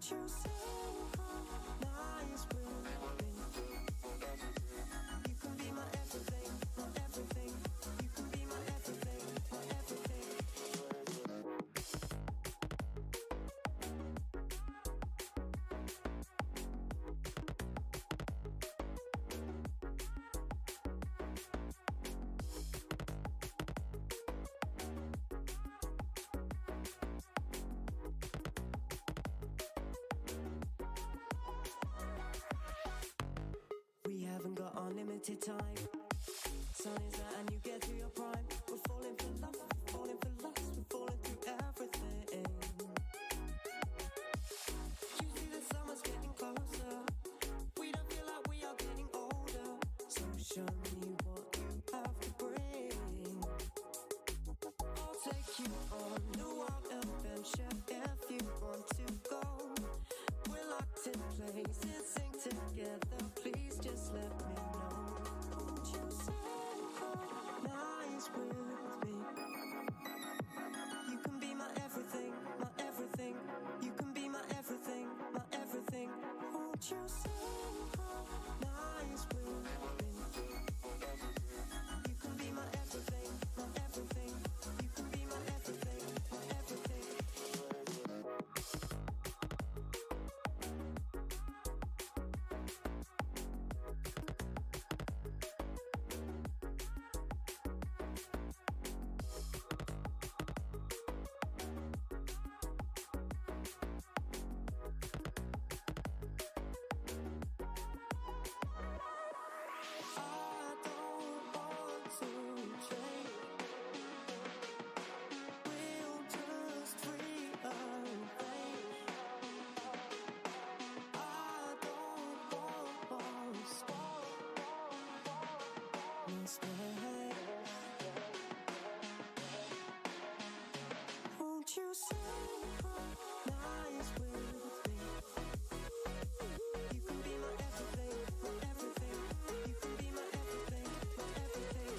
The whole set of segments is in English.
you synchronize with me? You can be my everything, my everything. You can be my everything, my everything. We haven't got unlimited time. Signs that and you get to your prime. We're falling for love, we're falling for lust, we're falling through everything. You see the summer's getting closer. We don't feel like we are getting older. So show me what you have to bring. I'll take you on the wild adventure if you want to go. We're locked in places, sing together. Please just let me know. Won't you synchronize with me? You can be my everything, my everything. You can be my everything, my everything. Won't you synchronize with me? You can be my everything, my everything. You can be my everything, my everything. Won't you synchronize with me? You can be my everything, my everything. You can be my everything, my everything.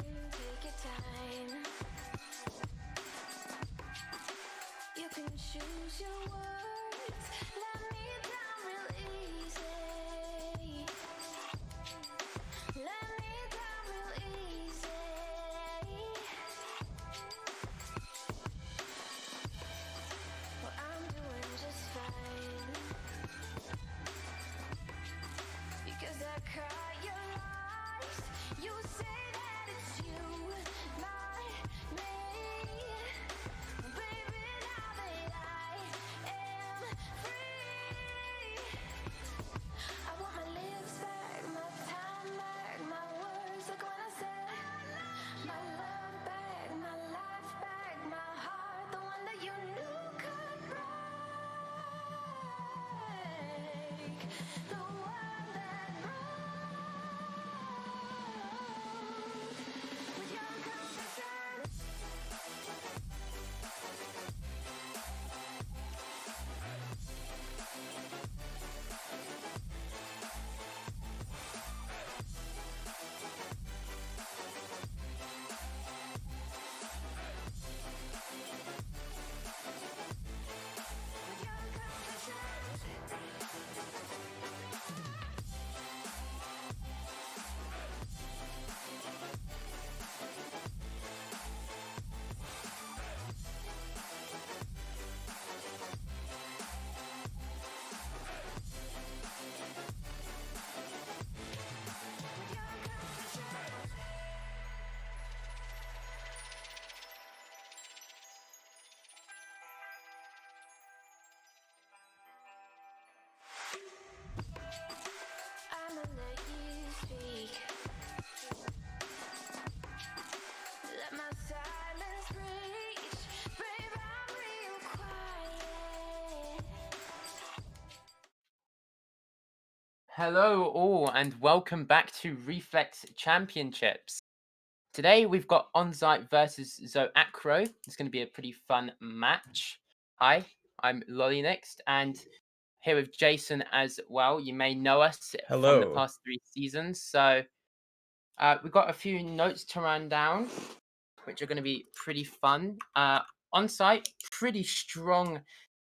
can take your time. You can choose your words. Let me down real easy. Let me down real easy. Well, I'm doing just fine. Because I caught your lies. You say that it's you, not me. Baby, now that I am free, I want my lips back, my time back, my words like when I said my love back, my life back, my heart, the one that you knew could break, the one that broke with your confession. I'ma let you speak. Let my silence reach. Babe, I'm real quiet. Hello, all, and welcome back to Reflex Championships. Today we've got Onsite versus Zoacro. It's going to be a pretty fun match. Hi, I'm Lolly next, and here with Jason as well. You may know us from the Hello. past 3 seasons. So we've got a few notes to run down, which are going to be pretty fun. Onsite, pretty strong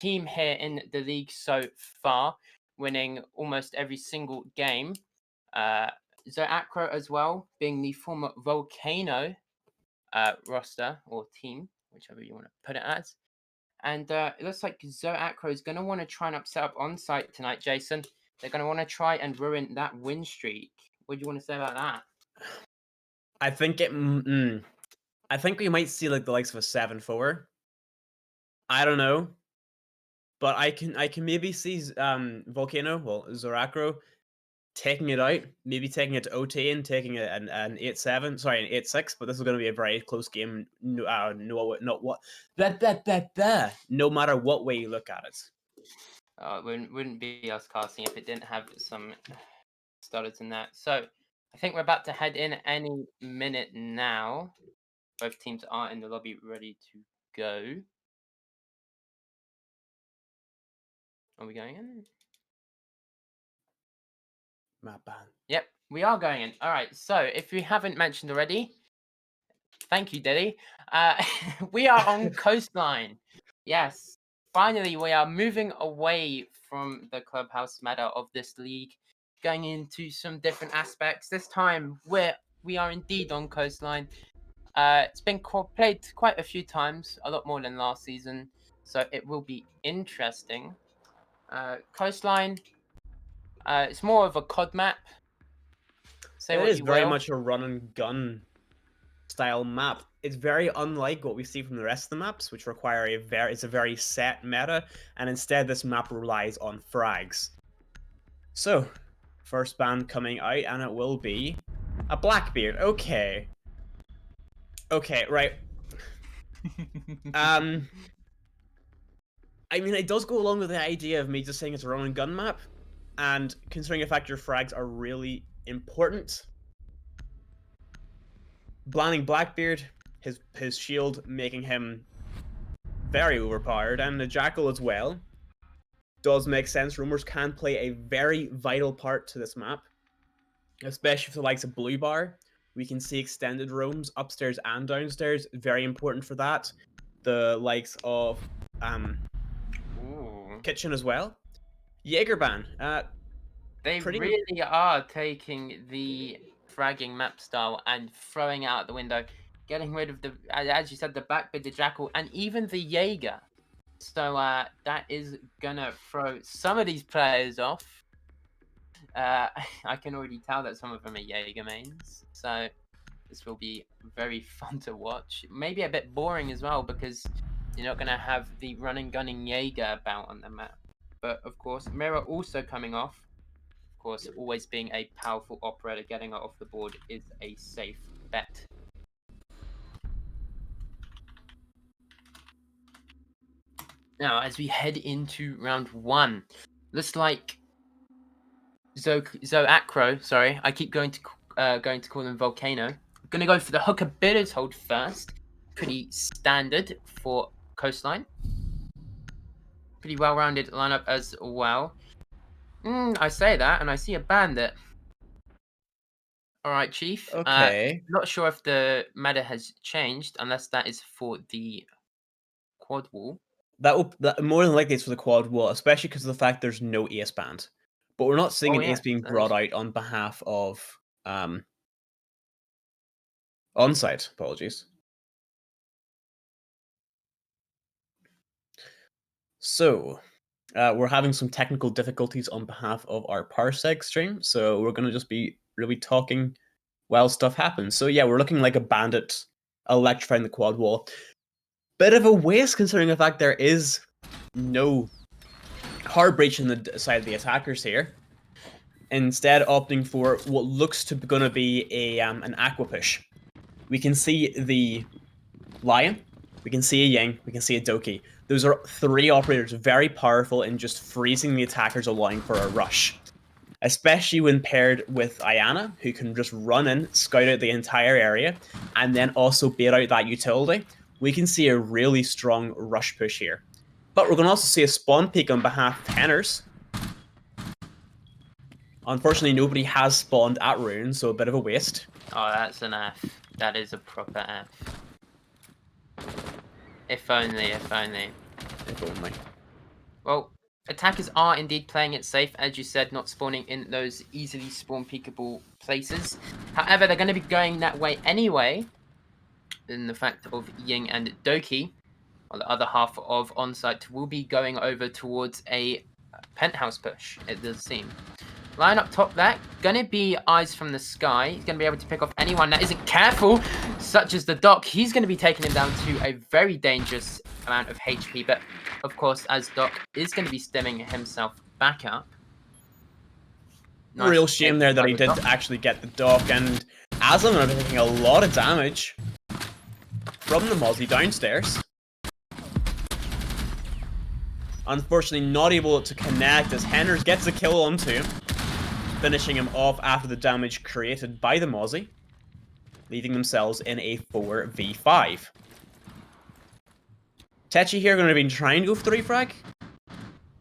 team here in the league so far, winning almost every single game. Zoacro as well, being the former Volcano roster or team, whichever you want to put it as. And it looks like Zoacro is going to want to try and upset up Onsite tonight, Jason. They're going to want to try and ruin that win streak. What do you want to say about that? I think I think we might see like the likes of a 7-4. I don't know, but I can maybe see Zorakro taking it out, maybe taking it to OT and taking an 8-7, sorry, an 8-6. But this is going to be a very close game. No matter what way you look at it. It wouldn't be us casting if it didn't have some stutters in that. So I think we're about to head in any minute now. Both teams are in the lobby ready to go. Are we going in? Map ban. Yep, we are going in. All right, so if we haven't mentioned already, thank you, Dilly. We are on Coastline. Yes, finally, we are moving away from the clubhouse meta of this league, going into some different aspects. This time, we are indeed on Coastline. It's been played quite a few times, a lot more than last season, so it will be interesting. Coastline, it's more of a COD map. Say It what is you very will. much a run and gun style map. It's very unlike what we see from the rest of the maps, which require it's a very set meta, and instead this map relies on frags. So, first ban coming out, and it will be a Blackbeard. Okay, right. I mean, it does go along with the idea of me just saying it's a run and gun map, and considering the fact your frags are really important. Blinding Blackbeard, his shield making him very overpowered, and the Jackal as well. Does make sense. Rumors can play a very vital part to this map, especially for the likes of Blue Bar, We can see extended rooms upstairs and downstairs. Very important for that. The likes of Ooh. kitchen as well. Jaegerban. They Pretty. really are taking the fragging map style and throwing it out the window, getting rid of the, as you said, the Blackbeard, the Jackal, and even the Jaeger. So that is gonna throw some of these players off. I can already tell that some of them are Jaeger mains. So this will be very fun to watch. Maybe a bit boring as well because you're not gonna have the running gunning Jaeger about on the map. But of course, Mirror also coming off. Of course, always being a powerful operator, getting it off the board is a safe bet. Now, as we head into round 1, looks like Zoacro. Sorry, I keep going to call him Volcano. I'm gonna go for the hooker bidders hold first. Pretty standard for Coastline. Pretty well-rounded lineup as well. I say that, and I see a bandit. All right, Chief. Okay. Not sure if the meta has changed, unless that is for the quad wall. That more than likely it's for the quad wall, especially because of the fact there's no ace band. But we're not seeing an ace being brought out on behalf of onsite. Apologies. So we're having some technical difficulties on behalf of our Parsec stream, so we're gonna just be really talking while stuff happens. So yeah, we're looking like a bandit electrifying the quad wall. Bit of a waste considering the fact there is no hard breach on the side of the attackers here. Instead, opting for what looks to be going to be a an aqua push. We can see the lion, we can see a Ying, we can see a Doki. Those are 3 operators very powerful in just freezing the attackers, allowing for a rush. Especially when paired with Ayana, who can just run in, scout out the entire area, and then also bait out that utility. We can see a really strong rush push here. But we're going to also see a spawn peak on behalf of Henners. Unfortunately, nobody has spawned at Rune, so a bit of a waste. Oh, that's an F. That is a proper F. If only, if only. If only. Well, attackers are indeed playing it safe, as you said, not spawning in those easily spawn peekable places. However, they're going to be going that way anyway, in the fact of Ying and Doki, while the other half of Onsite will be going over towards a penthouse push, it does seem. Line up top there, gonna be eyes from the sky. He's gonna be able to pick off anyone that isn't careful, such as the Doc. He's gonna be taking him down to a very dangerous amount of HP, but of course, as Doc is gonna be stemming himself back up. Nice. Real shame there that he did actually get the Doc, and Aslam are taking a lot of damage from the Mozzie downstairs. Unfortunately, not able to connect as Henners gets a kill onto him, finishing him off after the damage created by the Mozzie, leaving themselves in a 4v5. Techi here going to be trying to go for the refrag,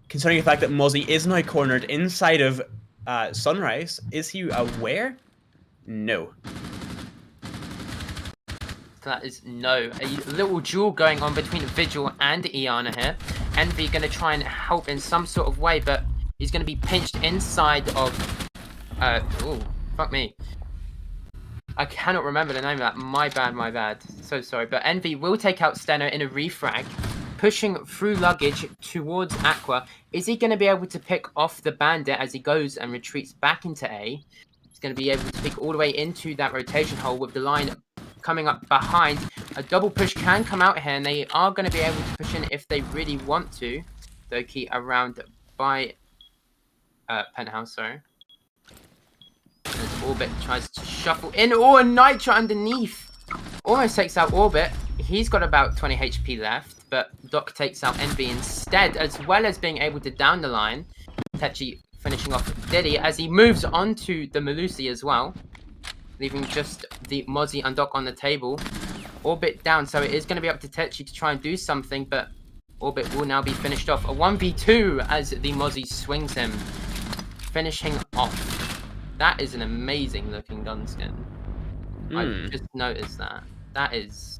considering the fact that Mozzie is now cornered inside of Sunrise. Is he aware? No. That is no. A little duel going on between Vigil and Iana here. Envy going to try and help in some sort of way, but he's going to be pinched inside of... oh, fuck me. I cannot remember the name of that. My bad, my bad. So sorry. But Envy will take out Steno in a refrag, pushing through luggage towards Aqua. Is he going to be able to pick off the bandit as he goes and retreats back into A? He's going to be able to pick all the way into that rotation hole with the line coming up behind. A double push can come out here, and they are going to be able to push in if they really want to. Doki around by Penthouse, sorry. As Orbit tries to shuffle in. Oh, a Nitro underneath. Almost takes out Orbit. He's got about 20 HP left, but Doc takes out Envy instead, as well as being able to down the line. Techi finishing off Diddy as he moves onto the Melusi as well, leaving just the Mozzie and Doc on the table. Orbit down, so it is going to be up to Techi to try and do something, but Orbit will now be finished off. A 1v2 as the Mozzie swings him, finishing off. That is an amazing looking gun skin. I Hmm. just noticed that. That is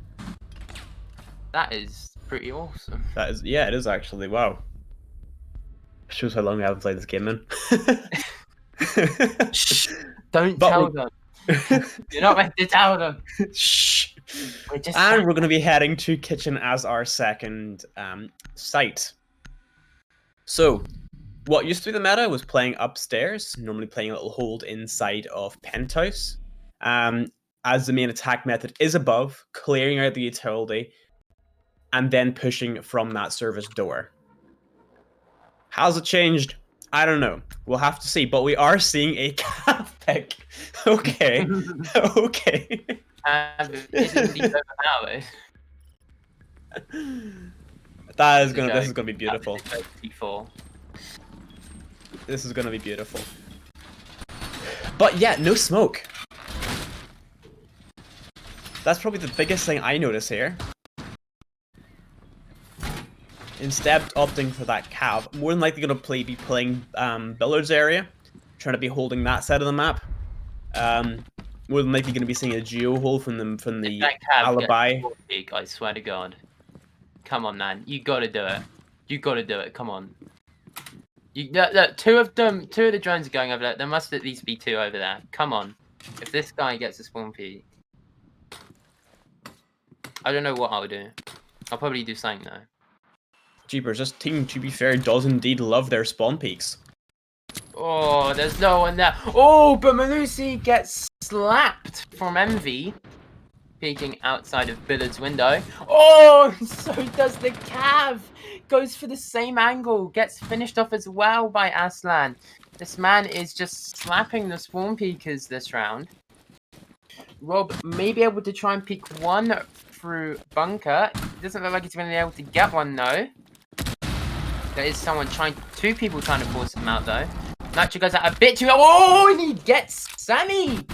pretty awesome. That is, yeah, it is actually. Wow. Shows how long we haven't played this game in. Shh! Don't But tell them. You're not meant to tell them. Shh. We're just And we're going to be heading to kitchen as our second site. So, what used to be the meta was playing upstairs, normally playing a little hold inside of penthouse. As the main attack method is above, clearing out the utility, and then pushing from that service door. How's it changed? I don't know. We'll have to see. But we are seeing a calf pick. Okay. Okay. It's indeed overpowered. This is gonna be beautiful. Before. This is gonna be beautiful. But yeah, no smoke. That's probably the biggest thing I notice here. Instead opting for that cav, more than likely gonna be playing Billard's area, trying to be holding that side of the map. More than likely gonna be seeing a geo hole from the alibi. Peak, I swear to God. Come on, man. You gotta do it. You gotta do it. Come on. Look, two of the drones are going over there. There must at least be two over there. Come on. If this guy gets a spawn peak, I don't know what I'll do. I'll probably do something though. Jeepers, this team, to be fair, does indeed love their spawn peaks. Oh, there's no one there. Oh, but Malusi gets slapped from Envy. Peeking outside of Billard's window. Oh, so does the Cav. Goes for the same angle. Gets finished off as well by Aslan. This man is just slapping the spawn peekers this round. Rob may be able to try and peek one through bunker. Doesn't look like he's going to be able to get one though. There is two people trying to force him out though. Nacho goes out a bit too. Oh, and he gets Sammy.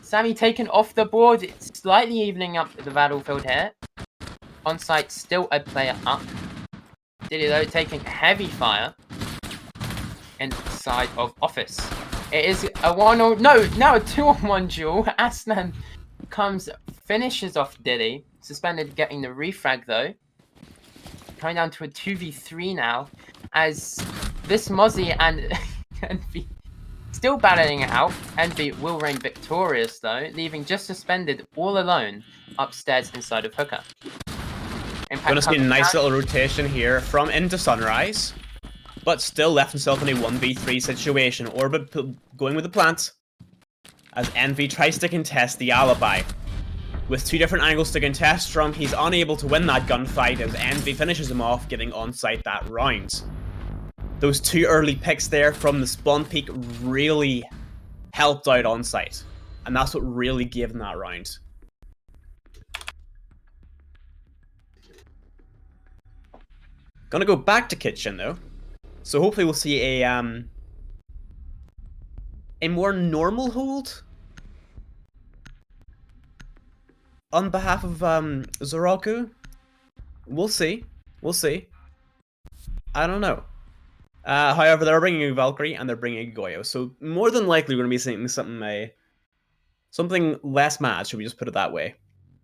Sammy taken off the board. It's slightly evening up the battlefield here. On site, still a player up. Diddy though taking heavy fire inside of office. It is a 1-on, no, now a 2-on-1 duel. Aslan finishes off Diddy. Suspended getting the refrag though. Coming down to a 2v3 now. As this Mozzie and Envy still battling it out. Envy will reign victorious though, leaving just Suspended all alone upstairs inside of Hooker. Gonna see a nice little rotation here from into Sunrise, but still left himself in a 1v3 situation. Orbit going with the plant as Envy tries to contest the alibi. With two different angles to contest from, he's unable to win that gunfight as Envy finishes him off, getting on site that round. Those two early picks there from the spawn peak really helped out on site, and that's what really gave them that round. Gonna go back to kitchen though, so hopefully we'll see a more normal hold on behalf of Zoroku. We'll see. We'll see. I don't know. However, they're bringing a Valkyrie and they're bringing a Goyo, so more than likely we're gonna be seeing something less mad. Should we just put it that way?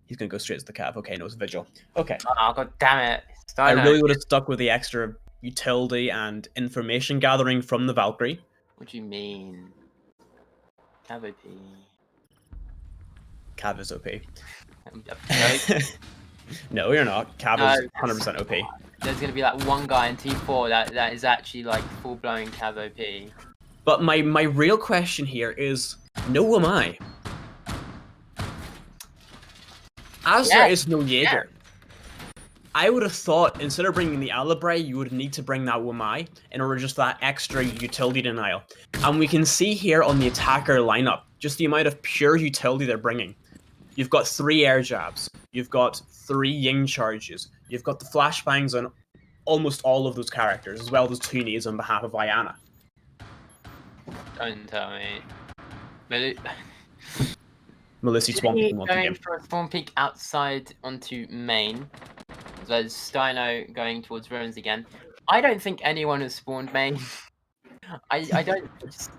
He's gonna go straight to the cav. Okay, no, it's Vigil. Okay. Oh, god damn it. I really would have stuck with the extra utility and information gathering from the Valkyrie. What do you mean? Cav OP. Cav is OP. No, No, you're not. Cav is 100% OP. There's gonna be like one guy in T4 that is actually like full-blown Cav OP. But my real question here is, no am I. As there is no Jaeger, I would have thought instead of bringing the alibi, you would need to bring that Wamai in order just that extra utility denial. And we can see here on the attacker lineup just the amount of pure utility they're bringing. You've got 3 air jabs, you've got 3 Ying charges, you've got the flashbangs on almost all of those characters, as well as 2 nades on behalf of Ayana. Don't tell me. Melissi Swamp Peak going for a spawn peek outside onto main. There's Steino going towards ruins again. I don't think anyone has spawned main. I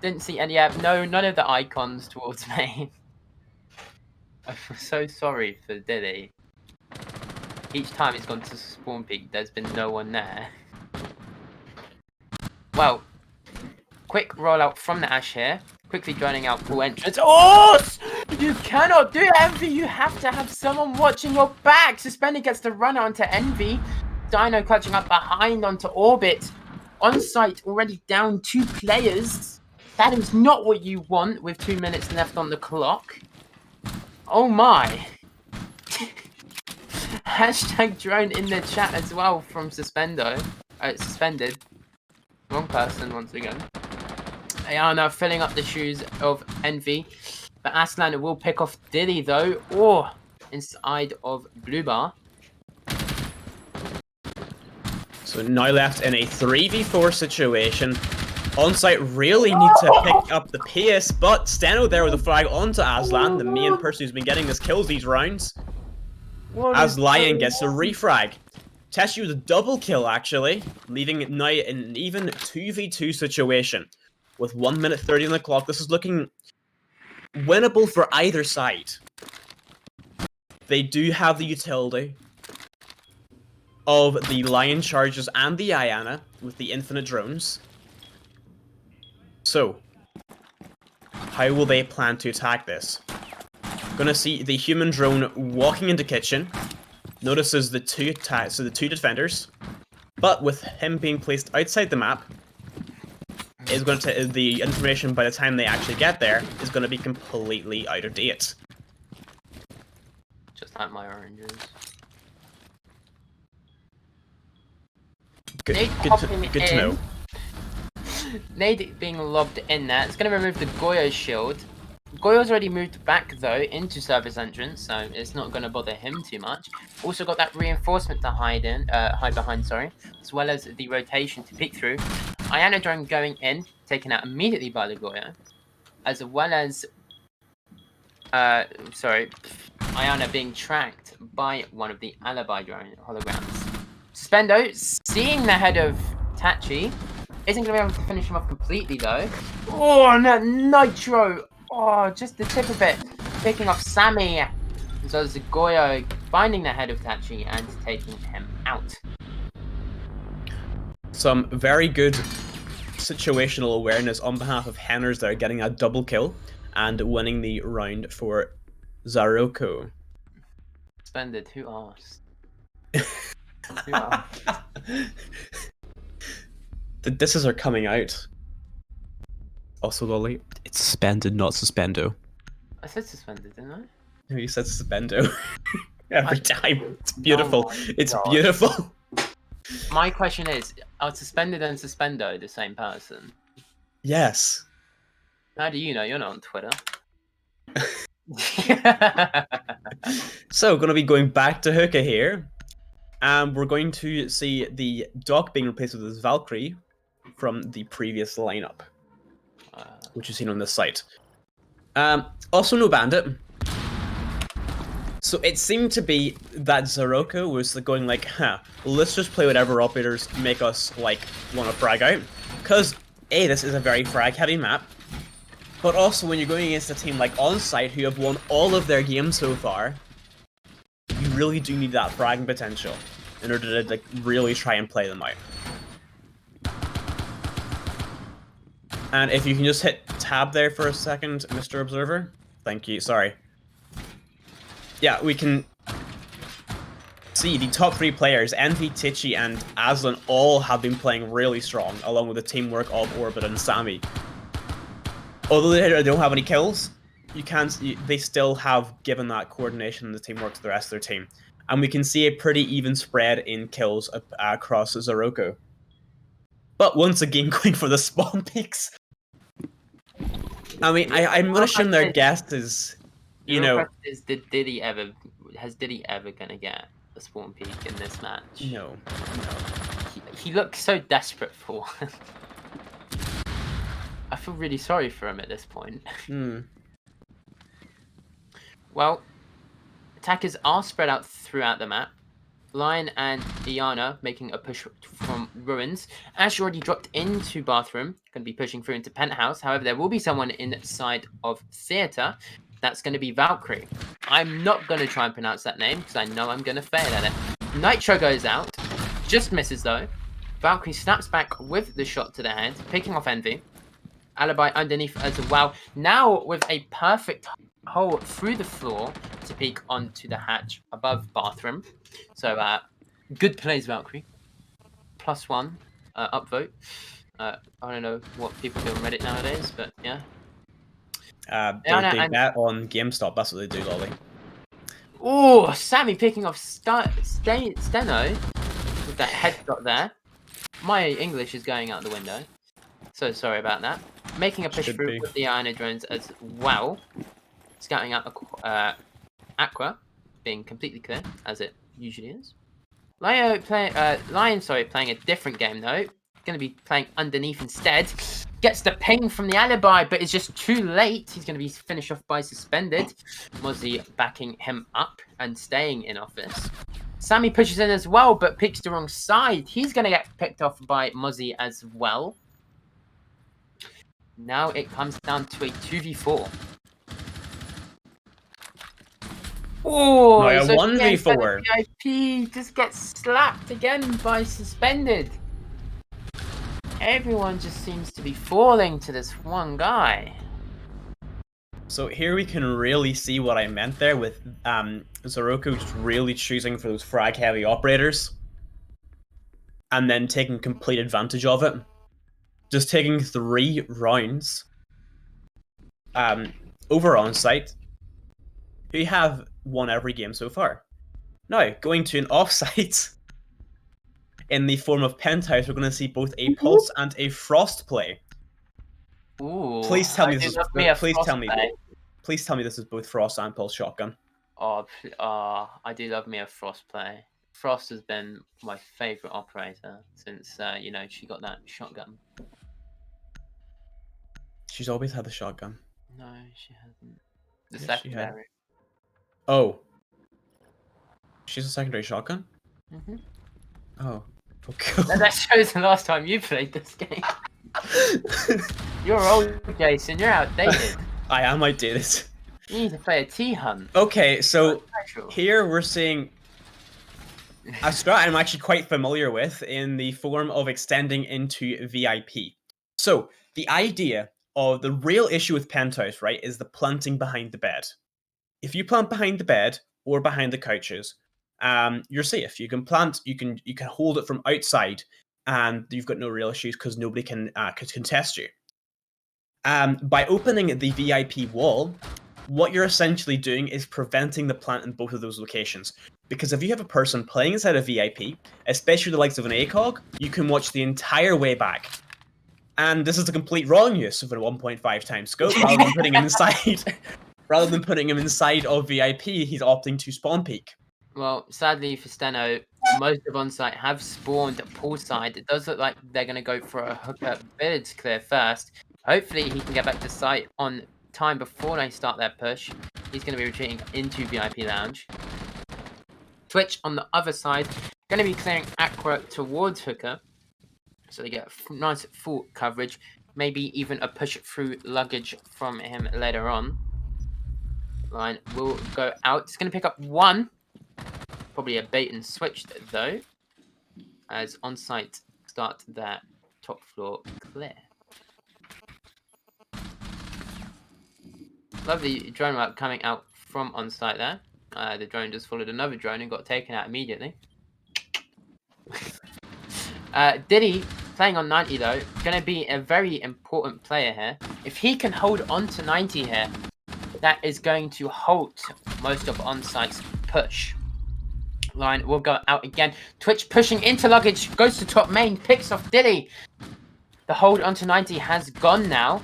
didn't see any. No, none of the icons towards main. I feel so sorry for Dilly. Each time he's gone to spawn peak, there's been no one there. Well, quick rollout from the Ash here. Quickly joining out full entrance. Oh! You cannot do Envy. You have to have someone watching your back. Suspended gets the run onto Envy. Dino clutching up behind onto Orbit. On site, already down 2 players. That is not what you want with 2 minutes left on the clock. Oh my. Hashtag drone in the chat as well from Suspended. Wrong person once again. They are now filling up the shoes of Envy. But Aslan will pick off Dilly though. Or inside of Blue Bar. So now left in a 3v4 situation. Onsite really need to pick up the pace, but Steno there with a flag onto Aslan, the main person who's been getting his kills these rounds. As Lion gets a refrag. Teshu with a double kill actually, leaving it now in an even 2v2 situation. With 1 minute 30 on the clock, this is looking winnable for either side. They do have the utility of the Lion charges and the Iana with the infinite drones. So, how will they plan to attack this? Gonna see the human drone walking into kitchen. Notices the two defenders, but with him being placed outside the map, is going to the information by the time they actually get there is going to be completely out of date. Just like my oranges. Good to know. Nade being lobbed in there. It's going to remove the Goyo shield. Goyo's already moved back though into service entrance, so it's not going to bother him too much. Also got that reinforcement to hide behind, as well as the rotation to peek through. Iana drone going in, taken out immediately by the Goyo, as well as Iana being tracked by one of the alibi drone holograms. Suspendo seeing the head of Tachi, isn't going to be able to finish him off completely though. Oh no, Nitro! Oh, just the tip of it. Picking off Sammy. As well as the Goyo finding the head of Tachi and taking him out. Some very good situational awareness on behalf of Henners there, getting a double kill and winning the round for Zaroko. Suspended, who asked? Who asked? The disses are coming out. Also, Lolly, it's suspended, not suspendo. I said suspended, didn't I? No, you said suspendo. Every time. It's beautiful. Oh it's God. beautiful. My question is, are suspended and suspendo the same person? Yes. How do you know? You're not on Twitter. So, gonna be going back to Hookah here. And we're going to see the Doc being replaced with this Valkyrie from the previous lineup, which you've seen on this site. Also no Bandit. So it seemed to be that Zaroko was going like, let's just play whatever operators make us like want to frag out. Because A, this is a very frag heavy map. But also when you're going against a team like Onsite who have won all of their games so far, you really do need that fragging potential in order to like really try and play them out. And if you can just hit tab there for a second, Mr. Observer. Thank you, sorry. Yeah, we can see the top 3 players, Envy, Tichy, and Aslan, all have been playing really strong, along with the teamwork of Orbit and Sammy. Although they don't have any kills, they still have given that coordination and the teamwork to the rest of their team. And we can see a pretty even spread in kills across Zaroko. But once again, going for the spawn peaks. I mean, I'm going to assume their guess is, you know... Has Diddy ever going to get a spawn peak in this match? No. He looks so desperate for one. I feel really sorry for him at this point. Well, attackers are spread out throughout the map. Lion and Iana making a push from Ruins. Ash already dropped into Bathroom, going to be pushing through into Penthouse. However, there will be someone inside of Theatre. That's going to be Valkyrie. I'm not going to try and pronounce that name because I know I'm going to fail at it. Nitro goes out. Just misses though. Valkyrie snaps back with the shot to the head, picking off Envy. Alibi underneath as well. Now with a perfect hole through the floor to peek onto the hatch above bathroom. So good plays, Valkyrie. +1 upvote. I don't know what people do on Reddit nowadays, but yeah. They bet on GameStop. That's what they do, Lolly. Oh, Sammy picking off Steno with that headshot there. My English is going out the window. So sorry about that. Making a push through with the Iona drones as well. Scouting out Aqua, being completely clear, as it usually is. Lion playing a different game though. Going to be playing underneath instead. Gets the ping from the Alibi, but it's just too late. He's going to be finished off by suspended. Mozzie backing him up and staying in office. Sammy pushes in as well, but picks the wrong side. He's going to get picked off by Mozzie as well. Now it comes down to a 2v4. Oh, no, a 1v4. VIP just gets slapped again by suspended. Everyone just seems to be falling to this one guy. So here we can really see what I meant there with Zoroku just really choosing for those frag-heavy operators. And then taking complete advantage of it. Just taking 3 rounds over on-site. We have won every game so far. Now, going to an off-site in the form of Penthouse, we're going to see both a Pulse and a Frost play. Ooh, please tell me this is please tell me this is both Frost and Pulse shotgun. Oh, I do love me a Frost play. Frost has been my favorite operator since she got that shotgun. She's always had the shotgun. No, she hasn't. The Yes, secondary. Oh. She's a secondary shotgun? Mm-hmm. Oh. Okay. That shows the last time you played this game. You're old, Jason. You're outdated. I am outdated. You need to play a T-Hunt. Okay, so here we're seeing a strat I'm actually quite familiar with in the form of extending into VIP. So the idea of the real issue with Penthouse, right, is the planting behind the bed. If you plant behind the bed or behind the couches, you're safe. You can plant, you can hold it from outside, and you've got no real issues because nobody can contest you. By opening the VIP wall, what you're essentially doing is preventing the plant in both of those locations. Because if you have a person playing inside a VIP, especially the likes of an ACOG, you can watch the entire way back. And this is a complete wrong use of a 1.5 times scope. Rather than putting him inside, rather than putting him inside of VIP, he's opting to spawn peek. Well, sadly for Steno, most of on-site have spawned poolside. It does look like they're going to go for a hooker village clear first. Hopefully he can get back to site on time before they start their push. He's going to be retreating into VIP Lounge. Twitch on the other side, going to be clearing Aqua towards hooker. So they get nice full coverage. Maybe even a push through luggage from him later on. Line will go out. It's going to pick up 1. Probably a bait and switch though. As on-site start their top floor clear. Lovely drone route coming out from on-site there. The drone just followed another drone and got taken out immediately. Diddy, playing on 90 though, going to be a very important player here. If he can hold on to 90 here, that is going to halt most of on-site's push. Line will go out again. Twitch pushing into luggage, goes to top main, picks off Dilly. The hold onto 90 has gone now,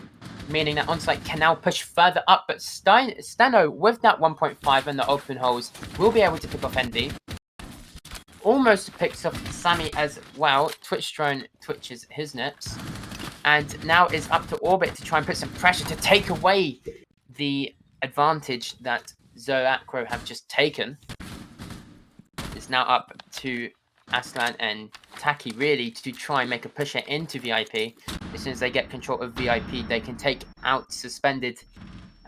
meaning that on-site can now push further up, but Steno, with that 1.5 and the open holes, will be able to pick off Envy. Almost picks off Sammy as well. Twitch drone twitches his nips. And now is up to Orbit to try and put some pressure to take away the advantage that Zoacro have just taken. It's now up to Aslan and Taki really to try and make a pusher into VIP. As soon as they get control of VIP, they can take out Suspended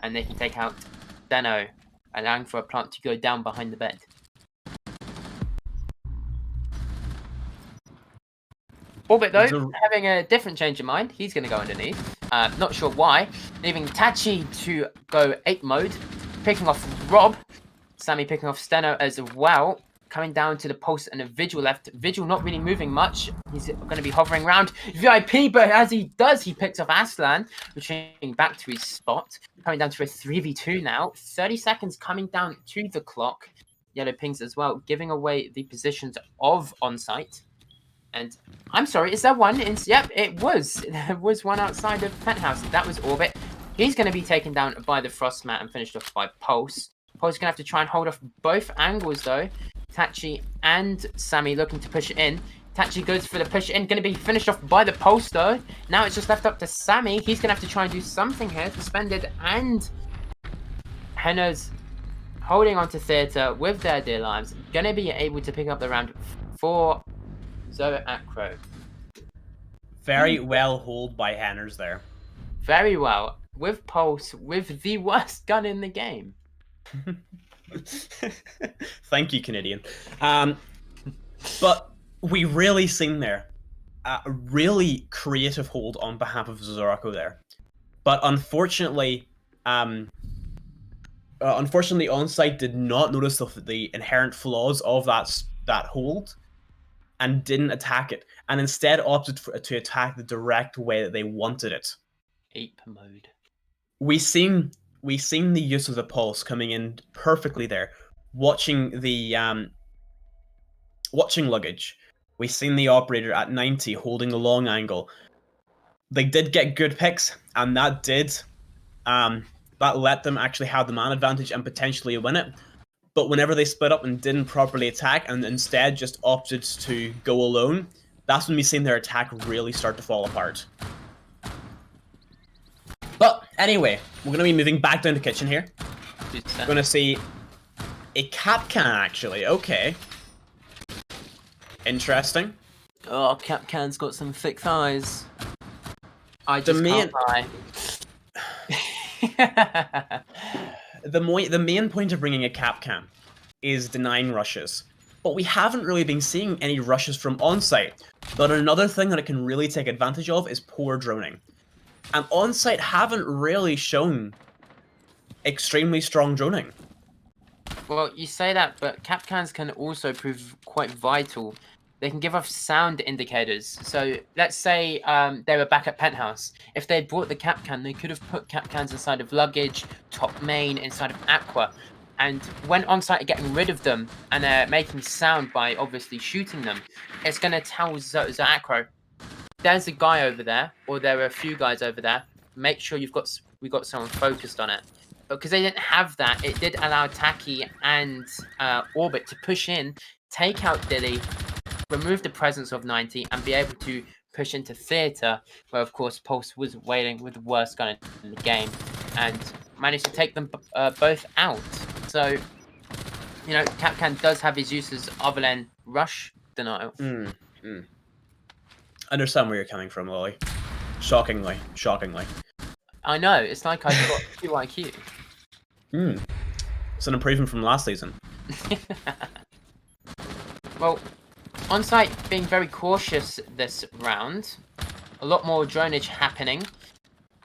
and they can take out Steno, allowing for a plant to go down behind the bed. Orbit, though, having a different change of mind. He's going to go underneath. Not sure why. Leaving Tachi to go 8 mode. Picking off Rob. Sammy picking off Steno as well. Coming down to the Pulse and a Vigil left. Vigil not really moving much. He's going to be hovering around VIP, but as he does, he picks off Aslan, returning back to his spot. Coming down to a 3v2 now. 30 seconds coming down to the clock. Yellow pings as well, giving away the positions of Onsite. And I'm sorry, is there one? Yep, it was. There was one outside of Penthouse. That was Orbit. He's going to be taken down by the Frostmat and finished off by Pulse. Pulse is going to have to try and hold off both angles, though. Tachi and Sammy looking to push it in. Tachi goes for the push in. Going to be finished off by the Pulse, though. Now it's just left up to Sammy. He's going to have to try and do something here. Suspended and Henna's holding on to Theatre with their dear lives. Going to be able to pick up the round for Zoe Acro. Very well hold by Henners there. Very well. With Pulse, with the worst gun in the game. Thank you, Canadian. But we really seen there a really creative hold on behalf of Zorako there. But unfortunately, Onsite did not notice the inherent flaws of that hold and didn't attack it, and instead opted to attack the direct way that they wanted it. Ape mode. We seen the use of the Pulse coming in perfectly there, watching luggage. We seen the operator at 90 holding the long angle. They did get good picks, and that let them actually have the man advantage and potentially win it. But whenever they split up and didn't properly attack and instead just opted to go alone, that's when we seen their attack really start to fall apart. But anyway, we're going to be moving back down to kitchen here. We're going to see a Capcan, actually. Okay. Interesting. Oh, Capcan's got some thick thighs. I just can't lie. The main point of bringing a Capcan is denying rushes. But we haven't really been seeing any rushes from Onsite. But another thing that it can really take advantage of is poor droning. And Onsite haven't really shown extremely strong droning. Well, you say that, but Capcans can also prove quite vital. They can give off sound indicators. So let's say they were back at Penthouse. If they'd brought the Capcan, they could have put Capcans inside of luggage, top main, inside of Aqua. And when Onsite are getting rid of them and they're making sound by obviously shooting them, it's going to tell Acro, there's a guy over there, or there are a few guys over there. Make sure we got someone focused on it. But because they didn't have that, it did allow Taki and Orbit to push in, take out Dilly, remove the presence of 90, and be able to push into Theatre, where of course Pulse was waiting with the worst gun in the game, and managed to take them both out. So, you know, Capcan does have his uses other than rush denial. Understand where you're coming from, Lolly. Shockingly. I know, it's like I've got 2 IQ. It's an improvement from last season. Well, Onsite being very cautious this round. A lot more dronage happening.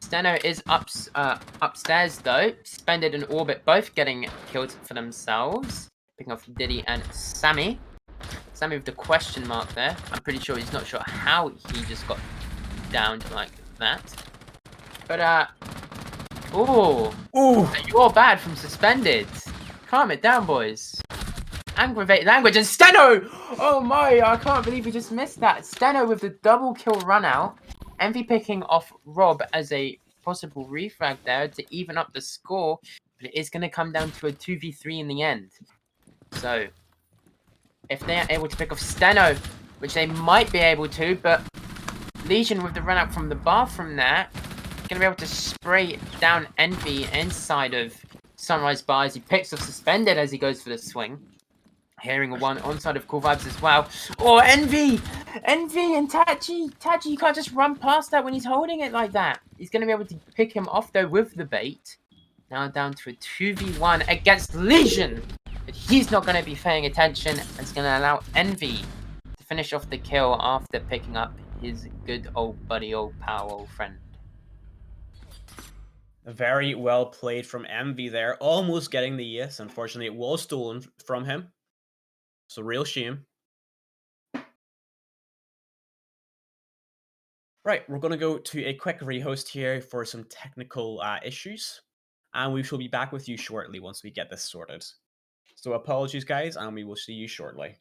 Steno is upstairs though. Suspended and Orbit both getting killed for themselves. Picking off Diddy and Sammy. Sammy with the question mark there. I'm pretty sure he's not sure how he just got downed like that. But, ooh. You're bad from Suspended. Calm it down, boys. Aggravated language and Steno! Oh my, I can't believe he just missed that. Steno with the double kill run out. Envy picking off Rob as a possible refrag there to even up the score. But it is going to come down to a 2v3 in the end. So, if they are able to pick off Steno, which they might be able to, but Legion with the run out from the bathroom there, going to be able to spray down Envy inside of Sunrise Bar as he picks off Suspended as he goes for the swing. Hearing a one onside of Cool Vibes as well. Oh, Envy! Envy and Tachi! Tachi, you can't just run past that when he's holding it like that. He's going to be able to pick him off, though, with the bait. Now down to a 2v1 against Legion. But he's not going to be paying attention and is going to allow Envy to finish off the kill after picking up his good old buddy, old pal, old friend. Very well played from Envy there. Almost getting the ace. Unfortunately, it was stolen from him. It's a real shame. Right, we're going to go to a quick rehost here for some technical issues. And we shall be back with you shortly once we get this sorted. So apologies, guys, and we will see you shortly.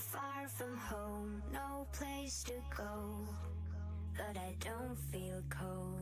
far from home, no place to go, but I don't feel cold.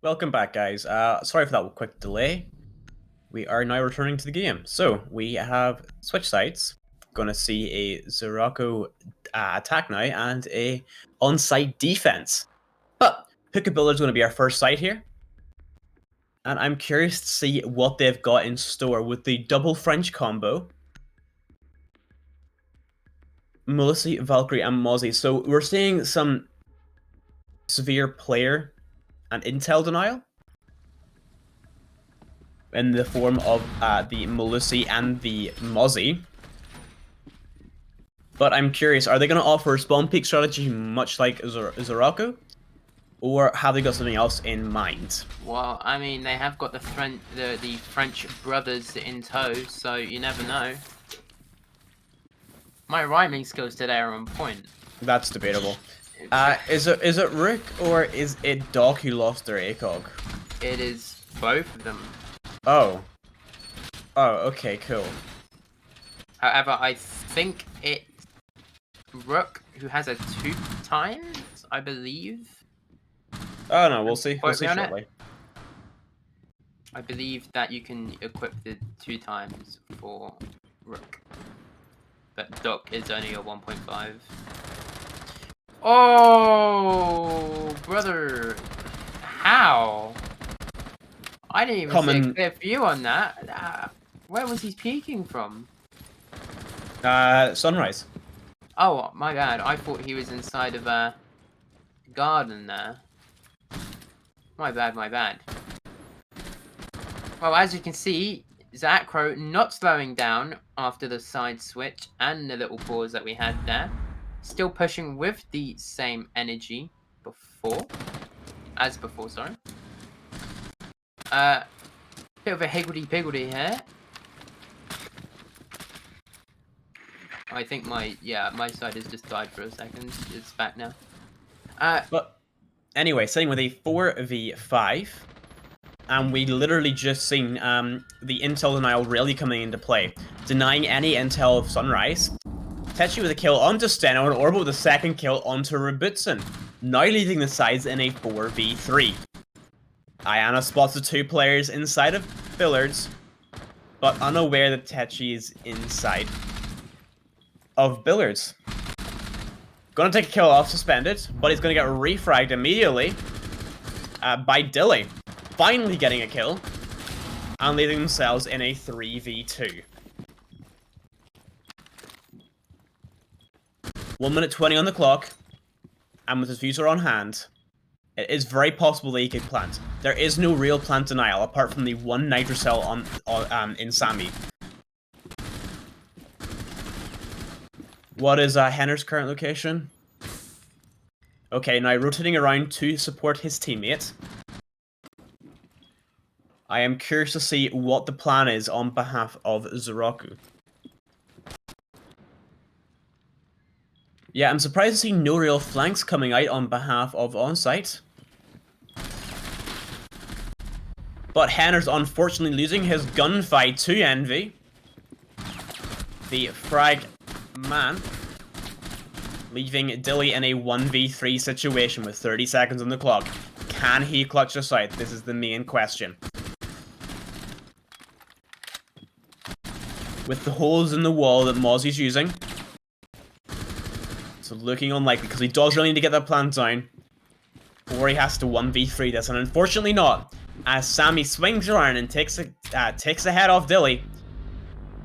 Welcome back, guys. Sorry for that quick delay. We are now returning to the game. So, we have switch sides. Gonna see a Zeraco attack now and a on-site defense. But Hookah Builder is going to be our first side here. And I'm curious to see what they've got in store with the double French combo. Melissa, Valkyrie, and Mozzie. So we're seeing some severe player and intel denial in the form of the Melissa and the Mozzie. But I'm curious, are they going to offer a spawn peak strategy much like Zeraco? Or have they got something else in mind? Well, I mean, they have got the French brothers in tow, so you never know. My rhyming skills today are on point. That's debatable. Is it Rook or is it Doc who lost their ACOG? It is both of them. Oh. Oh, okay, cool. However, I think it's Rook who has a 2 times, I believe. Oh no, we'll see. We'll Quote see me on it. shortly. I believe that you can equip the 2 times for Rook. But Doc is only a 1.5. Oh, brother. How? I didn't even see a clear view on that. Where was he peeking from? Sunrise. Oh, my bad. I thought he was inside of a garden there. My bad, my bad. Well, as you can see, Zacro not slowing down after the side switch and the little pause that we had there. Still pushing with the same energy as before, sorry. Bit of a higgledy-piggledy here. I think my side has just died for a second. It's back now. But anyway, sitting with a 4v5, and we literally just seen the intel denial really coming into play, denying any intel of Sunrise. Tetchy with a kill onto Steno, and Orbo with a second kill onto Rebutson, now leading the sides in a 4v3. Ayana spots the 2 players inside of Billards, but unaware that Tetchy is inside of Billards. Gonna take a kill off Suspended, but he's gonna get refragged immediately by Dilly. Finally getting a kill, and leaving themselves in a 3v2. 1 minute 20 on the clock, and with his fuser on hand, it is very possible that he could plant. There is no real plant denial, apart from the 1 Nitrocell in Sammy. What is Henner's current location? Okay, now rotating around to support his teammate. I am curious to see what the plan is on behalf of Zeraku. Yeah, I'm surprised to see no real flanks coming out on behalf of Onsite. But Henner's unfortunately losing his gunfight to Envy. The frag man, leaving Dilly in a 1v3 situation with 30 seconds on the clock. Can he clutch this out? This is the main question. With the holes in the wall that Mozzie's using, so looking unlikely, because he does really need to get that plant down, or he has to 1v3 this, and unfortunately not, as Sammy swings around and takes the head off Dilly,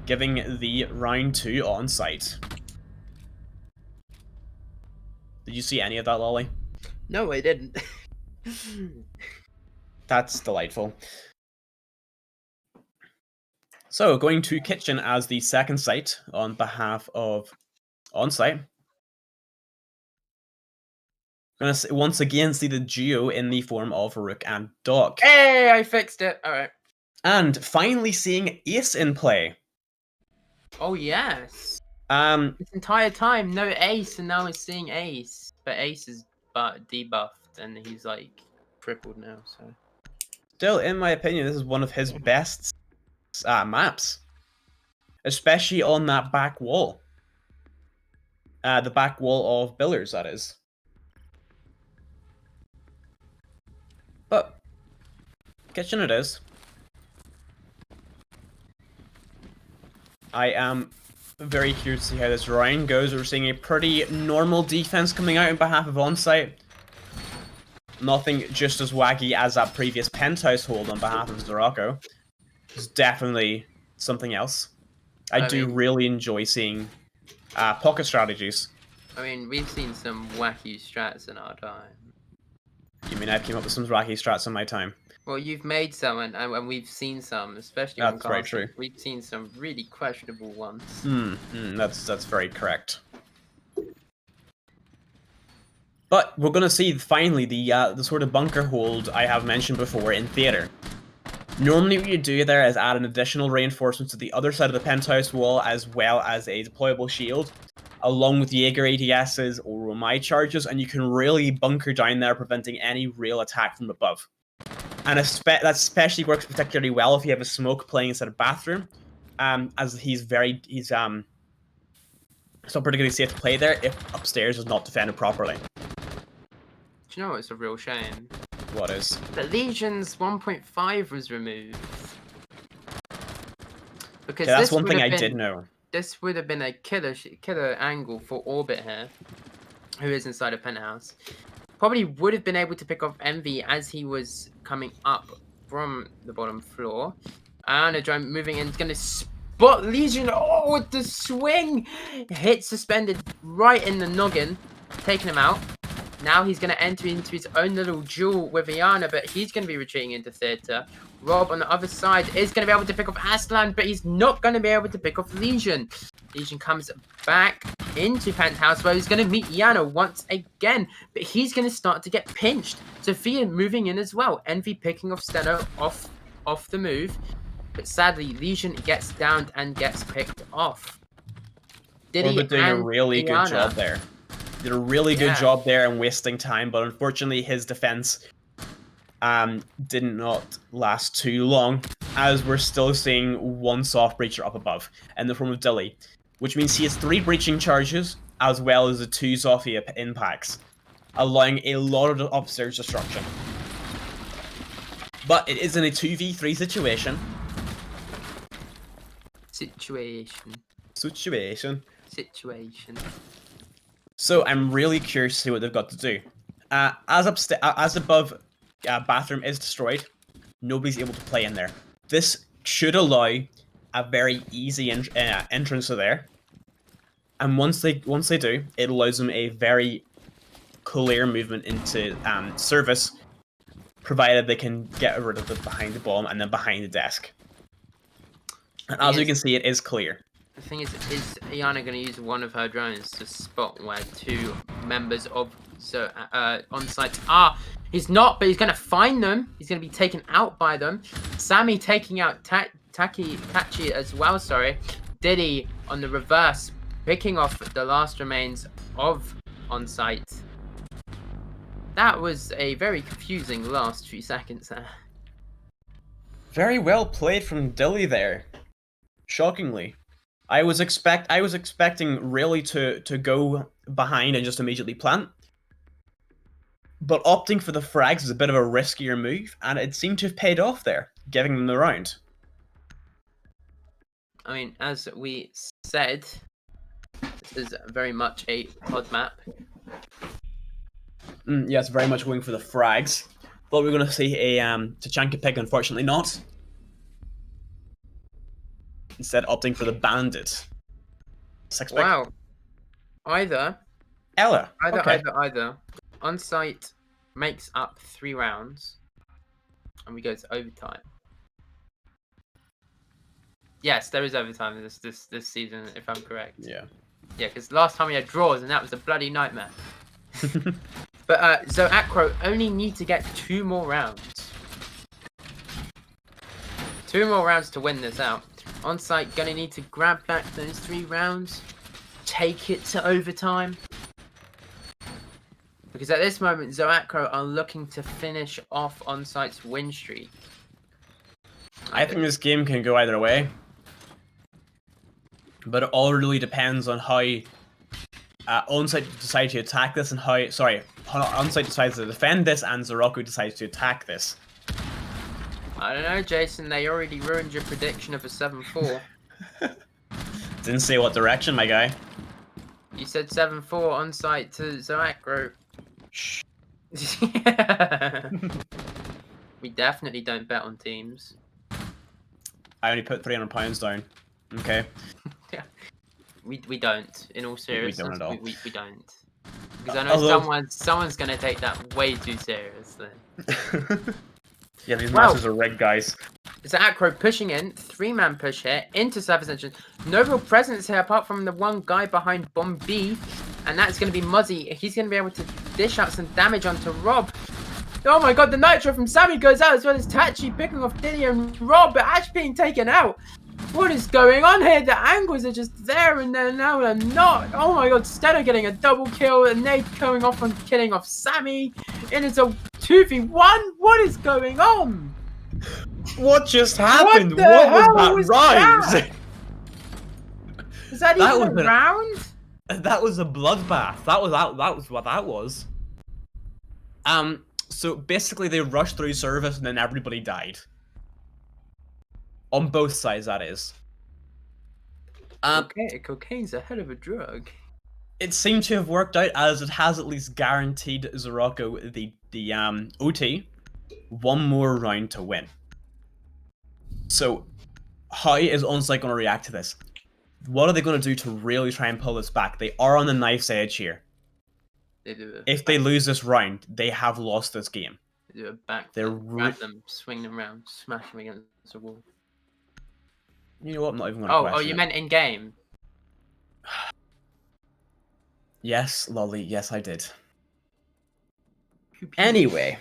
giving the round 2 on site. Did you see any of that, Lolly? No, I didn't. That's delightful. So, going to Kitchen as the second site on behalf of Onsite. Gonna once again see the duo in the form of Rook and Doc. Hey, I fixed it. Alright. And finally seeing Ace in play. Oh, yes. This entire time, no Ace, and now we're seeing Ace. But Ace is debuffed, and he's, like, crippled now, so... Still, in my opinion, this is one of his best maps. Especially on that back wall. The back wall of Billers, that is. But Kitchen it is. I am very curious to see how this round goes. We're seeing a pretty normal defense coming out on behalf of Onsite. Nothing just as wacky as that previous penthouse hold on behalf of Zorako. It's definitely something else. I do really enjoy seeing pocket strategies. I mean, we've seen some wacky strats in our time. You mean I've came up with some wacky strats in my time? Well, you've made some, and we've seen some, especially on That's very casting. true. We've seen some really questionable ones. That's very correct. But we're gonna see finally the sort of bunker hold I have mentioned before in theater. Normally what you do there is add an additional reinforcement to the other side of the penthouse wall, as well as a deployable shield, along with Jaeger ADSs or Romai charges, and you can really bunker down there, preventing any real attack from above. And that especially works particularly well if you have a smoke playing inside a bathroom, as he's still particularly safe to play there if upstairs is not defended properly. Do you know what's a real shame? What is? The Legion's 1.5 was removed. Because that's one thing I did know. This would have been a killer angle for Orbit here, who is inside a penthouse. Probably would have been able to pick off Envy as he was coming up from the bottom floor. And a drone moving in is going to spot Legion. Oh, with the swing! Hit suspended right in the noggin, taking him out. Now he's going to enter into his own little duel with Iana, but he's going to be retreating into theater. Rob on the other side is going to be able to pick off Aslan, but he's not going to be able to pick off Legion. Legion comes back into Penthouse, where he's going to meet Iana once again, but he's going to start to get pinched. Sophia moving in as well. Envy picking off Steno off the move, but sadly Legion gets downed and gets picked off. Orbit doing a really good job there. Did a really good job there and wasting time, but unfortunately his defense did not last too long, as we're still seeing one soft breacher up above in the form of Dilly, which means he has 3 breaching charges as well as the 2 Zofia impacts, allowing a lot of upstairs destruction. But it is in a 2v3 situation. Situation. So I'm really curious to see what they've got to do. As above bathroom is destroyed, nobody's able to play in there. This should allow a very easy entrance to there. And once they do, it allows them a very clear movement into service, provided they can get rid of the behind the bomb and then behind the desk. And as you can see, it is clear. The thing is Iana going to use one of her drones to spot where 2 members of on-site are? He's not, but he's going to find them. He's going to be taken out by them. Sammy taking out Tachi as well, sorry. Diddy on the reverse, picking off the last remains of on-site. That was a very confusing last few seconds there. Very well played from Dilly there. Shockingly. I was expecting really to go behind and just immediately plant. But opting for the frags is a bit of a riskier move, and it seemed to have paid off there, giving them the round. I mean, as we said, this is very much a pod map. Yes, very much going for the frags. Thought we were going to see a Tachanka pick, unfortunately not. Instead, opting for the bandit. 6 pick. Wow. Either. On-site makes up 3 rounds, and we go to overtime. Yes, there is overtime this season, if I'm correct. Yeah. Yeah, because last time we had draws, and that was a bloody nightmare. But Zoacro only need to get 2 more rounds. 2 more rounds to win this out. On-site gonna need to grab back those 3 rounds, take it to overtime. Because at this moment, Zoacro are looking to finish off On-site's win streak. I think this game can go either way. But it all really depends on how On-site decides to attack this and how On-site decides to defend this and Zorako decides to attack this. I don't know, Jason. They already ruined your prediction of a 7-4. Didn't say what direction, my guy. You said 7-4 on site to Zoacro. Shh. We definitely don't bet on teams. I only put £300 down. Okay. We don't. In all We don't seriousness, at all. we don't. Because I know Although- someone's gonna take that way too seriously. Yeah, these Wow. matches are rigged, guys. It's Acro pushing in, 3-man push here, into surface entrance. No real presence here apart from the one guy behind Bomb B. And that's going to be Muzzy. He's going to be able to dish out some damage onto Rob. Oh my god, the Nitro from Sammy goes out as well as Tachi picking off Diddy and Rob, but Ash being taken out. What is going on here? The angles are just there and then now they're not. Oh my god, Steno getting a double kill and Nate going off and killing off Sammy. And it's a 2v1. What is going on? What just happened? the What hell was was that rise? Is that That even was a round? That was a bloodbath. That was what that was. So basically they rushed through service and then everybody died. On both sides, that is. Okay, cocaine's a hell of a drug. It seemed to have worked out as it has at least guaranteed Zorocco the OT one more round to win. So how is Onsite going to react to this? What are they going to do to really try and pull this back? They are on the knife's edge here. They do If they lose this round, they have lost this game. They do a back. They're grab them, swing them around, smash them against the wall. You know what? I'm not even going to question Oh, you it. meant in game? Yes, Lolly. Yes, I did. Anyway,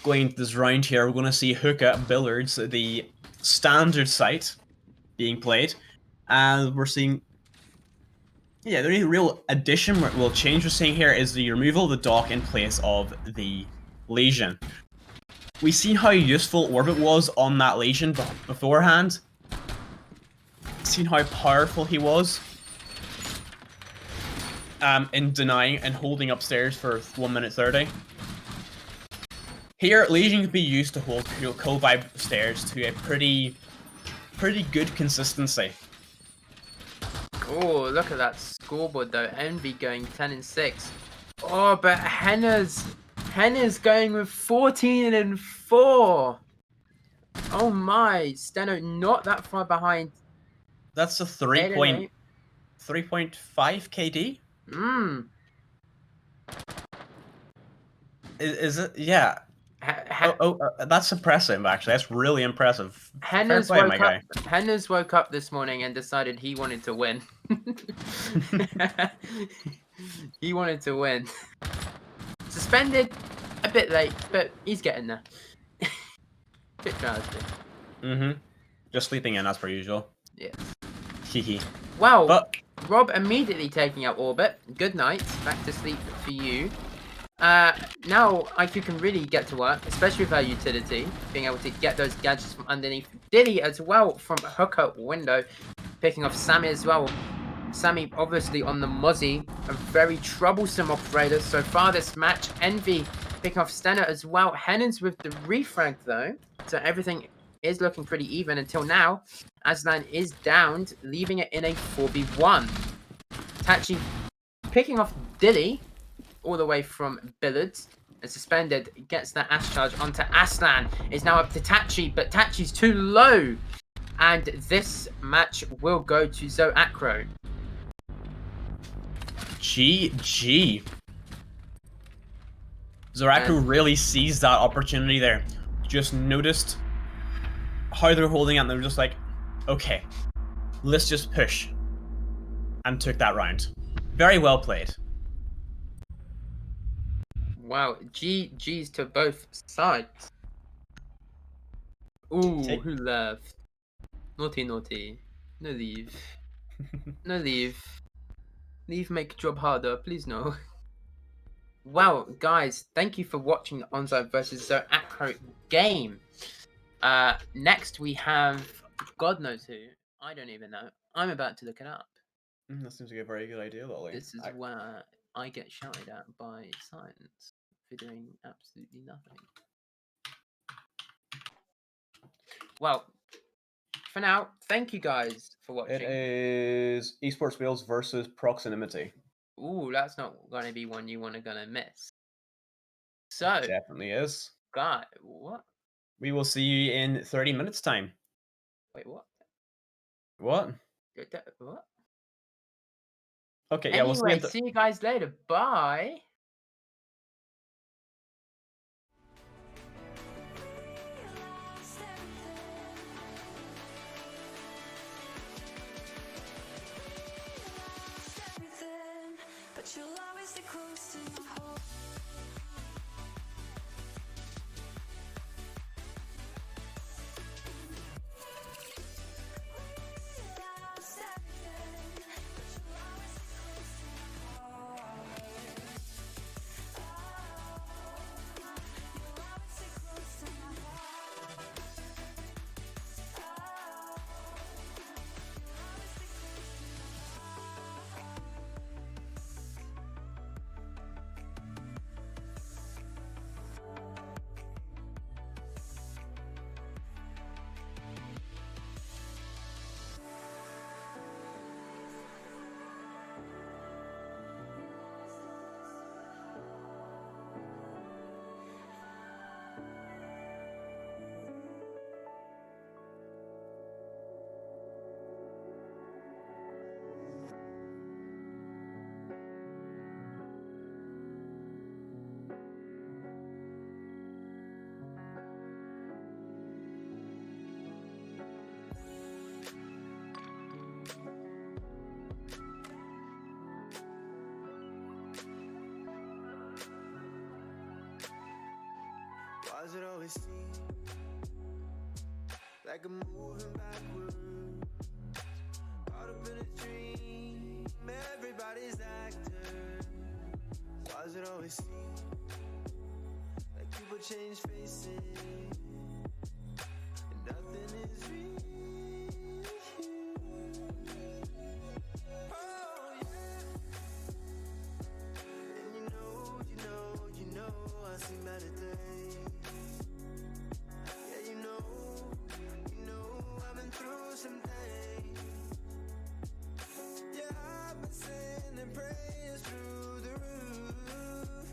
going into this round here, we're going to see Hookah Billards, the standard site, being played, and we're seeing. Yeah, the only real addition, well, change we're seeing here is the removal of the dock in place of the Legion. We see how useful Orbit was on that Legion beforehand. Seen how powerful he was in denying and holding upstairs for 1 minute 30. Here, Legion can be used to hold cool vibe stairs to a pretty good consistency. Oh, look at that scoreboard though. Envy going 10-6. Oh, but Henna's going with 14-4. Oh my, Steno not that far behind. That's a 3.5 KD. Is it? Yeah. That's impressive. Actually, that's really impressive. Henna's woke up this morning and decided he wanted to win. He wanted to win. Suspended a bit late, but he's getting there. Bit drowsy. Just sleeping in as per usual. Yes. Hehe. Wow. But Rob immediately taking out Orbit. Good night. Back to sleep for you. Now IQ can really get to work, especially with her utility, being able to get those gadgets from underneath. Diddy as well from hooker window, picking off Sammy as well. Sammy obviously on the Mozzie, a very troublesome operator so far this match. Envy picking off Stena as well. Hennon's with the refrag though, so everything is looking pretty even until now. Aslan is downed, leaving it in a 4v1. Tachi picking off Diddy all the way from Billards. And suspended gets that Ash charge onto Aslan. It's now up to Tachi, but Tachi's too low. And this match will go to Zoacro. GG. Zoacro really seized that opportunity there. Just noticed how they're holding it and they're just like, okay, let's just push. And took that round. Very well played. Wow, GG's to both sides. Ooh, who left? Naughty, naughty. No leave. No leave. Leave make job harder, please no. Wow, guys, thank you for watching the Onsite versus Zoacro game. Next we have God knows who. I don't even know. I'm about to look it up. That seems like a very good idea, Lolly. This is where I get shouted at by science for doing absolutely nothing. Well, for now, thank you guys for It watching. is Esports Wheels versus Proximity. Ooh, that's not going to be one you want to gonna miss. So, Definitely is. guy, what? We will see you in 30 minutes time. Wait, what? What? What? Okay, yeah, we'll see you Anyway, in see you guys later. Bye. Lost everything, but you'll always stay close to my heart. Lost everything, but you'll always stay close to my heart. You'll always stay close to my heart. Why does it always seem like I'm moving backwards? Caught up in a dream, everybody's actor. Why does it always seem like people change faces and nothing is real? Oh yeah, and you know, I see better days. Yeah, you know, I've been through some things. Yeah, I've been sending prayers through the roof.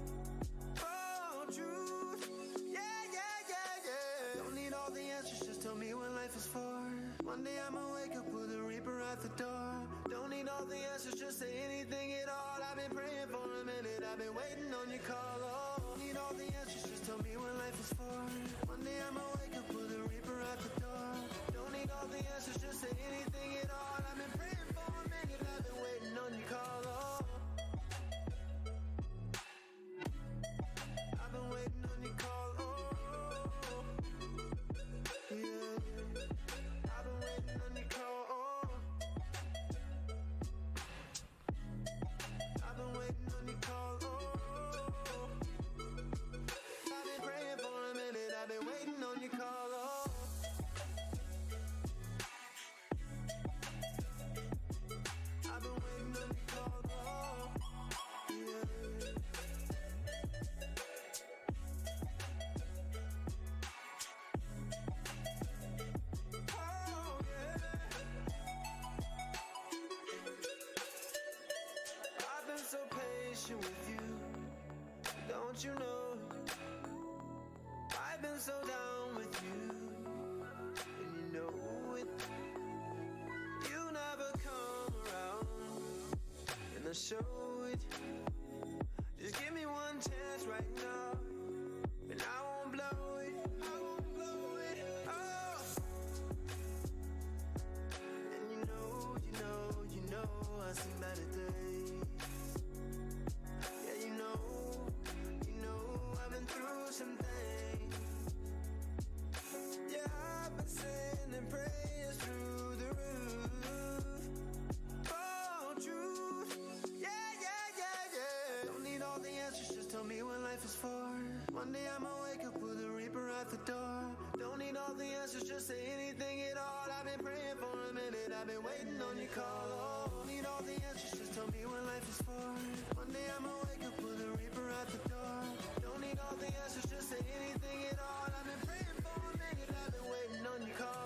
Oh, truth. Yeah. Don't need all the answers, just tell me what life is for. One day I'ma wake up with a reaper at the door. Don't need all the answers, just say anything at all. I've been praying for a minute, I've been waiting on your call. Oh, don't need all the answers, just tell me what life is for. One day I'ma wake up with a reaper at the door. Don't need all the answers, just say anything at all. I've been praying for a minute, I've been waiting on your call. Oh, I've been waiting on your call. Oh, yeah. I've been waiting on your call. Oh, I've been waiting on your call. Oh, I've been praying for a minute, I've been waiting on your call. Oh, I've been waiting on your call. Oh, yeah. Oh, yeah. I've been so patient with you, don't you know? I've been so down with you, and you know it. You never come around, and I show it. Just give me one chance right now, and I won't blow it. Oh, and you know, I see better days. Yeah, you know, I've been through some things. Yeah, I've been sending prayers through the roof. Oh, truth. Yeah. Don't need all the answers, just tell me what life is for. One day I'ma wake up with a reaper at the door. Don't need all the answers, just say anything at all. I've been praying for a minute, I've been waiting on your call. Oh, don't need all the answers, just tell me what life is for. One day I'ma wake up with a reaper at the door. Don't need all the answers, just say anything at all. I've been praying for a minute, I've been waiting on your call.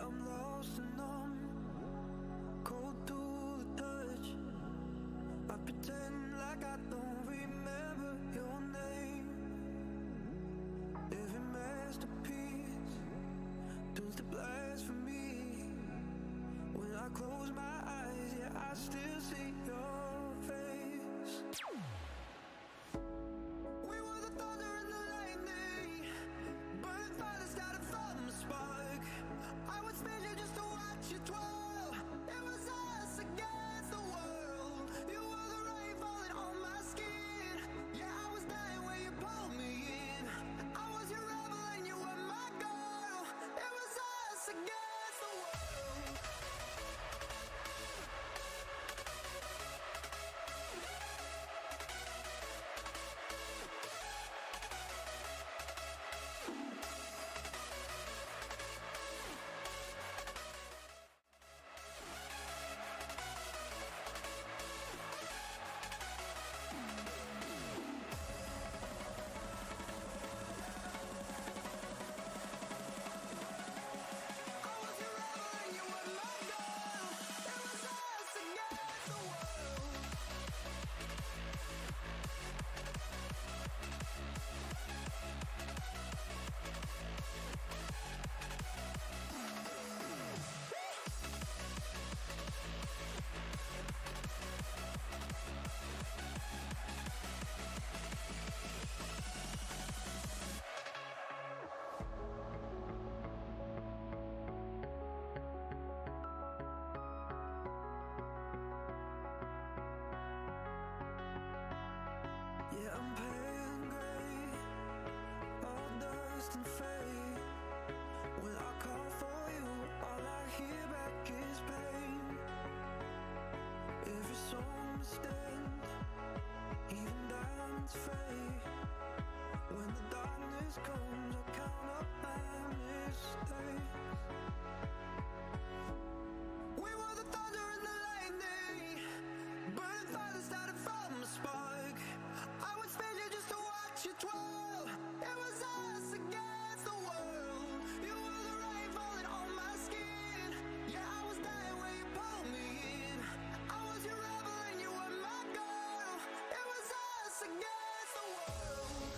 I'm lost and numb, cold to the touch. I pretend like I don't remember your name. Every masterpiece turns to blasphemy. When I close my eyes, yeah, I still see your face. We were the thunder and the lightning, burning fire that started from a spark. I would spend you just to watch you twirl. It was us against the world. You were the rain falling on my skin. Yeah, I was dying when you pulled me in. I was your rebel and you were my girl. It was us against the world. I was your rebel and you were my girl. It was us against the world. Yeah, I'm pale gray, all dust and fade. When I call for you, all I hear back is pain. Every song must end, even diamonds fade. When the darkness comes, I count up my mistakes. We were the thunder and the lightning, burning fire that started from a spark. I would spend you just to watch you twirl. It was us against the world. You were the rain falling on my skin. Yeah, I was dying when you pulled me in. I was your rebel and you were my girl. It was us against the world.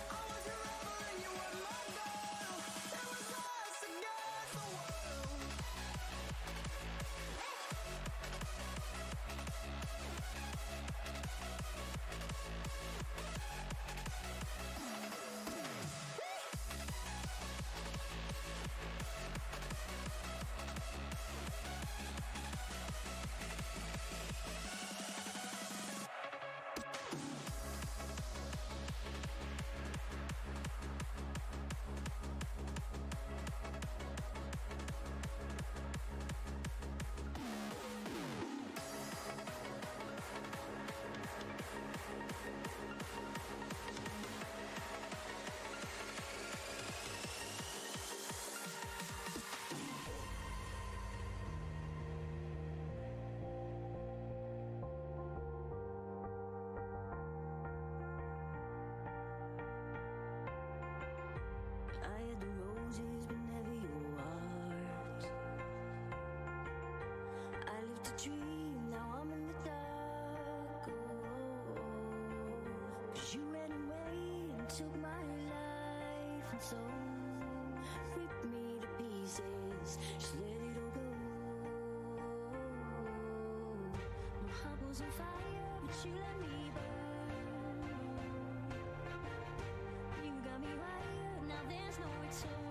I was your rebel and you were my girl. It was us against the world. I had the roses, but never your heart. I lived a dream, now I'm in the dark. Oh, 'cause you ran away and took my life, and so ripped me to pieces. Just let it all go. My heart was on fire, but you let me burn. You got me wired, now there's no return.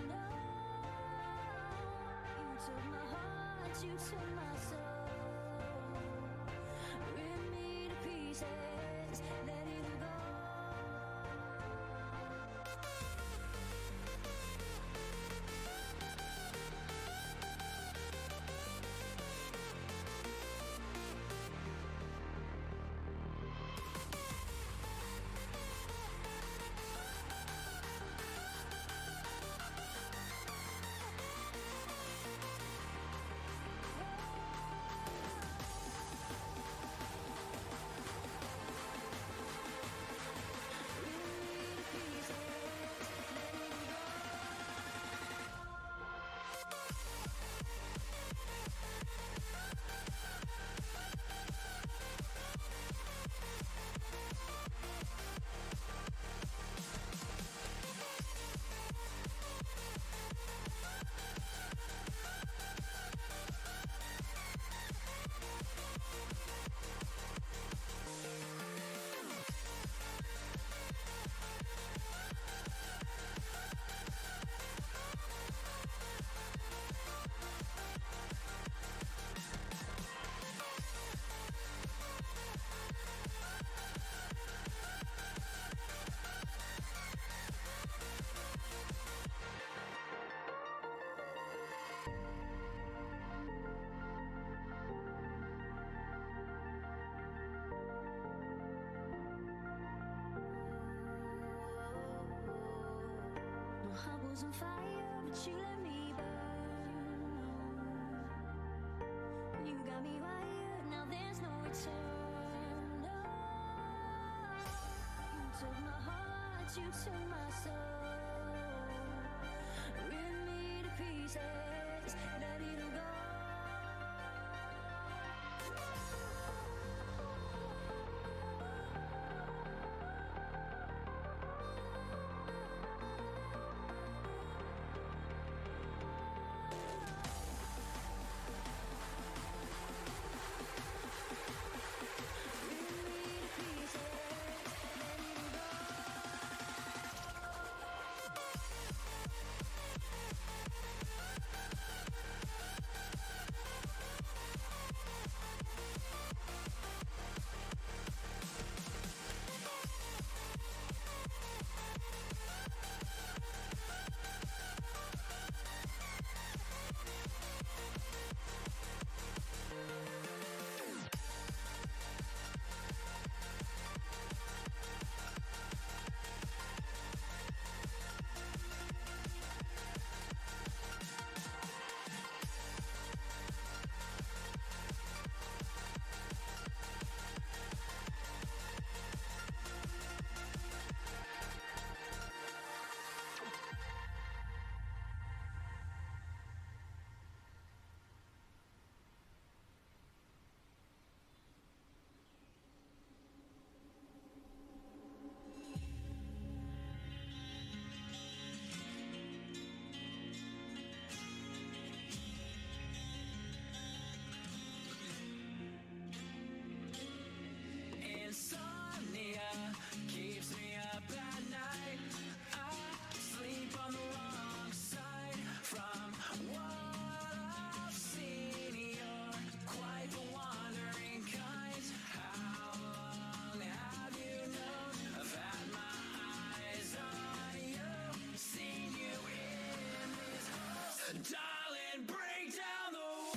No, you took my heart, you took my soul. Rip me to pieces, let it all go. was on fire, but you let me burn. You got me wired, now there's no return. No. You took my heart, you took my soul. Rip me to pieces, ready to go. Insomnia keeps me up at night. I sleep on the wrong side from what I've seen. You're quite the wandering kind. How long have you known? I've had my eyes on you, seen you in these holes. Darling, break down the wall.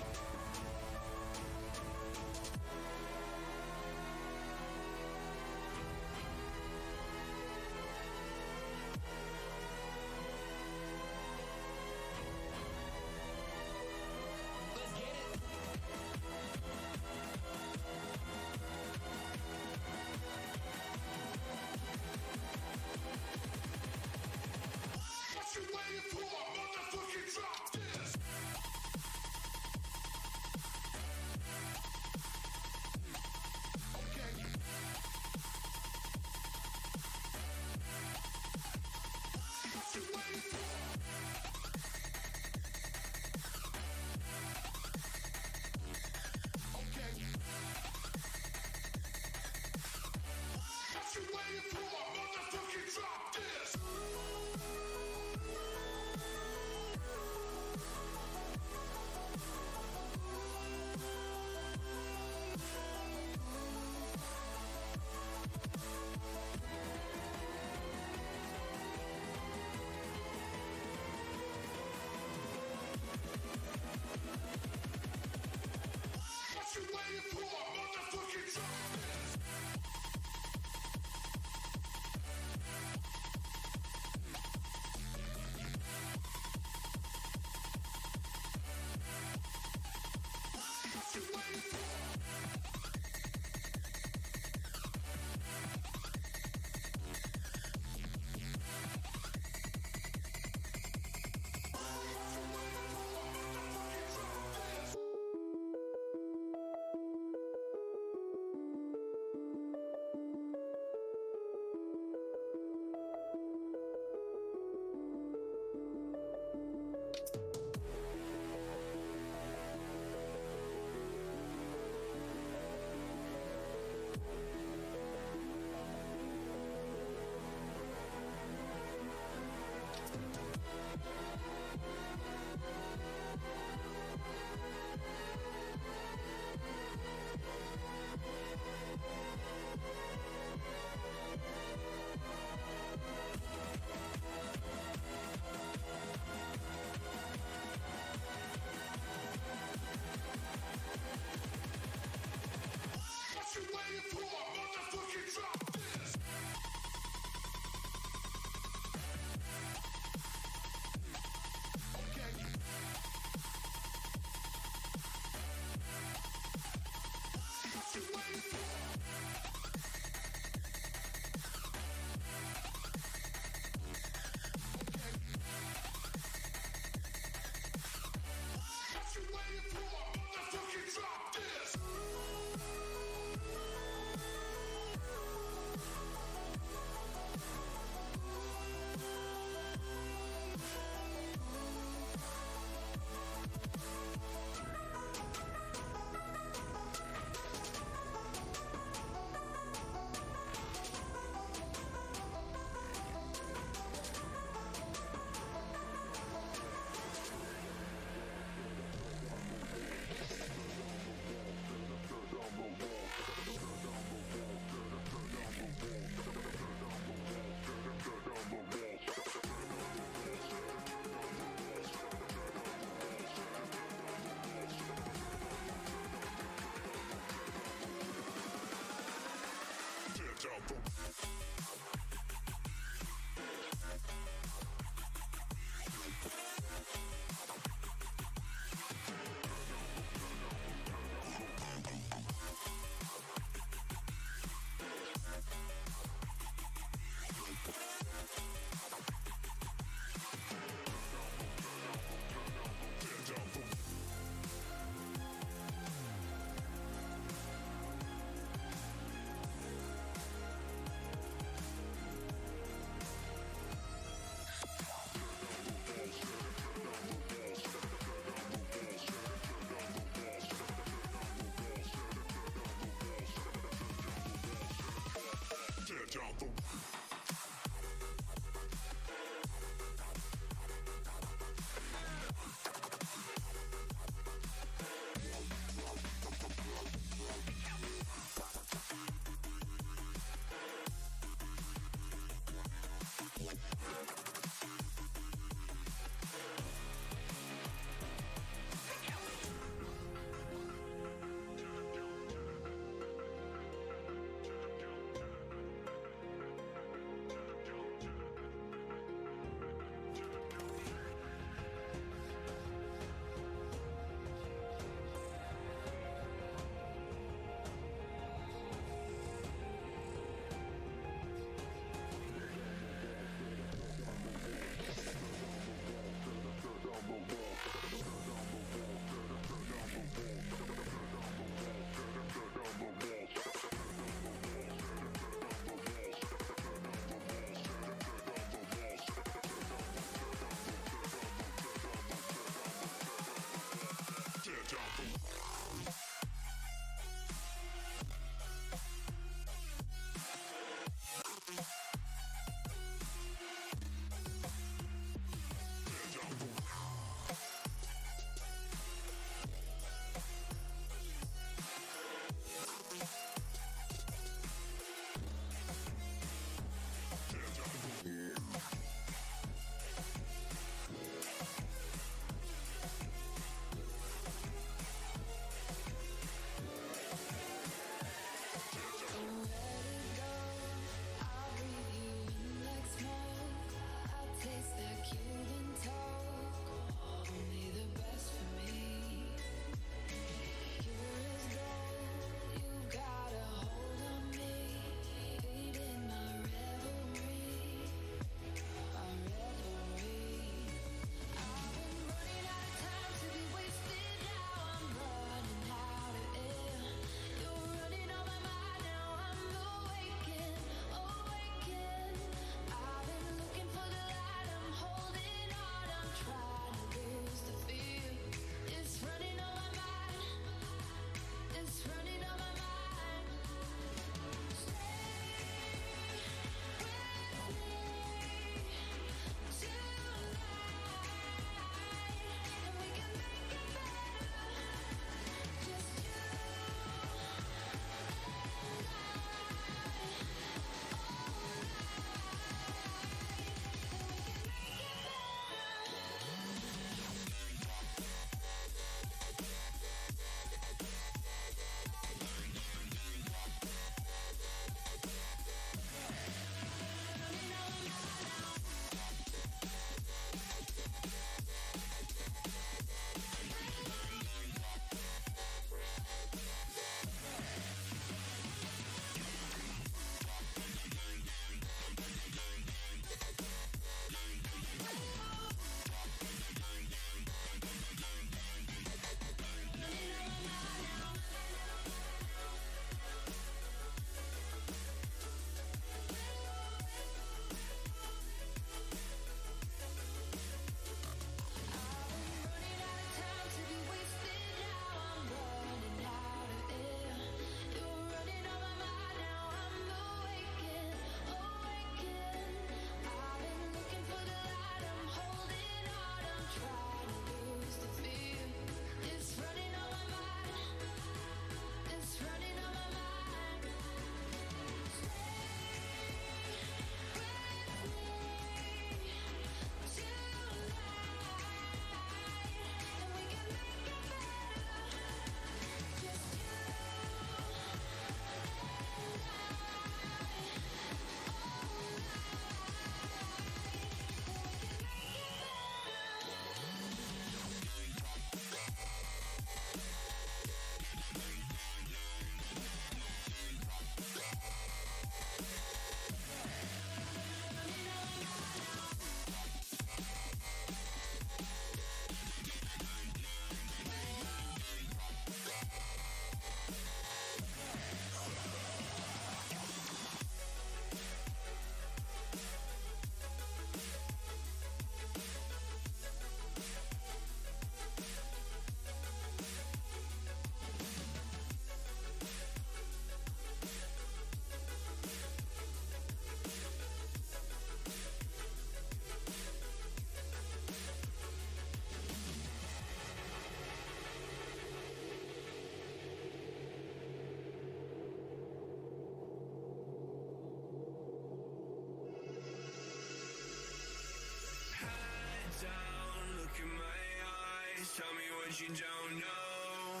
look in my eyes, tell me what you don't know.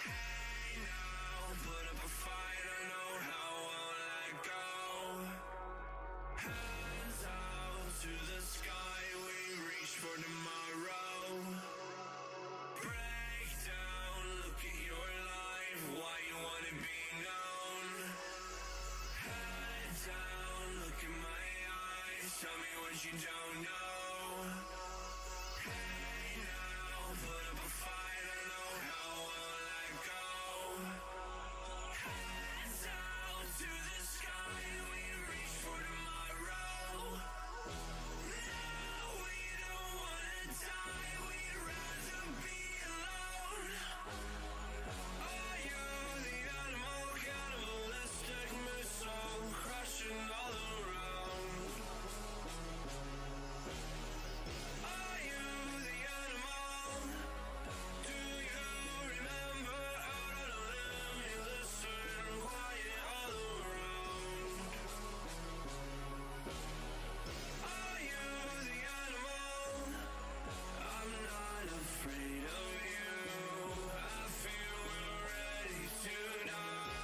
Hey now, put up a fight, I know how I won't let go. Hands out to the sky, we reach for tomorrow. Break down, look at your life, why you wanna be known. Head down, look in my eyes, tell me what you don't know. Hey now, put up a fight, I know how I won't let go. Hands out to the sky, we reach for tomorrow. No, we don't wanna die, we'd rather be alone. Are you the animal, cannibalistic missile, crashing all around? Are you the animal? Do you remember out on a limb you listen, quiet all around? Are you the animal? I'm not afraid of you. I feel we're ready to die.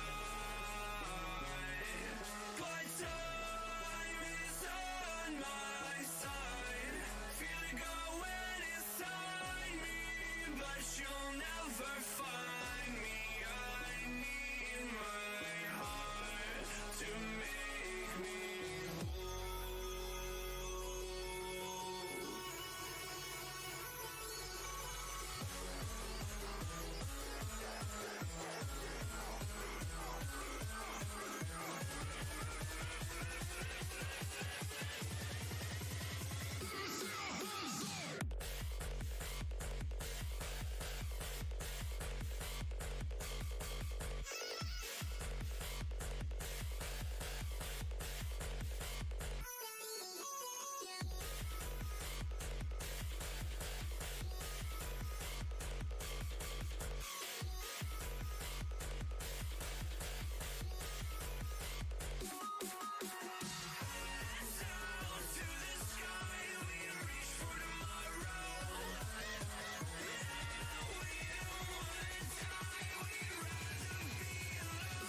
But time is on my side. Feel it going inside me, but you'll never find me. I need my heart to make me whole. Hands out to the sky, we reach for tomorrow. No, we don't wanna die, we'd rather be alone.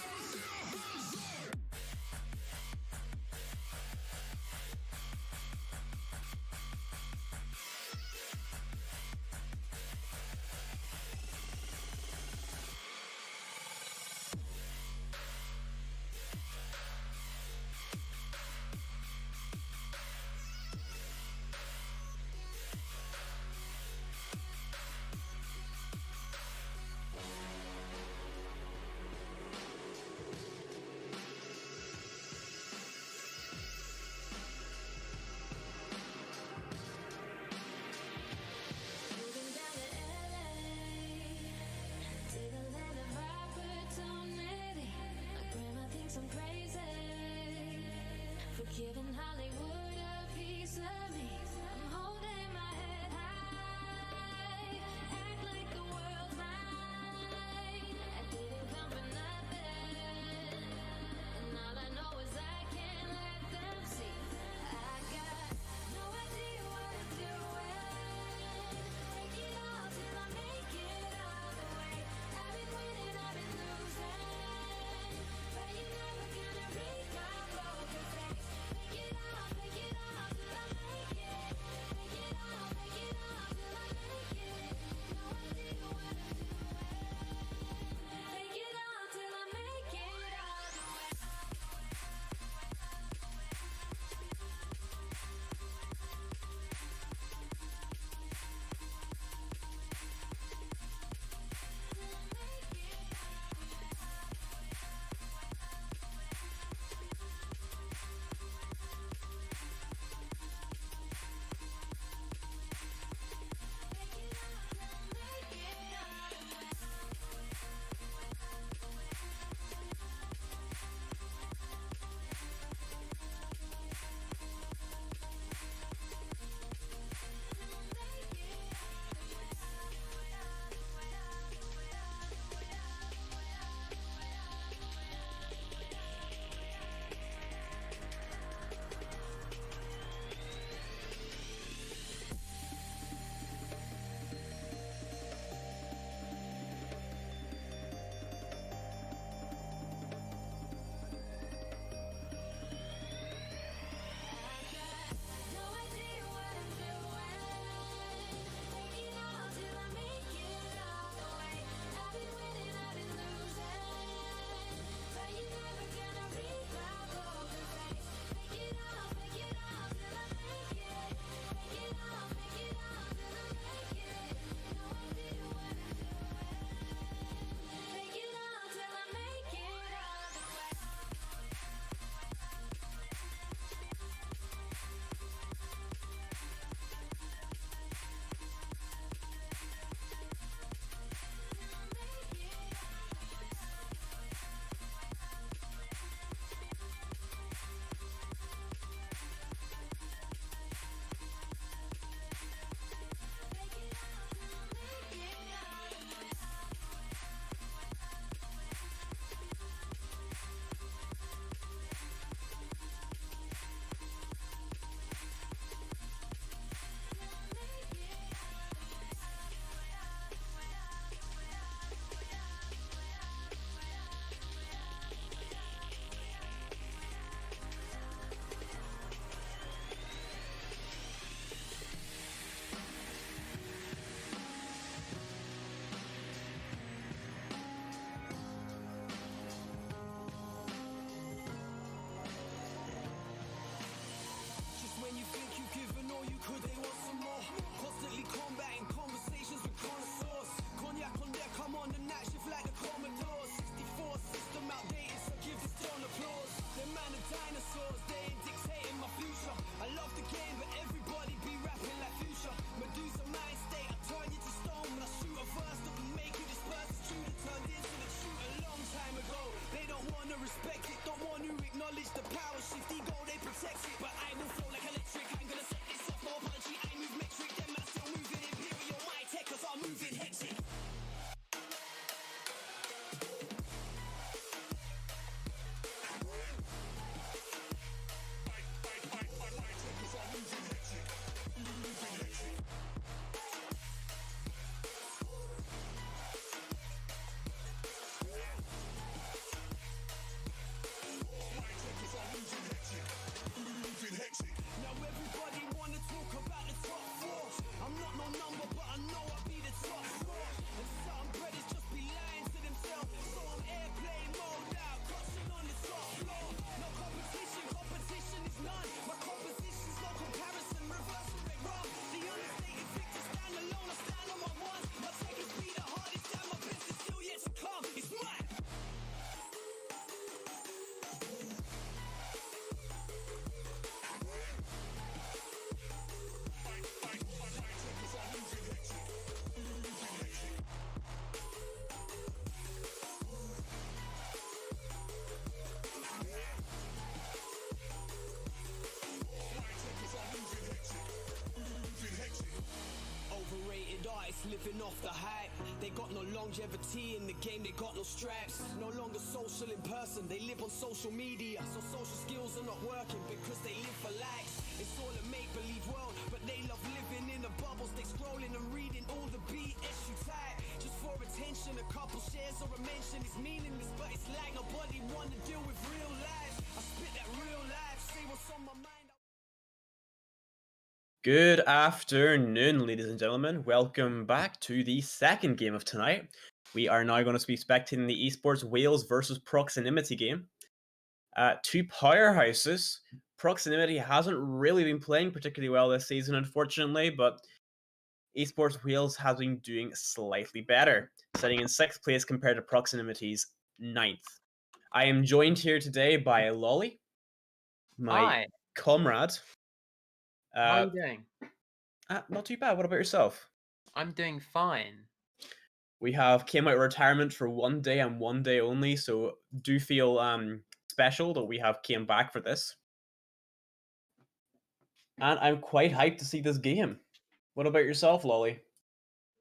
Moving down to LA, to the land of opportunity. My grandma thinks I'm crazy for giving Hollywood a piece of me. I'm holding my head high, act like the world's mine. I didn't come for nothing, and all I know is I can't let them see. I got no idea what I'm doing. Take it all till I make it all the way. I've been winning, I've been losing, but you're never gonna read my poker face. Take it all they got no longevity in the game, they got no straps. No longer social in person, they live on social media. So social skills are not working because they live for likes. It's all a make-believe world, but they love living in a bubble. Stay scrolling and reading all the BS you type. Just for attention, a couple shares or a mention. It's meaningless, but it's like nobody wanna deal with real life. I spit that real life, say what's on my mind. Good afternoon, ladies and gentlemen. Welcome back to the second game of tonight. We are now going to be spectating the esports Wales versus Proximity game. Two powerhouses. Proximity hasn't really been playing particularly well this season, unfortunately, but esports Wales has been doing slightly better, sitting in 6th place compared to Proximity's 9th. I am joined here today by Lolly, my Hi, comrade. how are you doing? Not too bad. What about yourself? I'm doing fine. We have came out of retirement for 1 day and 1 day only, so do feel special that we have came back for this. And I'm quite hyped to see this game. What about yourself, Lolly?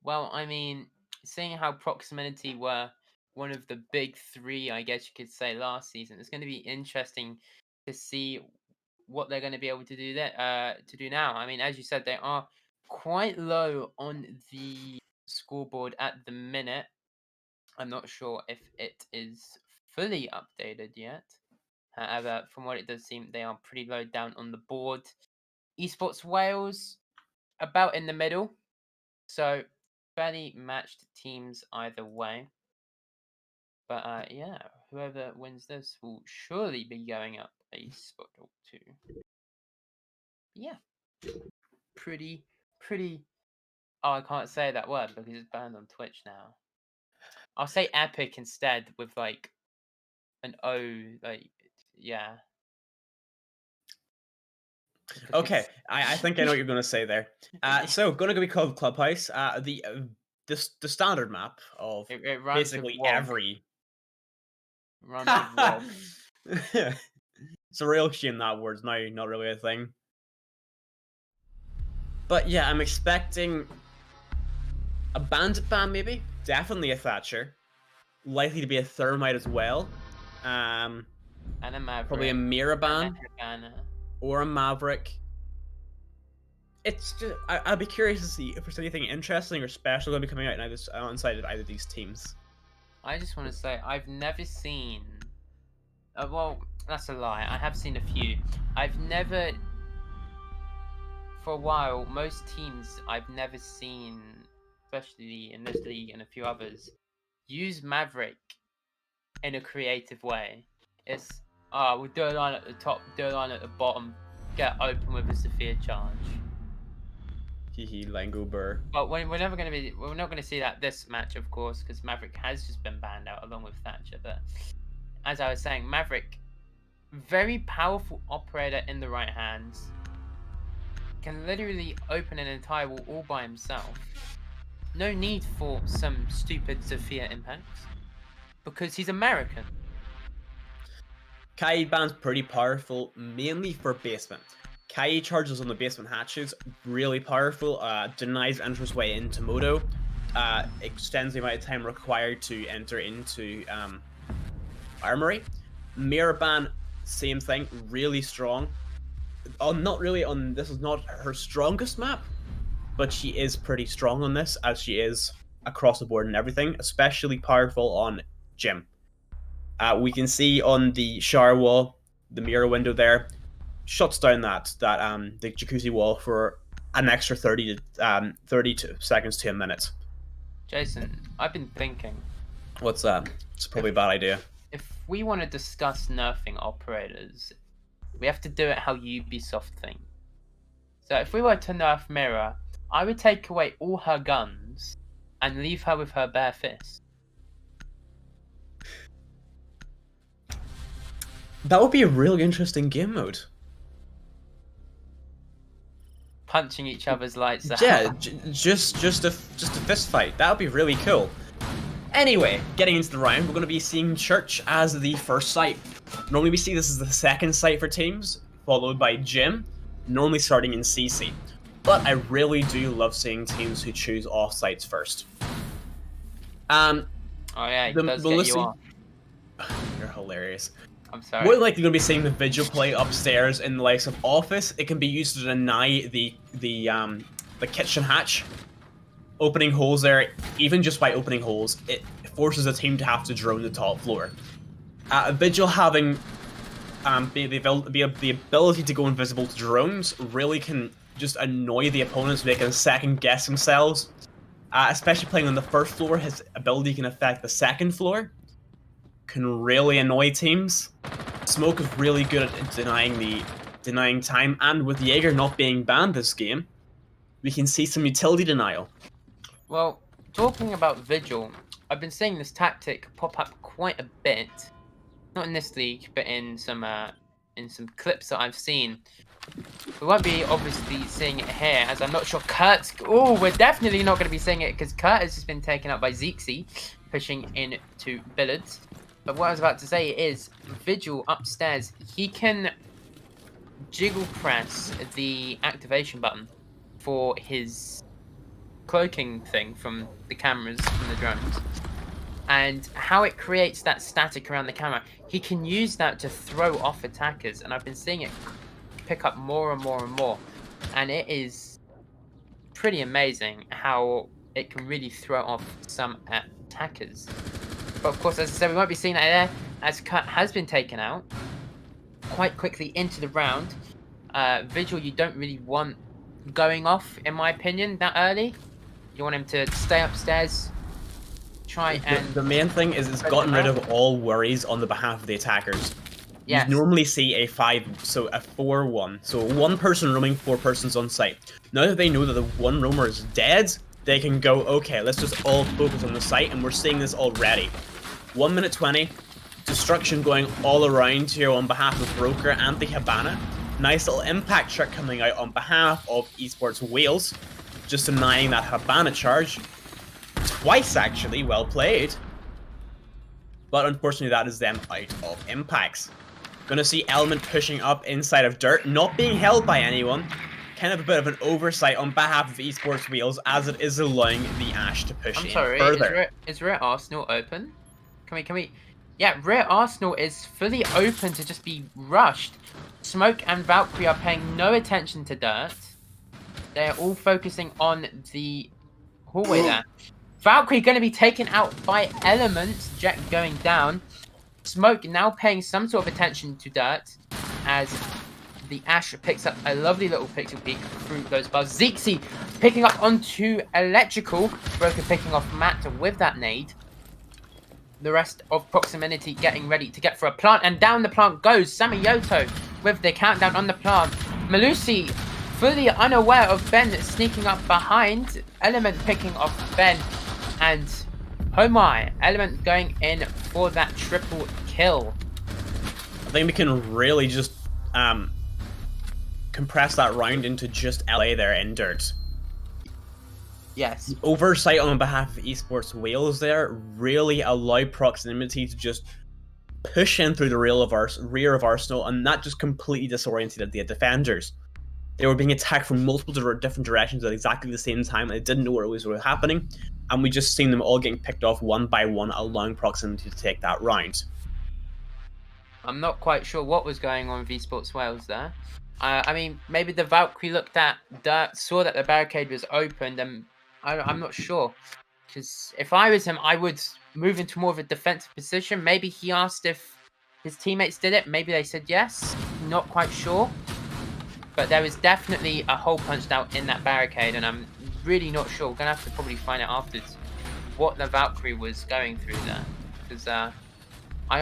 Well, I mean, seeing how Proximity were one of the big three, I guess you could say, last season, it's going to be interesting to see what they're going to be able to do to do now. I mean, as you said, they are quite low on the scoreboard at the minute. I'm not sure if it is fully updated yet. However, from what it does seem, they are pretty low down on the board. Esports Wales, about in the middle. So, fairly matched teams either way. But yeah, whoever wins this will surely be going up a spot or two. Yeah. Pretty. Oh, I can't say that word because it's banned on Twitch now. I'll say epic instead with like an O, like, yeah. Okay, I think I know what you're going to say there. So, going to be called Clubhouse. The standard map of It rhymes with basically WoG. every. Rhymes with WoG. It's a real shame that word's now not really a thing. But yeah, I'm expecting a bandit ban, maybe. Definitely a Thatcher. Likely to be a Thermite as well. And a Maverick. Probably a Miraban and or a Maverick. It's just I'd be curious to see if there's anything interesting or special going to be coming out inside of either of these teams. I just want to say I've never seen. Well, that's a lie. I have seen a few. I've never. For a while, most teams I've never seen, especially in this league and a few others, use Maverick in a creative way. It's we'll do a line at the top, do a line at the bottom, get open with a Sophia charge. Hehe, Lango Burr. But we're not going to see that this match, of course, because Maverick has just been banned out along with Thatcher. But as I was saying, Maverick, very powerful operator in the right hands, can literally open an entire wall all by himself. No need for some stupid Sophia impacts, because he's American. Kai ban's pretty powerful, mainly for basement. Kai charges on the basement hatches, really powerful, denies entrance way into Moto, extends the amount of time required to enter into Armory. Miraban, same thing, really strong. Not really on, this is not her strongest map, but she is pretty strong on this, as she is across the board and everything, especially powerful on Gym. We can see on the shower wall, the mirror window there, shuts down the jacuzzi wall for an extra 30 seconds to a minute. Jason, I've been thinking. What's that? It's probably a bad idea. If we want to discuss nerfing operators, we have to do it how Ubisoft think. So if we were to nerf Mira, I would take away all her guns and leave her with her bare fist. That would be a really interesting game mode. Punching each other's lights out. Yeah, just a fist fight. That would be really cool. Anyway, getting into the round, we're going to be seeing Church as the first site. Normally we see this as the second site for teams, followed by Gym, normally starting in CC. But I really do love seeing teams who choose off sites first. Um, Oh yeah, he the does get Melissa, you off. you're hilarious. I'm sorry. More than likely going to be seeing the Vigil play upstairs in the likes of Office. It can be used to deny the kitchen hatch. Opening holes there, even just by opening holes, it forces a team to have to drone the top floor. Vigil having the ability to go invisible to drones really can just annoy the opponents, making second guess themselves. Especially playing on the first floor, his ability can affect the second floor. Can really annoy teams. Smoke is really good at denying time, and with Jaeger not being banned this game, we can see some utility denial. Well, talking about Vigil, I've been seeing this tactic pop up quite a bit. Not in this league, but in some clips that I've seen. We won't be obviously seeing it here, as I'm not sure Kurt's... Oh, we're definitely not going to be seeing it, because Kurt has just been taken up by Zeexy, pushing into Billards. But what I was about to say is, Vigil upstairs, he can jiggle press the activation button for his cloaking thing from the cameras, from the drones. And how it creates that static around the camera, he can use that to throw off attackers. And I've been seeing it pick up more and more and more. And it is pretty amazing how it can really throw off some attackers. But of course, as I said, we won't be seeing that there, as Cut has been taken out quite quickly into the round. Vigil, you don't really want going off, in my opinion, that early. You want him to stay upstairs, try and... The main thing is it's gotten rid of all worries on the behalf of the attackers. Yes. You normally see a 4-1. So one person roaming, 4 persons on site. Now that they know that the one roamer is dead, they can go, okay, let's just all focus on the site, and we're seeing this already. 1 minute 20, destruction going all around here on behalf of Broker and the Habana. Nice little impact trick coming out on behalf of Esports Wales, just denying that Habana charge. Twice, actually, well played. But unfortunately, that is them out of impacts. Gonna see Element pushing up inside of Dirt, not being held by anyone. Kind of a bit of an oversight on behalf of Esports Wales, as it is allowing the Ash to push in further. Is Rear Arsenal open? Can we... Yeah, Rear Arsenal is fully open to just be rushed. Smoke and Valkyrie are paying no attention to Dirt. They are all focusing on the hallway there. Valkyrie going to be taken out by Element. Jet going down. Smoke now paying some sort of attention to Dirt, as the Ash picks up a lovely little pixel peek through those bars. Zeexy picking up onto Electrical. Broker picking off Matt with that nade. The rest of Proximity getting ready to get for a plant, and down the plant goes Samiyoto with the countdown on the plant. Malusi fully unaware of Ben sneaking up behind. Element picking off Ben, and oh my, Element going in for that triple kill. I think we can really just compress that round into just LA there in Dirt. Yes. The oversight on behalf of Esports Wales there really allowed Proximity to just push in through the rear of Arsenal, and that just completely disoriented the defenders. They were being attacked from multiple different directions at exactly the same time, and they didn't know what was really happening, and we just seen them all getting picked off one by one, allowing Proximity to take that round. I'm not quite sure what was going on with Esports Wales there. I mean, maybe the Valkyrie looked at Dirt, saw that the barricade was opened, and I'm not sure. Because if I was him, I would move into more of a defensive position. Maybe he asked if his teammates did it. Maybe they said yes. Not quite sure. But there was definitely a hole punched out in that barricade, and I'm really not sure. We're going to have to probably find out afterwards what the Valkyrie was going through there. Because I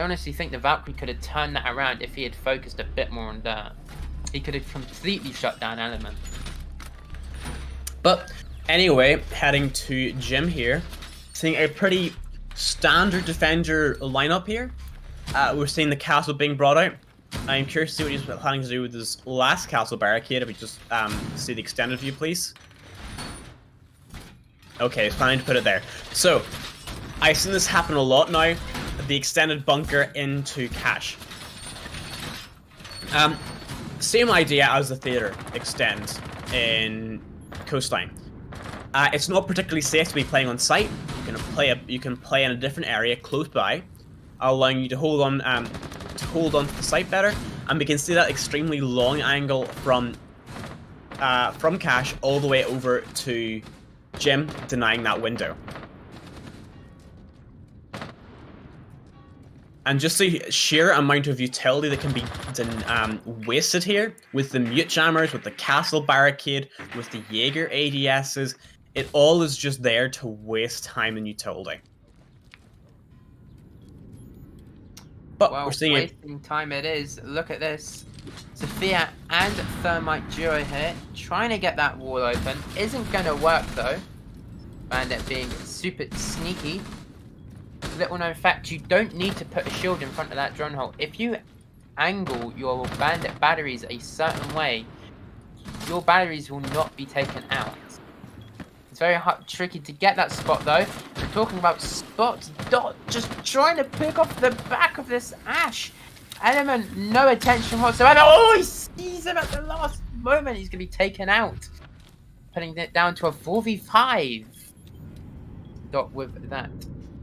honestly think the Valkyrie could have turned that around if he had focused a bit more on Dirt. He could have completely shut down Element. But anyway, heading to Jim here, seeing a pretty standard defender lineup here. We're seeing the castle being brought out. I'm curious to see what he's planning to do with his last castle barricade. If we just see the extended view, please. Okay, he's planning to put it there. So, I've seen this happen a lot now. The extended bunker into cache. Same idea as the theater extends in Coastline. It's not particularly safe to be playing on site. You can play in a different area close by, allowing you to hold on to the site better. And we can see that extremely long angle from Cash all the way over to Jim, denying that window. And just the sheer amount of utility that can be wasted here with the mute jammers, with the castle barricade, with the Jaeger ADSs, it all is just there to waste time and utility. But Well, we're seeing it. wasting time it is. Look at this. Sophia and Thermite duo here, trying to get that wall open. Isn't going to work though. Bandit being super sneaky. Little known fact, you don't need to put a shield in front of that drone hole. If you angle your bandit batteries a certain way, your batteries will not be taken out. It's very tricky to get that spot though. We're talking about spots. Dot just trying to pick off the back of this Ash. Element, no attention whatsoever. Oh, he sees him at the last moment. He's going to be taken out. Putting it down to a 4v5. Dot with that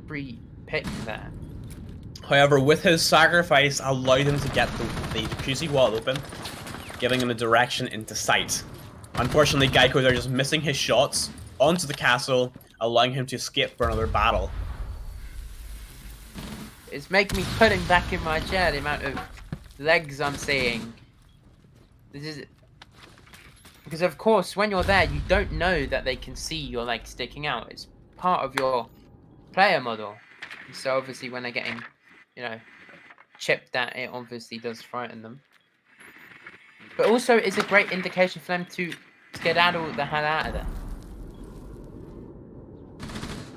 free pick there. However, with his sacrifice, allowed him to get the jacuzzi wall open, giving him a direction into sight. Unfortunately, Geico are just missing his shots onto the castle, allowing him to escape for another battle. It's making me putting back in my chair the amount of legs I'm seeing. This is because, of course, when you're there, you don't know that they can see your legs sticking out. It's part of your player model. So obviously, when they're getting, chipped at, it obviously does frighten them. But also, it's a great indication for them to skedaddle the hell out of there.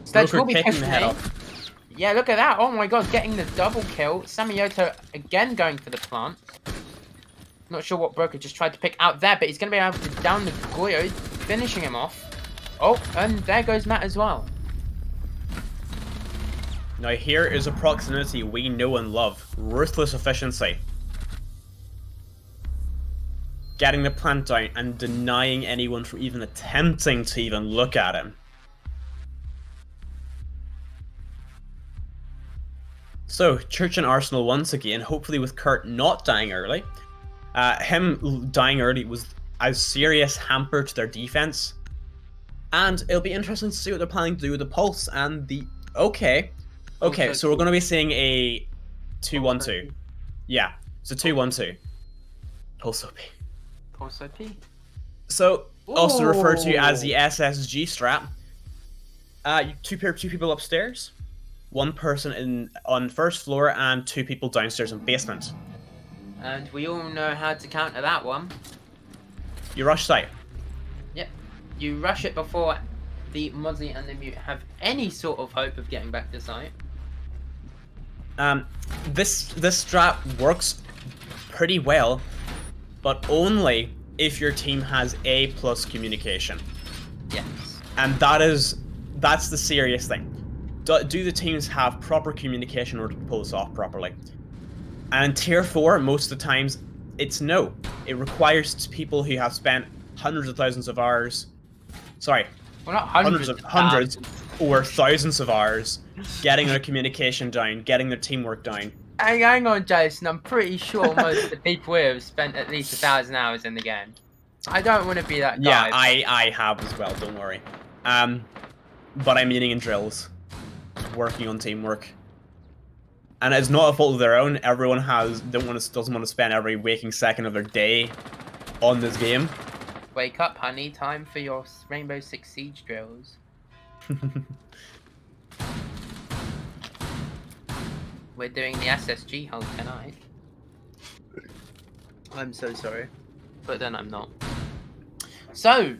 Sledge will be pushing the head me. off. Yeah, look at that. Oh my god, getting the double kill. Samiyoto again going for the plant. Not sure what Broker just tried to pick out there, but he's going to be able to down the Goyo, finishing him off. Oh, and there goes Matt as well. Now here is a proximity we know and love. Ruthless efficiency. Getting the plant down and denying anyone from even attempting to even look at him. So, Church and Arsenal once again, hopefully with Kurt not dying early. Him dying early was a serious hamper to their defense. And it'll be interesting to see what they're planning to do with the Pulse and the... Okay, so we're going to be seeing a 2-1-2. Yeah, it's a 2-1-2. Pulse OP. Pulse OP. So, also referred to as the SSG strap. Two people upstairs. One person on first floor and two people downstairs in basement. And we all know how to counter that one. You rush site. Yep. You rush it before the Mozzie and the Mute have any sort of hope of getting back to site. This strap works pretty well, but only if your team has A+ communication. Yes. And that's the serious thing. Do the teams have proper communication in order to pull this off properly? And in Tier 4, most of the times, it's no. It requires people who have spent hundreds of thousands of hours. Sorry. Well, not hundreds or thousands of hours getting their communication down, getting their teamwork down. Hang on, Jason. I'm pretty sure most of the people here have spent at least 1,000 hours in the game. I don't want to be that guy. Yeah, I have as well, don't worry. But I'm meaning in drills. Working on teamwork. And it's not a fault of their own. Everyone doesn't want to spend every waking second of their day on this game. Wake up, honey. Time for your Rainbow Six Siege drills. We're doing the SSG hull tonight. I'm so sorry. But then I'm not. So,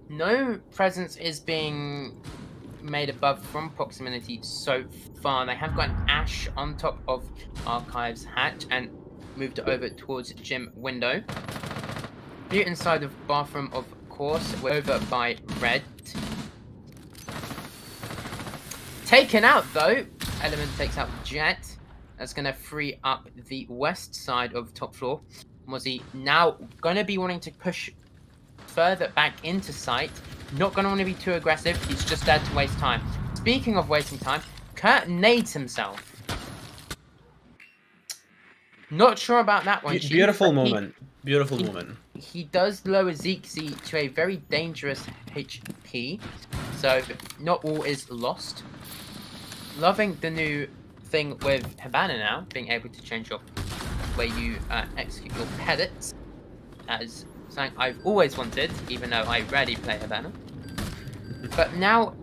no presence is being made above from proximity so far. They have got an Ash on top of Archives hatch and moved it over towards Gym window. View inside of bathroom, of course. We're over by Red. Taken out though. Element takes out Jet. That's going to free up the west side of top floor. Mozzie now going to be wanting to push further back into sight. Not going to want to be too aggressive. He's just there to waste time. Speaking of wasting time, Kurt nades himself. Not sure about that one. Beautiful moment. Beautiful moment. He does lower Zeke to a very dangerous HP. So not all is lost. Loving the new thing with Habana now, being able to change your way you execute your pellets. That is something I've always wanted, even though I rarely play Habana. But now,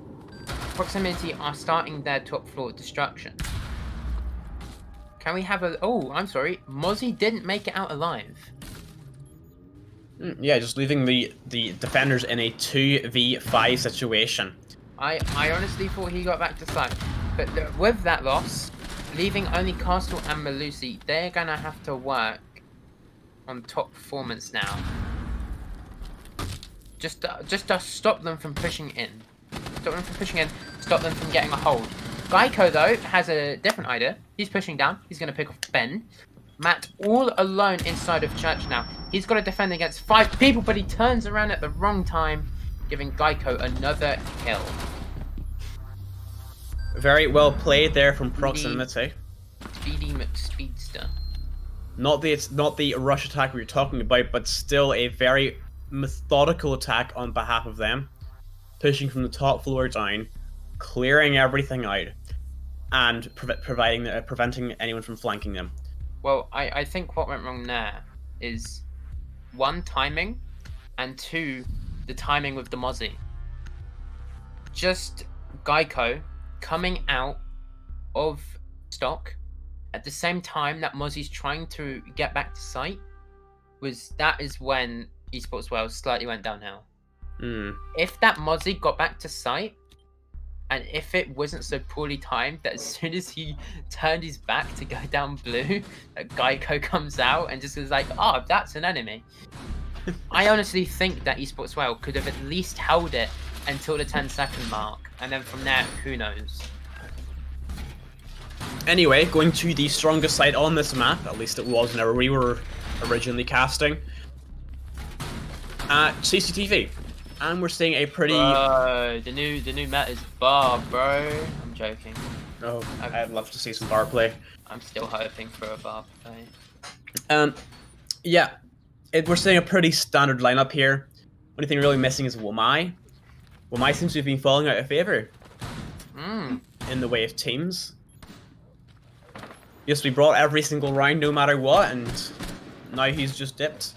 Proximity are starting their top floor destruction. Can we have a... Oh, I'm sorry. Mozzie didn't make it out alive. Yeah, just leaving the defenders in a 2v5 situation. I honestly thought he got back to site. But with that loss, leaving only Castle and Malusi, they're going to have to work on top performance now. Just to stop them from pushing in. Stop them from pushing in. Stop them from getting a hold. Geico, though, has a different idea. He's pushing down. He's going to pick off Ben. Matt all alone inside of Church now. He's got to defend against 5 people, but he turns around at the wrong time, giving Geico another kill. Very well played there from Proximity. Speedy McSpeedster. Not the rush attack we were talking about, but still a very methodical attack on behalf of them. Pushing from the top floor down, clearing everything out, and preventing anyone from flanking them. Well, I think what went wrong there is 1, timing, and 2, the timing with the Mozzie. Just Geico coming out of stock at the same time that Mozzie's trying to get back to site, that is when Esports Wales slightly went downhill. If that Mozzie got back to site, and if it wasn't so poorly timed that as soon as he turned his back to go down blue, that Geico comes out and just is like, oh, that's an enemy. I honestly think that Esports Wales could have at least held it until the 10-second mark, and then from there, who knows. Anyway, going to the strongest side on this map, at least it was whenever we were originally casting, CCTV. And we're seeing a pretty... Bro, the new meta is bar, bro. I'm joking. Oh, I'd love to see some bar play. I'm still hoping for a bar play. Yeah, we're seeing a pretty standard lineup here. Only thing really missing is Wamai. Wamai seems to have been falling out of favor in the way of teams. Yes, we brought every single round no matter what, and now he's just dipped.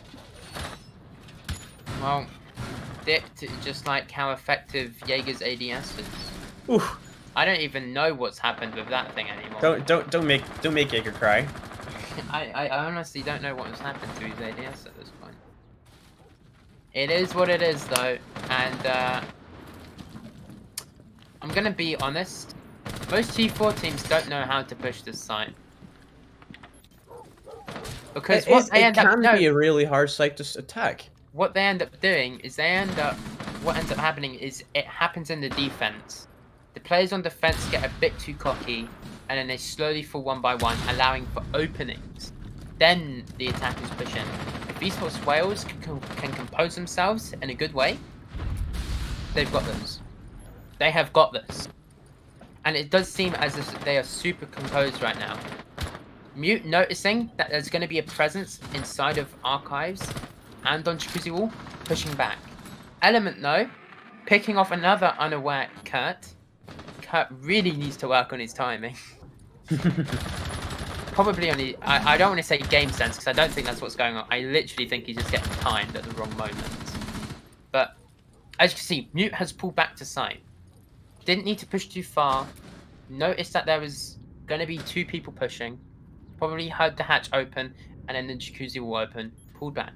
Well, dipped just like how effective Jaeger's ADS is. Oof. I don't even know what's happened with that thing anymore. Don't make Jaeger cry. I honestly don't know what has happened to his ADS at this point. It is what it is though, and I'm gonna be honest. Most T4 teams don't know how to push this site. Because what they end up be a really hard site to attack. What they end up doing is what ends up happening is it happens in the defense. The players on defense get a bit too cocky, and then they slowly fall one by one, allowing for openings. Then the attackers push in. If Esports Wales can compose themselves in a good way, they've got this. They have got this. And it does seem as if they are super composed right now. Mute noticing that there's going to be a presence inside of Archives and on Jacuzzi Wall, pushing back. Element though, picking off another unaware Kurt. Kurt really needs to work on his timing. Probably only, I don't want to say game sense, because I don't think that's what's going on. I literally think he's just getting timed at the wrong moment. But, as you can see, Mute has pulled back to site. Didn't need to push too far. Noticed that there was going to be 2 people pushing. Probably heard the hatch open, and then the Jacuzzi Wall open. Pulled back.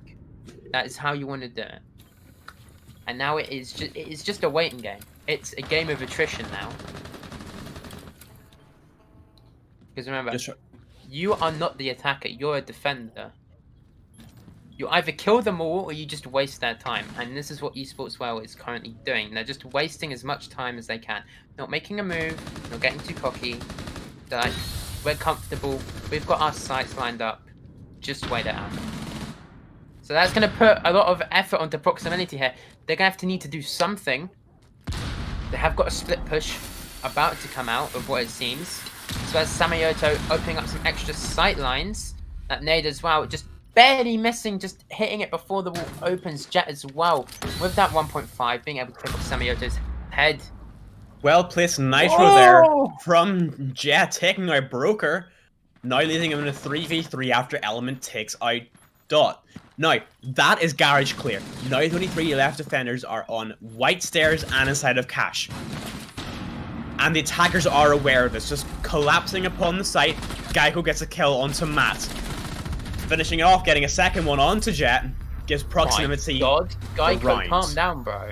That is how you want to do it. And now it is just a waiting game. It's a game of attrition now. Because remember, you are not the attacker, you're a defender. You either kill them all or you just waste their time. And this is what Esports Wales is currently doing. They're just wasting as much time as they can. Not making a move, not getting too cocky. They're like, we're comfortable, we've got our sights lined up. Just wait it out. So that's going to put a lot of effort onto proximity here. They're going to have to need to do something. They have got a split push about to come out of what it seems. So as Samayoto opening up some extra sight lines. That nade as well, just barely missing, just hitting it before the wall opens. Jet as well, with that 1.5, being able to pick up Samayoto's head. Well placed Nitro there from Jet, taking out Broker. Now leading him in a 3v3 after Element takes out Dot. Now, that is garage clear. Now the only 3 left defenders are on white stairs and inside of Cash. And the attackers are aware of this, just collapsing upon the site. Geico gets a kill onto Matt. Finishing it off, getting a second one onto Jet. Gives proximity. My God, Geico, rounds. calm down, bro.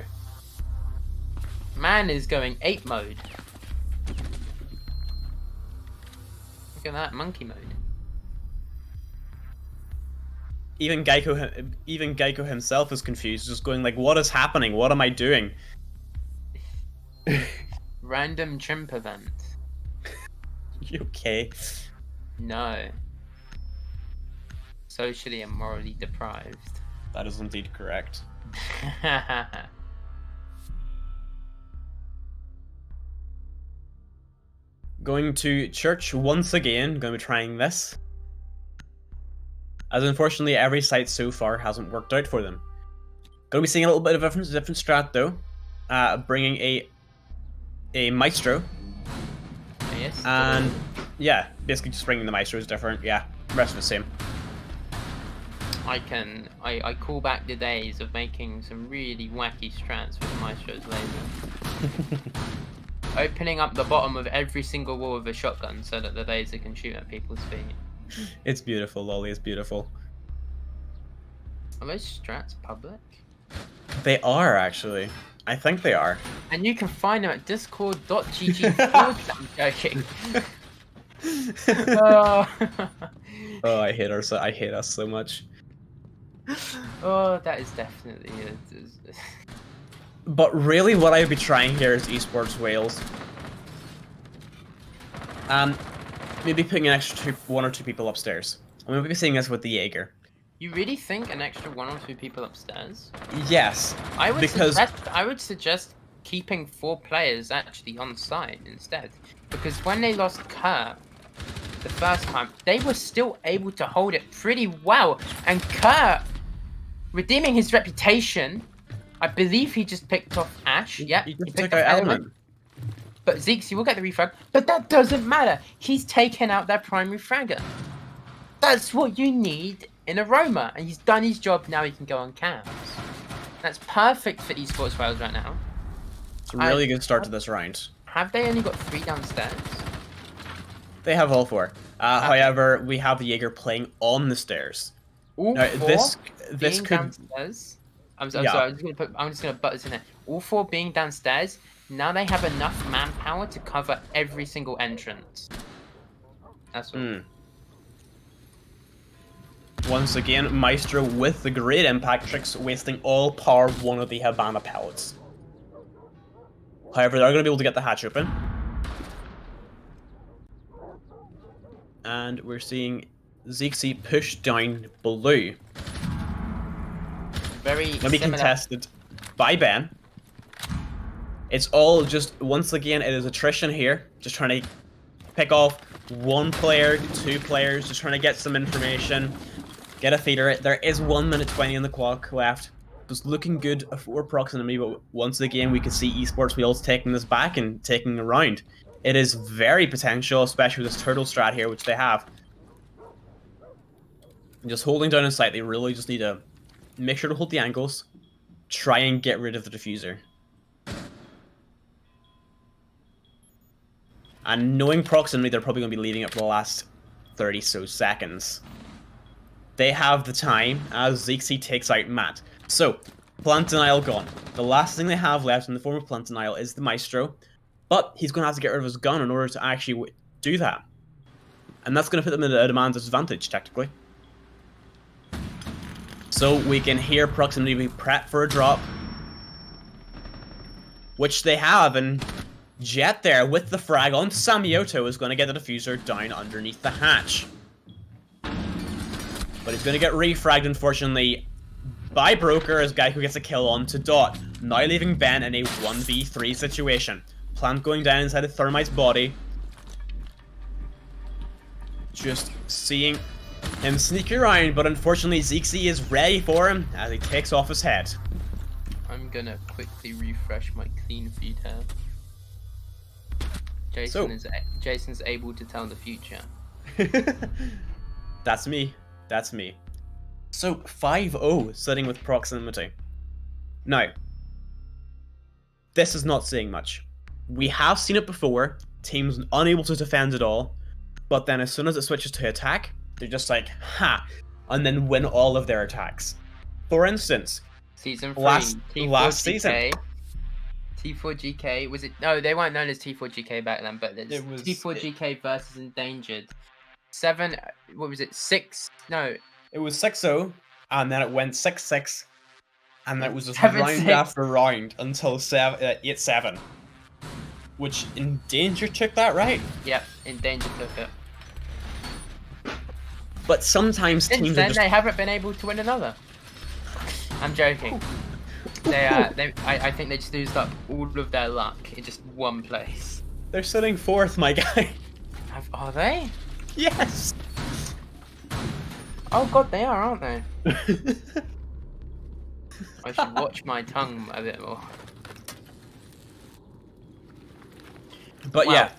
Man is going ape mode. Look at that, monkey mode. Even Geico himself is confused, just going like, what is happening? What am I doing? Random chimp event. You okay? No. Socially and morally deprived. That is indeed correct. Going to church once again, going to be trying this. As unfortunately every site so far hasn't worked out for them. Going to be seeing a little bit of a different strat though. Bringing a Maestro. Yes. And yeah, basically just bringing the Maestro is different. Yeah, rest of the same. I call back the days of making some really wacky strats with Maestro's laser. Opening up the bottom of every single wall with a shotgun so that the laser can shoot at people's feet. It's beautiful, Lolly, it's beautiful. Are those strats public? They are, actually. I think they are. And you can find them at discord.gg. I'm joking. Oh, I hate us so much. Oh, that is definitely it. But really, what I would be trying here is esports Wales. Maybe putting an extra 1 or 2 people upstairs. I'm gonna be seeing this with the Jaeger. You really think an extra 1 or 2 people upstairs? Yes, I would because suggest keeping 4 players actually on site instead, because when they lost Kurt the first time, they were still able to hold it pretty well, and Kurt, redeeming his reputation, I believe he just picked off Ash. Yeah, he he took picked out off Element. But Zeeks, you will get the refrag, but that doesn't matter. He's taken out their primary fragger. That's what you need in a Roma, and he's done his job. Now he can go on cams. That's perfect for esports Wales right now. It's a really good start to this round. Have they only got 3 downstairs? They have all 4. However, we have the Jaeger playing on the stairs. All Now, 4 this being could. downstairs. I'm Yeah. sorry. I'm just gonna butt this in there. All 4 being downstairs. Now they have enough manpower to cover every single entrance. That's all. Once again, Maestro with the great impact tricks, wasting all power of one of the Habana pellets. However, they're going to be able to get the hatch open. And we're seeing Zeexy push down below. Very Going to be similar. contested by Ben. It's all just, once again, it is attrition here. Just trying to pick off 1 player, 2 players, just trying to get some information. Get a feeder. There is 1 minute 20 on the clock left. It was looking good for proximity, but once again, we could see esports Wales taking this back and taking a round. It is very potential, especially with this turtle strat here, which they have. And just holding down in sight, they really just need to make sure to hold the angles, try and get rid of the diffuser. And knowing proximity, they're probably going to be leading up for the last 30 so seconds. They have the time as Zeexy takes out Matt. So, Plant Denial gone. The last thing they have left in the form of Plant Denial is the Maestro, but he's going to have to get rid of his gun in order to actually do that. And that's going to put them in a demand disadvantage, technically. So we can hear proximity be prepped for a drop, which they have, and Jet there with the frag on Samioto is going to get the diffuser down underneath the hatch. But he's going to get refragged, unfortunately. by Broker as Geico gets a kill onto Dot, now leaving Ben in a 1v3 situation. Plant going down inside of Thermite's body. Just seeing him sneak around, but unfortunately Zixi is ready for him as he takes off his head. I'm gonna quickly refresh my clean feed here. Jason's able to tell the future. That's me. That's me. So 5-0 sitting with proximity. Now, this is not saying much. We have seen it before, teams unable to defend at all, but then as soon as it switches to attack, they're just like, ha, and then win all of their attacks. For instance, Season 3, last T4GK. season. T4GK, was it? No, they weren't known as T4GK back then, but It was- T4GK versus Endangered. 7, what was it? 6? No, It was 6-0, and then it went 6-6, and then it was just 7-6. round after round until 8-7. Which Endangered took that, right? yep, Endangered took it. But sometimes Since teams are then, just... they haven't been able to win another. I'm joking. I think they just used up all of their luck in just one place. They're sitting fourth, my guy. Are they? Yes! Oh god, they are, aren't they? I should watch my tongue a bit more. But Wow. yeah,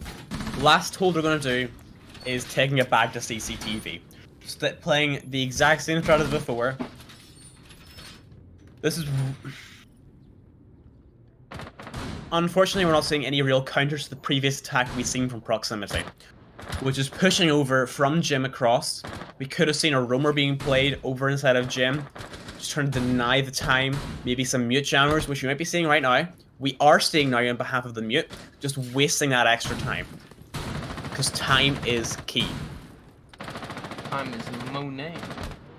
last hold we're going to do is taking it back to CCTV. Playing the exact same strat as before. This is... Unfortunately, we're not seeing any real counters to the previous attack we've seen from proximity, which is pushing over from Jim across. We could have seen a roamer being played over inside of Jim, just trying to deny the time, maybe some mute jammers, which you might be seeing right now. We are seeing now on behalf of the mute, just wasting that extra time. Because time is key. Time is money.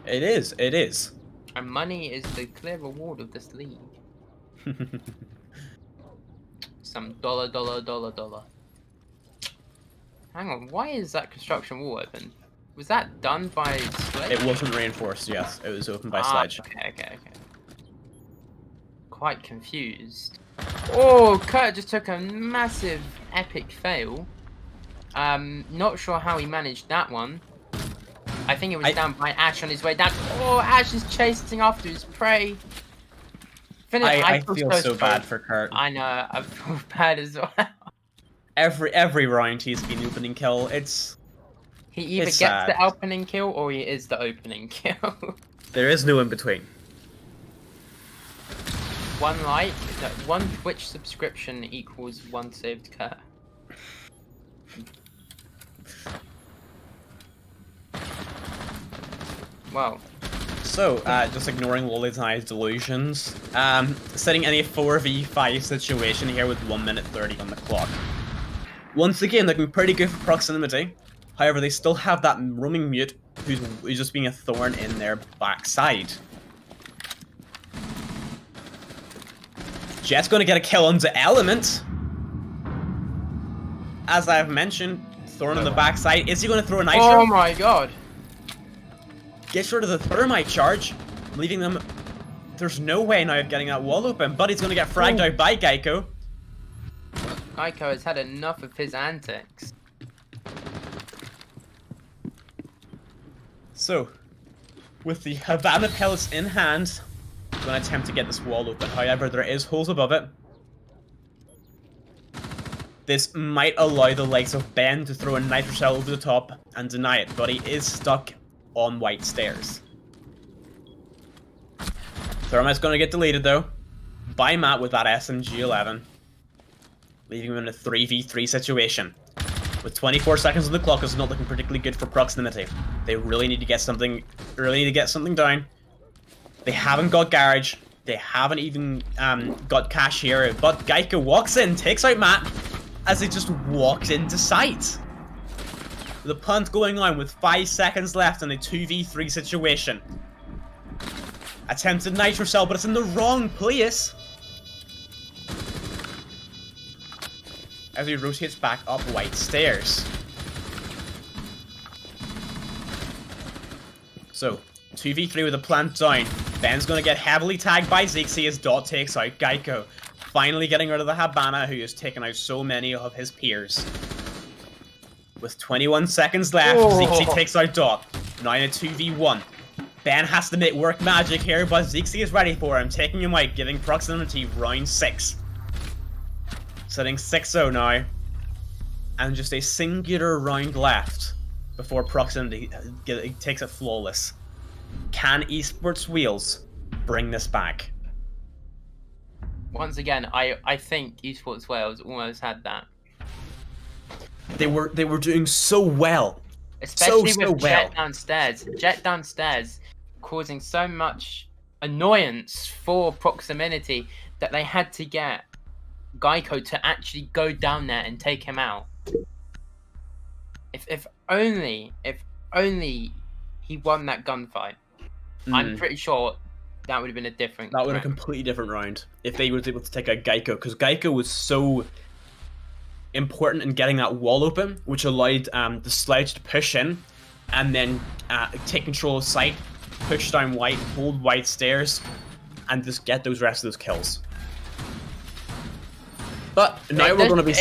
It is, it is. And money is the clear reward of this league. Some dollar. Hang on, why is that construction wall open? Was that done by Sledge? It wasn't reinforced, yes. It was opened by Sledge. Okay. Quite confused. Oh, Kurt just took a massive epic fail. Not sure how he managed that one. I think it was down by Ash on his way down. Oh, Ash is chasing after his prey. I feel so bad for Kurt. I know, I feel bad as well. Every round he's been opening kill, it's... He either It's gets sad. the opening kill or he is the opening kill. There is no in between. One Twitch subscription equals one saved Kurt. Wow. So, just ignoring Lolly's and I's delusions, sitting in a 4v5 situation here with 1 minute 30 on the clock. Once again, looking pretty good for proximity. However, they still have that roaming mute who's just being a thorn in their backside. Jet's going to get a kill onto Element. As I've mentioned, thorn on the backside. Is he going to throw a nitro? Oh my god. Gets rid of the thermite charge, leaving them... There's no way now of getting that wall open, but he's going to get fragged out by Geico. Geico has had enough of his antics. So, with the Havana pellets in hand, I'm going to attempt to get this wall open. However, there is holes above it. This might allow the likes of Ben to throw a nitro cell over the top and deny it, but he is stuck on white stairs. Thermite's going to get deleted though by Matt with that SMG-11, leaving him in a 3v3 situation. With 24 seconds on the clock, it's not looking particularly good for proximity. They really need to get something down. They haven't got Garage. They haven't even got Cash here, but Geico walks in, takes out Matt as he just walks into sight. The punt going on with 5 seconds left in a 2v3 situation. Attempted nitro cell, but it's in the wrong place. As he rotates back up white stairs. So, 2v3 with a plant down. Ben's gonna get heavily tagged by Zeke as Dot takes out Geico. Finally getting rid of the Habana, who has taken out so many of his peers. With 21 seconds left, Zeke takes out Dot. Now in a 2v1. Ben has to make work magic here, but Zeke is ready for him, taking him out, giving proximity round 6. Sitting 6-0 now. And just a singular round left before proximity takes it flawless. Can Esports Wheels bring this back? Once again, I think Esports Wales almost had that. They were doing so well. Especially so with well. Jet downstairs causing so much annoyance for proximity that they had to get Geico to actually go down there and take him out. If only he won that gunfight, I'm pretty sure that would have been a different. That would have been a completely different round if they were able to take out Geico, because Geico was so important in getting that wall open, which allowed the sledge to push in and then take control of site, push down white, hold white stairs, and just get those rest of those kills. But now we're going to be.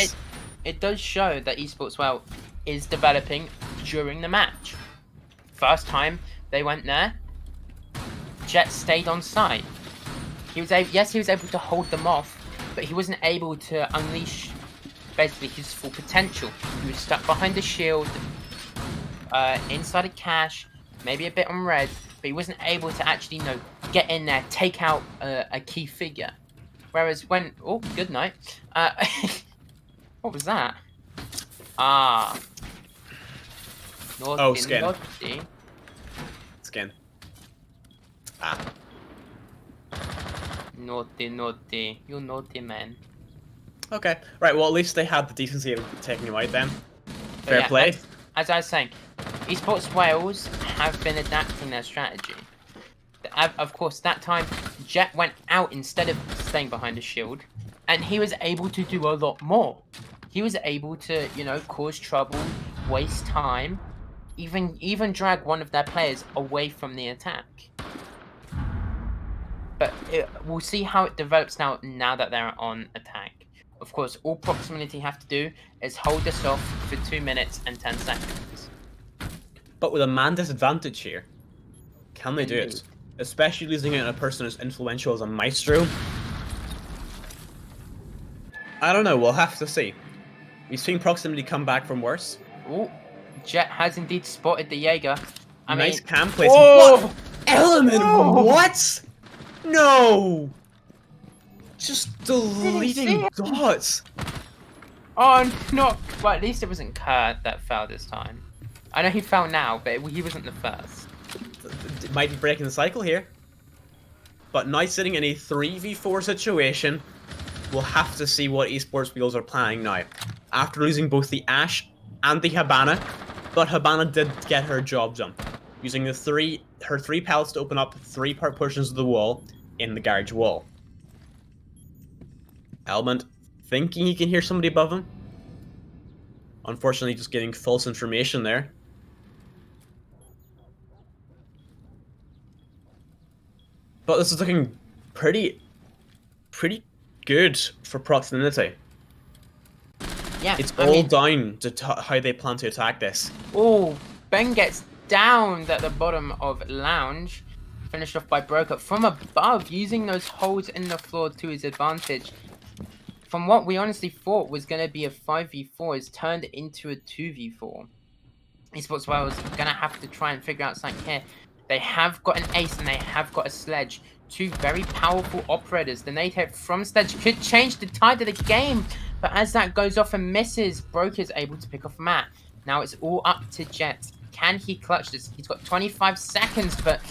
It does show that Esports Well is developing during the match. First time they went there, Jet stayed on site. He was able to hold them off, but he wasn't able to unleash basically his full potential. He was stuck behind the shield, inside a cache, maybe a bit on red, but he wasn't able to actually, get in there, take out a key figure. Whereas when... Oh, good night. What was that? Ah. Naughty, skin. Naughty. Skin. Naughty. You naughty man. Okay. Right, well, at least they had the decency of taking him out then. Fair Yeah, play. As I was saying, Esports Wales have been adapting their strategy. Of course, that time, Jet went out instead of staying behind a shield, and he was able to do a lot more. He was able to, cause trouble, waste time, even drag one of their players away from the attack. But we'll see how it develops now that they're on attack. Of course, all proximity have to do is hold this off for 2 minutes and 10 seconds. But with a man disadvantage here, can they do it? Especially losing out on a person as influential as a Maestro. I don't know, we'll have to see. We've seen proximity come back from worse. Oh, Jet has indeed spotted the Jaeger. Nice cam placement. What? Element? What? No! Just deleting dots. Oh, no. Well, at least it wasn't Kurt that fell this time. I know he fell now, but he wasn't the first. It might be breaking the cycle here. But now sitting in a 3v4 situation, we'll have to see what Esports Wheels are planning now. After losing both the Ash and the Habana, but Habana did get her job done, using her three pellets to open up 3 portions of the wall in the garage wall. Element thinking he can hear somebody above him. Unfortunately, just getting false information there. But this is looking pretty good for proximity. Yeah, it's all down to how they plan to attack this. Oh, Ben gets downed at the bottom of Lounge. Finished off by Broker from above, using those holes in the floor to his advantage. From what we honestly thought was going to be a 5v4, is turned into a 2v4. Esports Wales are going to have to try and figure out something here. They have got an ace and they have got a sledge. 2 very powerful operators. The nade hit from sledge could change the tide of the game. But as that goes off and misses, Broker's able to pick off Matt. Now it's all up to Jet. Can he clutch this? He's got 25 seconds, but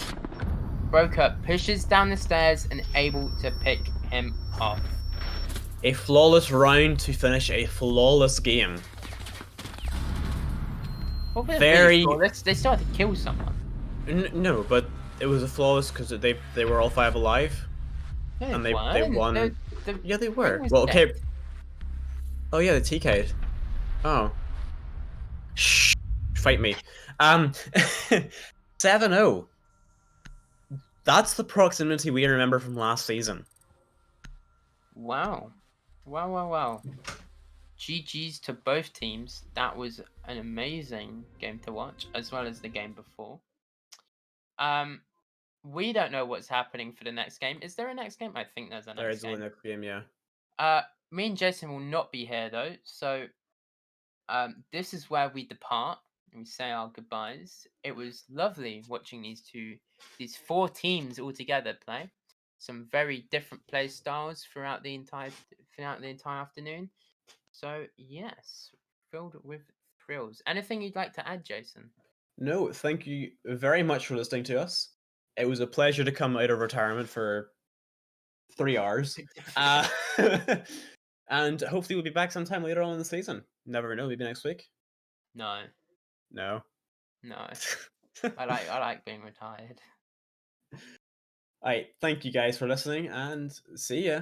Broker pushes down the stairs and able to pick him off. A flawless round to finish a flawless game. Well, very flawless. They still had to kill someone. No, but it was a flawless because they were all 5 alive, Yeah, and they won. Yeah, they were. Well, okay. Dead. Oh yeah, the TK'd. Oh. Shh. Fight me. 7-0. That's the proximity we remember from last season. Wow. Wow. GG's to both teams. That was an amazing game to watch, as well as the game before. We don't know what's happening for the next game. Is there a next game? I think there's a There next is one game. next game, yeah. Me and Jason will not be here though, so this is where we depart and we say our goodbyes. It was lovely watching these four teams all together play. Some very different play styles throughout the entire afternoon. So yes, filled with thrills. Anything you'd like to add, Jason? No, thank you very much for listening to us. It was a pleasure to come out of retirement for 3 hours. And hopefully we'll be back sometime later on in the season. Never know, maybe next week. No, No. I like being retired. Alright, thank you guys for listening and see ya.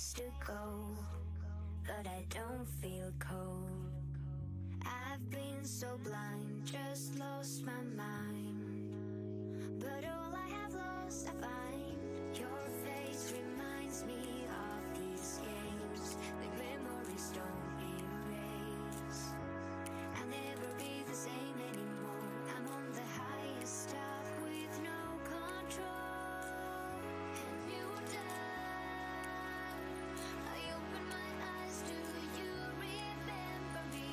place to go, but I don't feel cold. I've been so blind, just lost my mind. But all I have lost, I find your face reminds me of these games that memories don't erase. I'll never be the same anymore. I'm on the highest top with no control. And you down. I open my eyes. Do you remember me?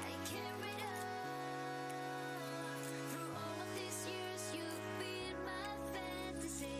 I carried on. Through all of these years, you've been my fantasy.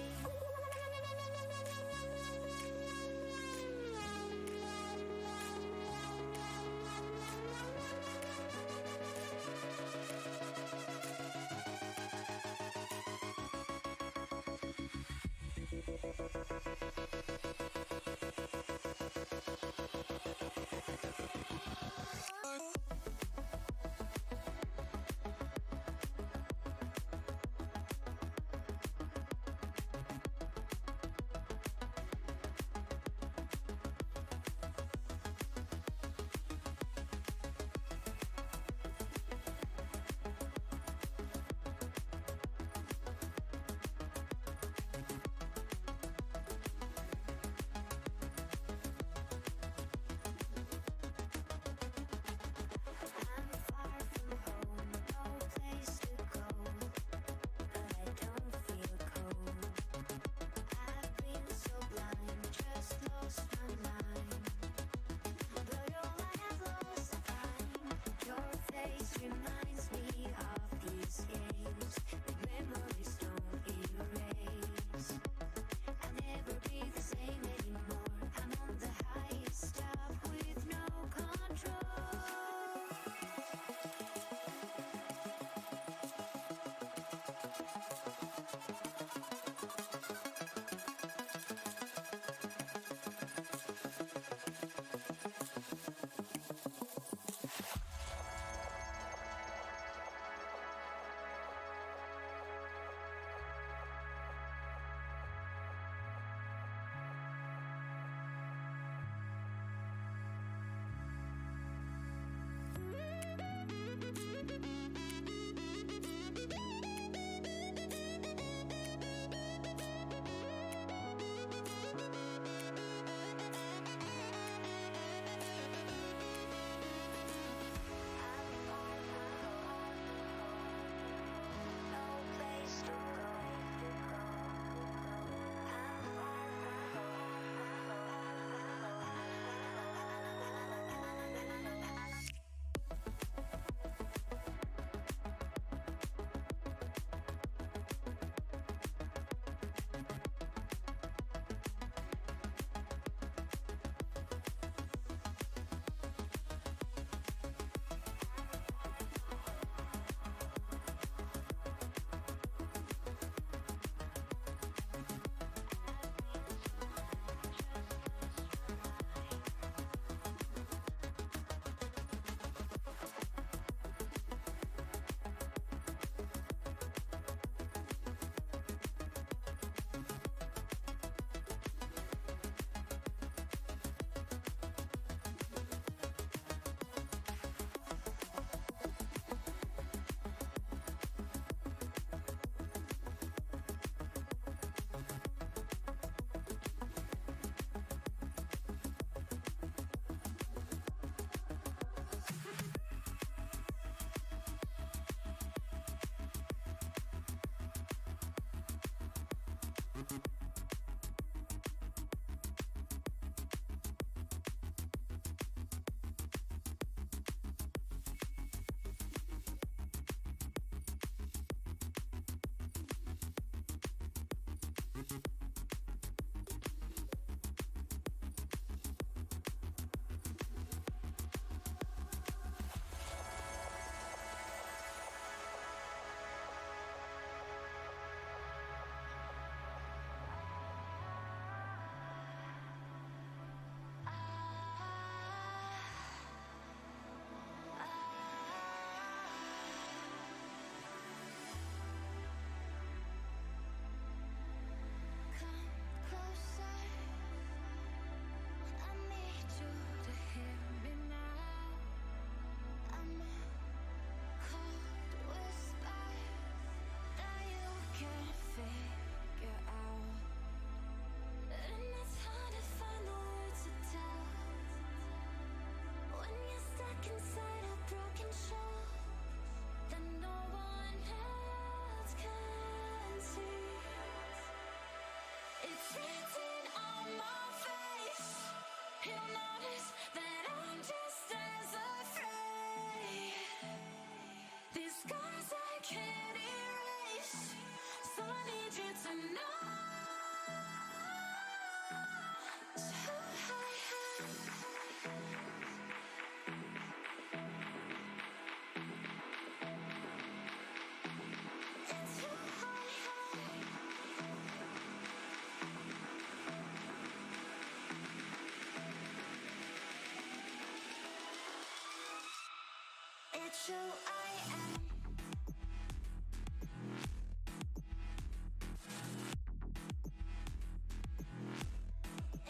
It's who I am.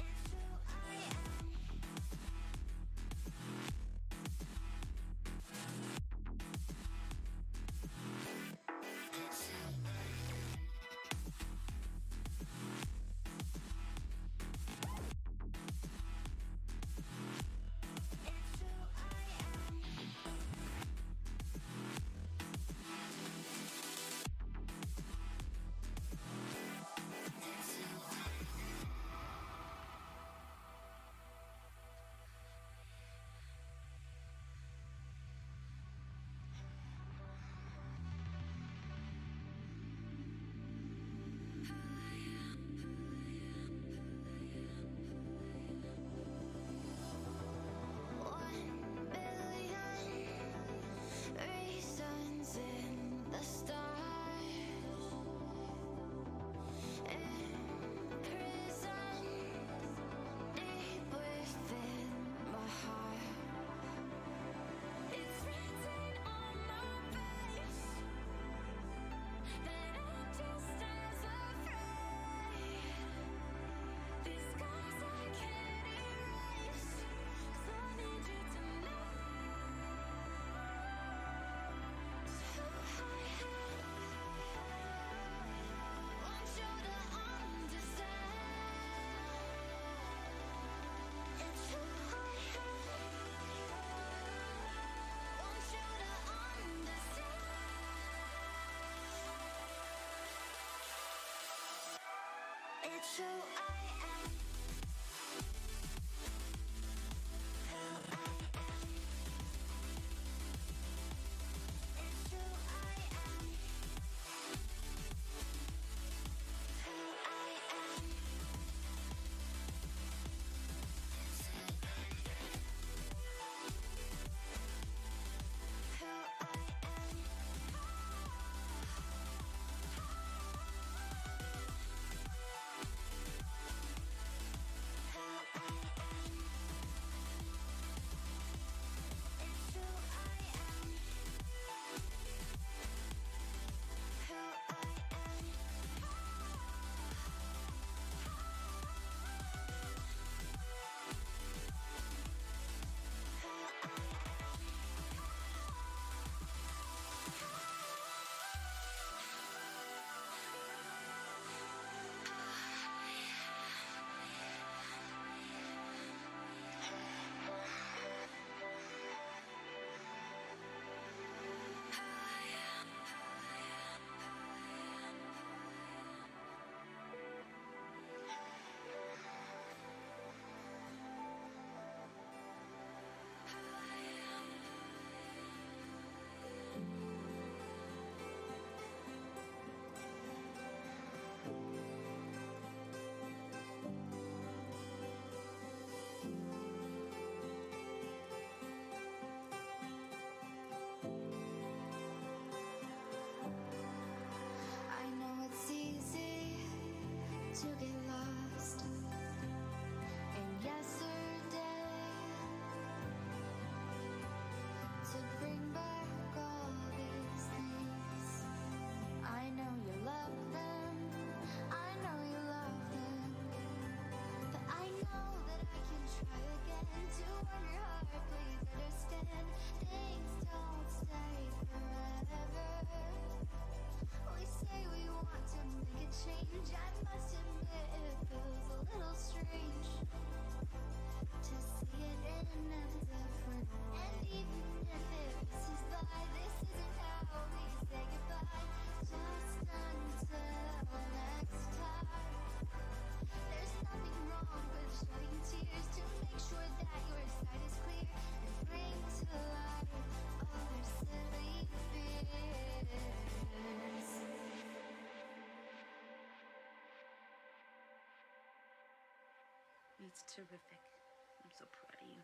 It's who I am. It's who It's who I am. It's who One billion reasons in the stars, in prison deep within my heart. It's written on my face that I'm just as afraid. These scars I can't erase, 'cause I need you to know who I am. Want you to understand. It's who I am. Want you to understand. It's who I am. Who I am. It's who I am. Who I am. It's who I am. Who I am. It's who I am. Who I am. Who I know it's easy to get lost in yesterday, to bring back all these things. I know you love them, I know you love them, but I know that I can try again to win your heart. Please understand, things don't stay forever. We say we want to make a change, I must admit It's terrific. I'm so proud of you.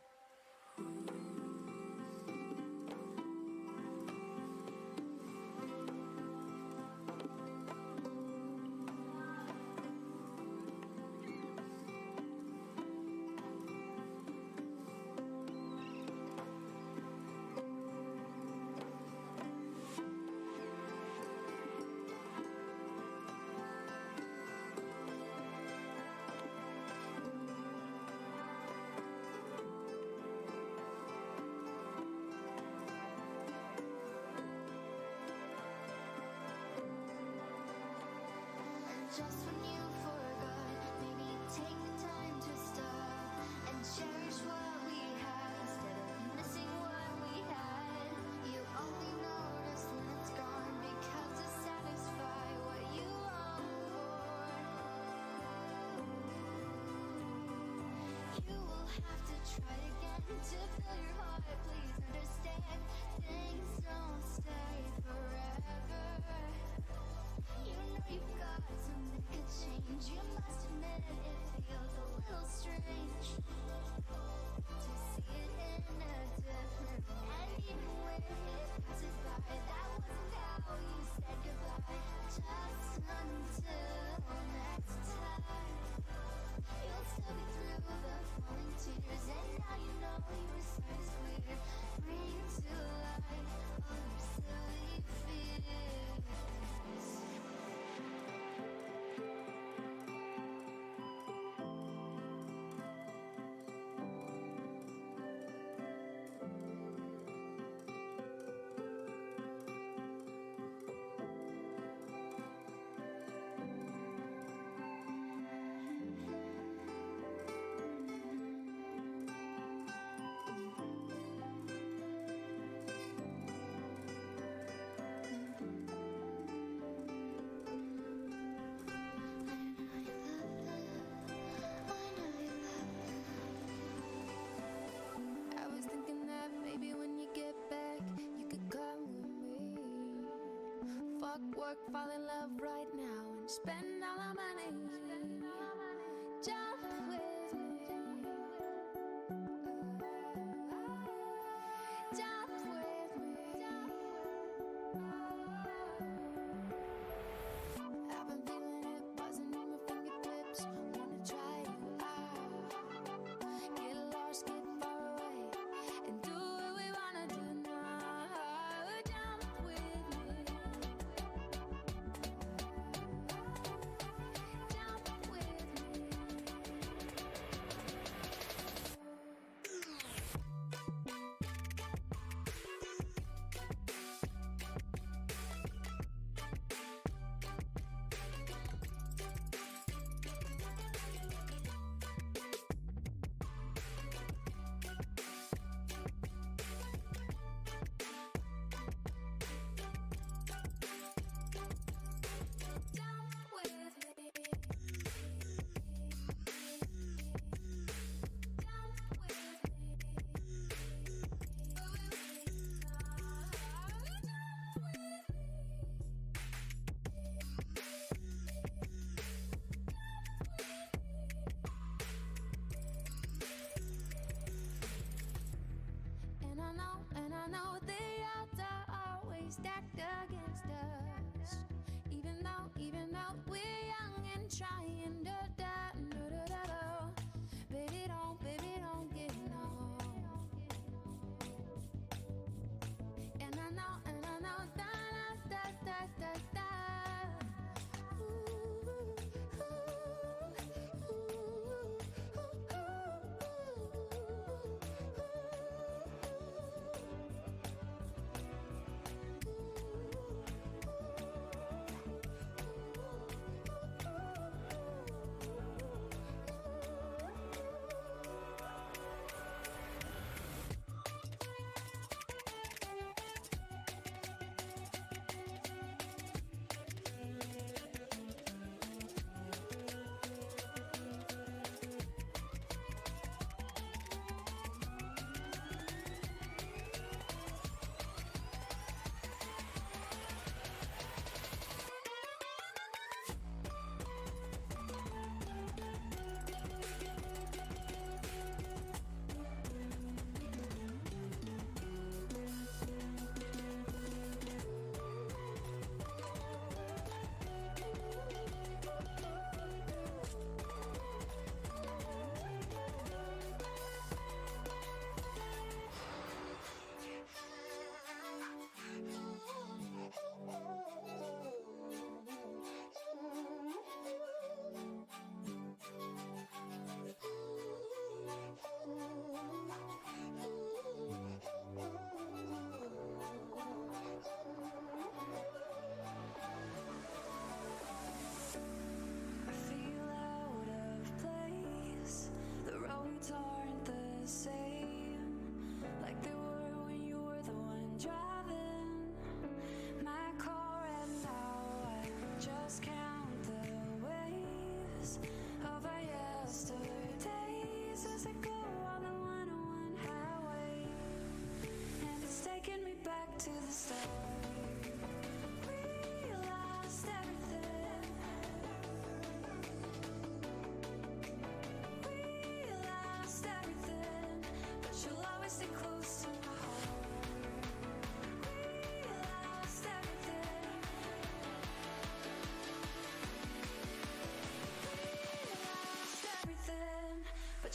Just when you forgot, maybe take the time to stop and cherish what we had instead of missing what we had. You only notice when it's gone because to satisfy what you long for. You will have to try again to fill your heart. Please understand, things don't stay forever. You know you've got to make a change. You must admit it feels a little strange to see it in a different way. And even when it passes by, that wasn't how you said goodbye. Just until next time, you'll still be through the falling tears. And now you know your sight is clear. Bring to life all your silly fears. I was thinking that maybe when you get back, you could come with me. Fuck work, fall in love right now, and spend all our money. Jump with me. Jump with me. I've been feeling it buzzing in my fingertips. Wanna try you out. Get lost, get far away, and do what we wanna do now. Jump with me. Jump with me. Jump with me. Jump with me. And I know the odds are always stacked against us. Even though we're young and trying to baby don't get no. And I know da.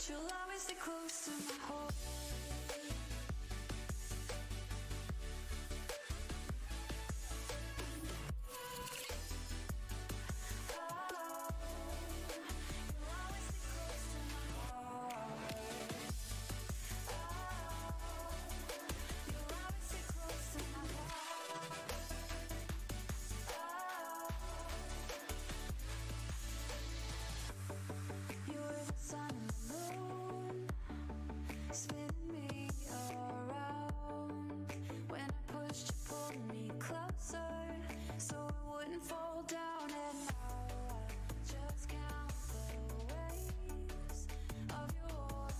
you'll always stay close to my heart. Spin me around. When I pushed you, pulled me closer, so I wouldn't fall down. And now I just count the waves of your warm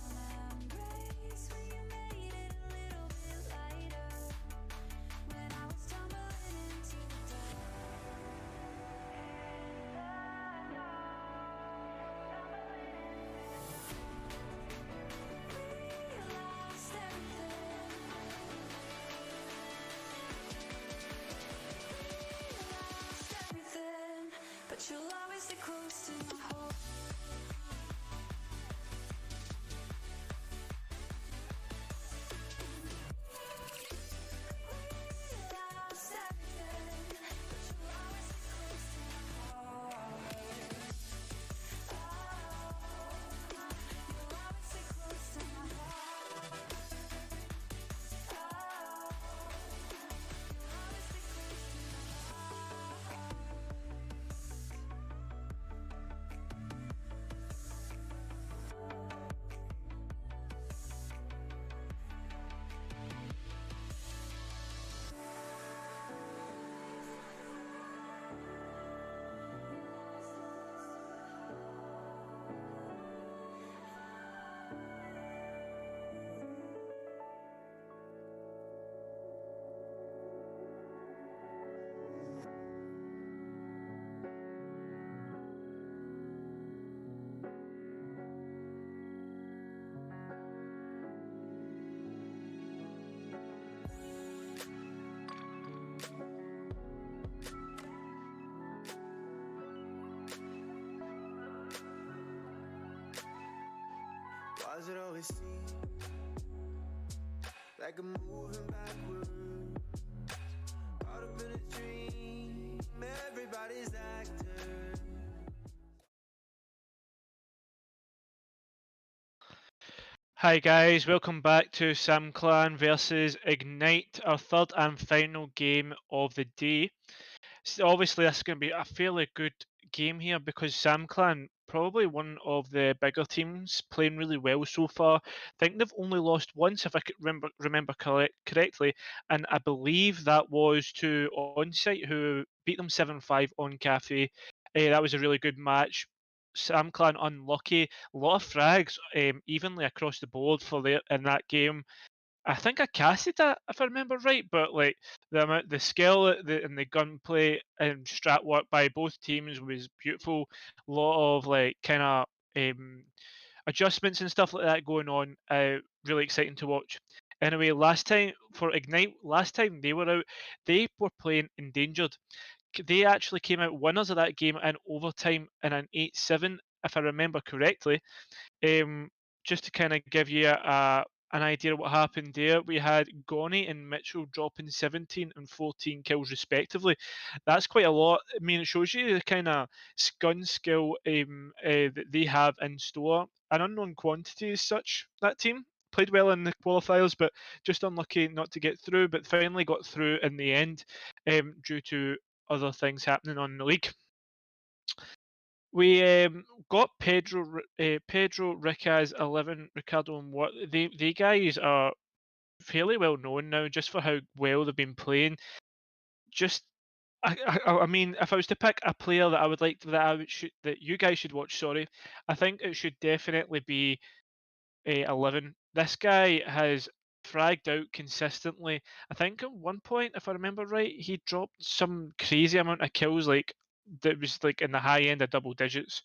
embrace. When you made it a little bit lighter, when I was tumbling into the lost everything, but you'll always stay close to my heart. Lost everything, but you'll always stay close to my heart. You'll always stay close to my heart. You'll always stay close to my heart. Why does it always seem like I'm moving backwards? Caught up in a dream, everybody's actor. Hi guys, welcome back to Sam Clan versus Ignite, our third and final game of the day. So obviously this is going to be a fairly good game here because Sam Clan, probably one of the bigger teams, playing really well so far. I think they've only lost once, if I could remember correctly, and I believe that was to Onsite, who beat them 7-5 on Cafe. That was a really good match. Sam Clan unlucky, a lot of frags evenly across the board for in that game. I think I casted that if I remember right, but like the amount, the skill and the gunplay and strat work by both teams was beautiful. A lot of like kind of adjustments and stuff like that going on. Really exciting to watch. Anyway, last time for Ignite, last time they were out, they were playing Endangered. They actually came out winners of that game in overtime in an 8-7, if I remember correctly. Just to kind of give you an idea of what happened there, we had Gonny and Mitchell dropping 17 and 14 kills respectively. That's quite a lot. I mean, it shows you the kind of gun skill that they have in store. An unknown quantity as such, that team. Played well in the qualifiers, but just unlucky not to get through, but finally got through in the end due to other things happening on the league. We got Pedro, Ricaz, 11, Ricardo, and what they guys are fairly well known now just for how well they've been playing. Just, I mean, if I was to pick a player that I would like that you guys should watch, sorry, I think it should definitely be 11. This guy has fragged out consistently. I think at one point, if I remember right, he dropped some crazy amount of kills, like that was like in the high end of double digits.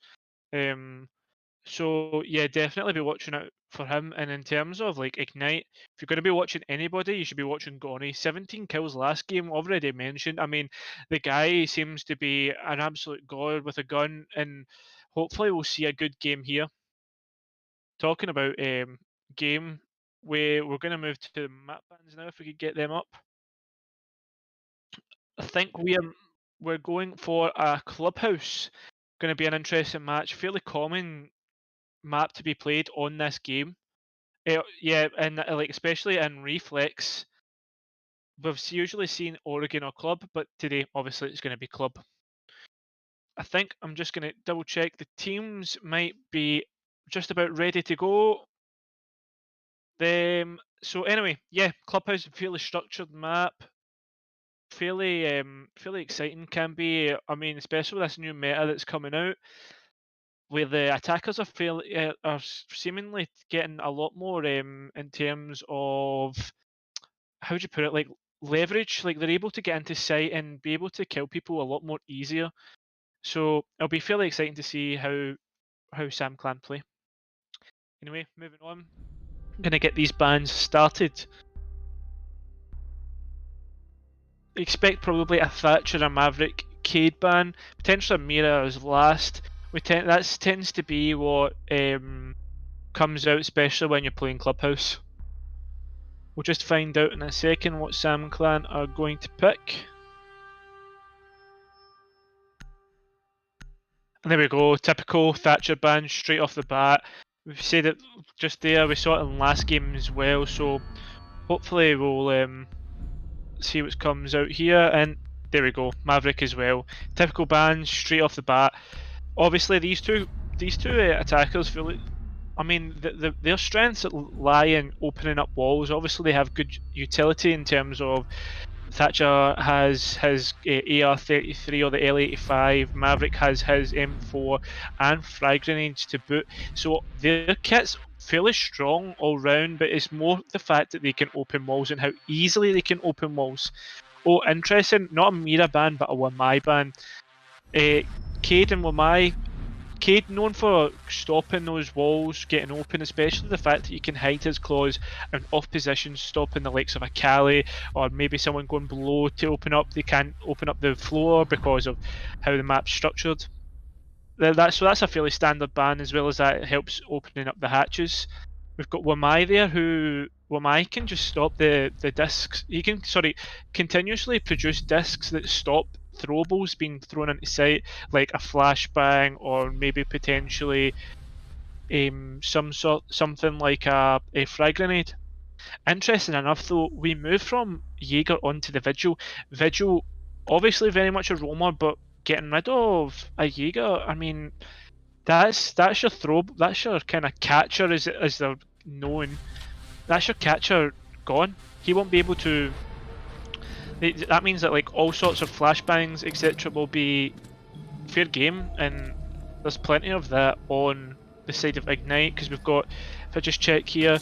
So yeah, definitely be watching out for him. And in terms of like Ignite, if you're going to be watching anybody, you should be watching Gonny. 17 kills last game, already mentioned. I mean, the guy seems to be an absolute god with a gun, and hopefully we'll see a good game here. talking about game, we're going to move to map bands now. If we could get them up, I think we're going for a clubhouse. Going to be an interesting match. Fairly common map to be played on this game. Yeah, and like especially in Reflex, we've usually seen Oregon or Club, but today obviously it's going to be Club. I think I'm just going to double check. The teams might be just about ready to go. So anyway, yeah, Clubhouse, fairly structured map, fairly exciting can be. I mean, especially with this new meta that's coming out, where the attackers are seemingly getting a lot more in terms of, how would you put it, like leverage. Like they're able to get into sight and be able to kill people a lot more easier. So it'll be fairly exciting to see how Sam Clan play. Anyway, moving on. I'm gonna get these bands started. Expect probably a Thatcher, a Maverick, Cade ban, potentially a Mira as last. That tends to be what comes out, especially when you're playing Clubhouse. We'll just find out in a second what Sam Clan are going to pick. And there we go, typical Thatcher ban straight off the bat. We've said it just there, we saw it in last game as well, so hopefully we'll see what comes out here. And there we go, Maverick as well. Typical ban straight off the bat. Obviously these two attackers feel like, I mean, their strengths lie in opening up walls. Obviously, they have good utility in terms of Thatcher has his AR-33 or the L-85. Maverick has his M4 and frag grenades to boot. So their kit's fairly strong all round, but it's more the fact that they can open walls and how easily they can open walls. Oh, interesting. Not a Mira ban, but a Wamai ban. Cade and Wamai. Cade known for stopping those walls getting open, especially the fact that you can hide his claws and off position, stopping the likes of a Cali or maybe someone going below to open up. They can't open up the floor because of how the map's structured. So that's a fairly standard ban, as well as that it helps opening up the hatches. We've got Wamai there, who Wamai can just stop the discs. He can continuously produce discs that stop throwables being thrown into sight, like a flashbang or maybe potentially something like a frag grenade. Interesting enough though, we move from Jaeger onto the Vigil. Vigil, obviously very much a roamer, but getting rid of a Jaeger, I mean, that's your kind of catcher as they're known. That's your catcher gone. He won't be able to. That means that like all sorts of flashbangs etc. will be fair game, and there's plenty of that on the side of Ignite, because we've got, if I just check here,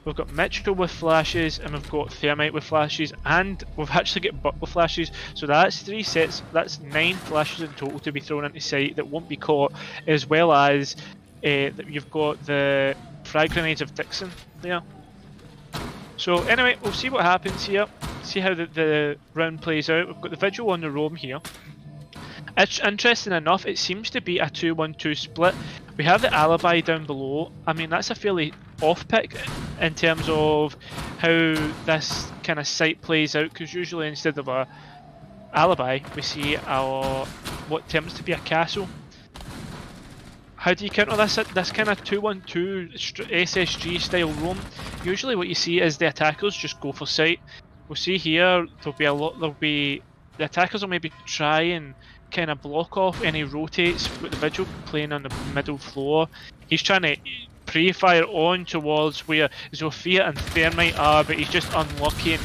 we've got Mitchell with flashes, and we've got Thermite with flashes, and we've actually got Buck with flashes. So that's 3 sets, that's 9 flashes in total to be thrown into sight that won't be caught, as well as you've got the frag grenades of Dixon there. So anyway, we'll see what happens here, see how the round plays out. We've got the Vigil on the roam here. It's interesting enough, it seems to be a 2-1-2 split. We have the Alibi down below. I mean, that's a fairly off pick in terms of how this kind of site plays out, because usually instead of a Alibi, we see what attempts to be a castle. How do you counter this kind of 2-1-2 SSG style roam? Usually what you see is the attackers just go for sight. We'll see here, the attackers will maybe try and kind of block off any rotates with the Vigil playing on the middle floor. He's trying to pre-fire on towards where Zofia and Thermite are, but he's just unlucky and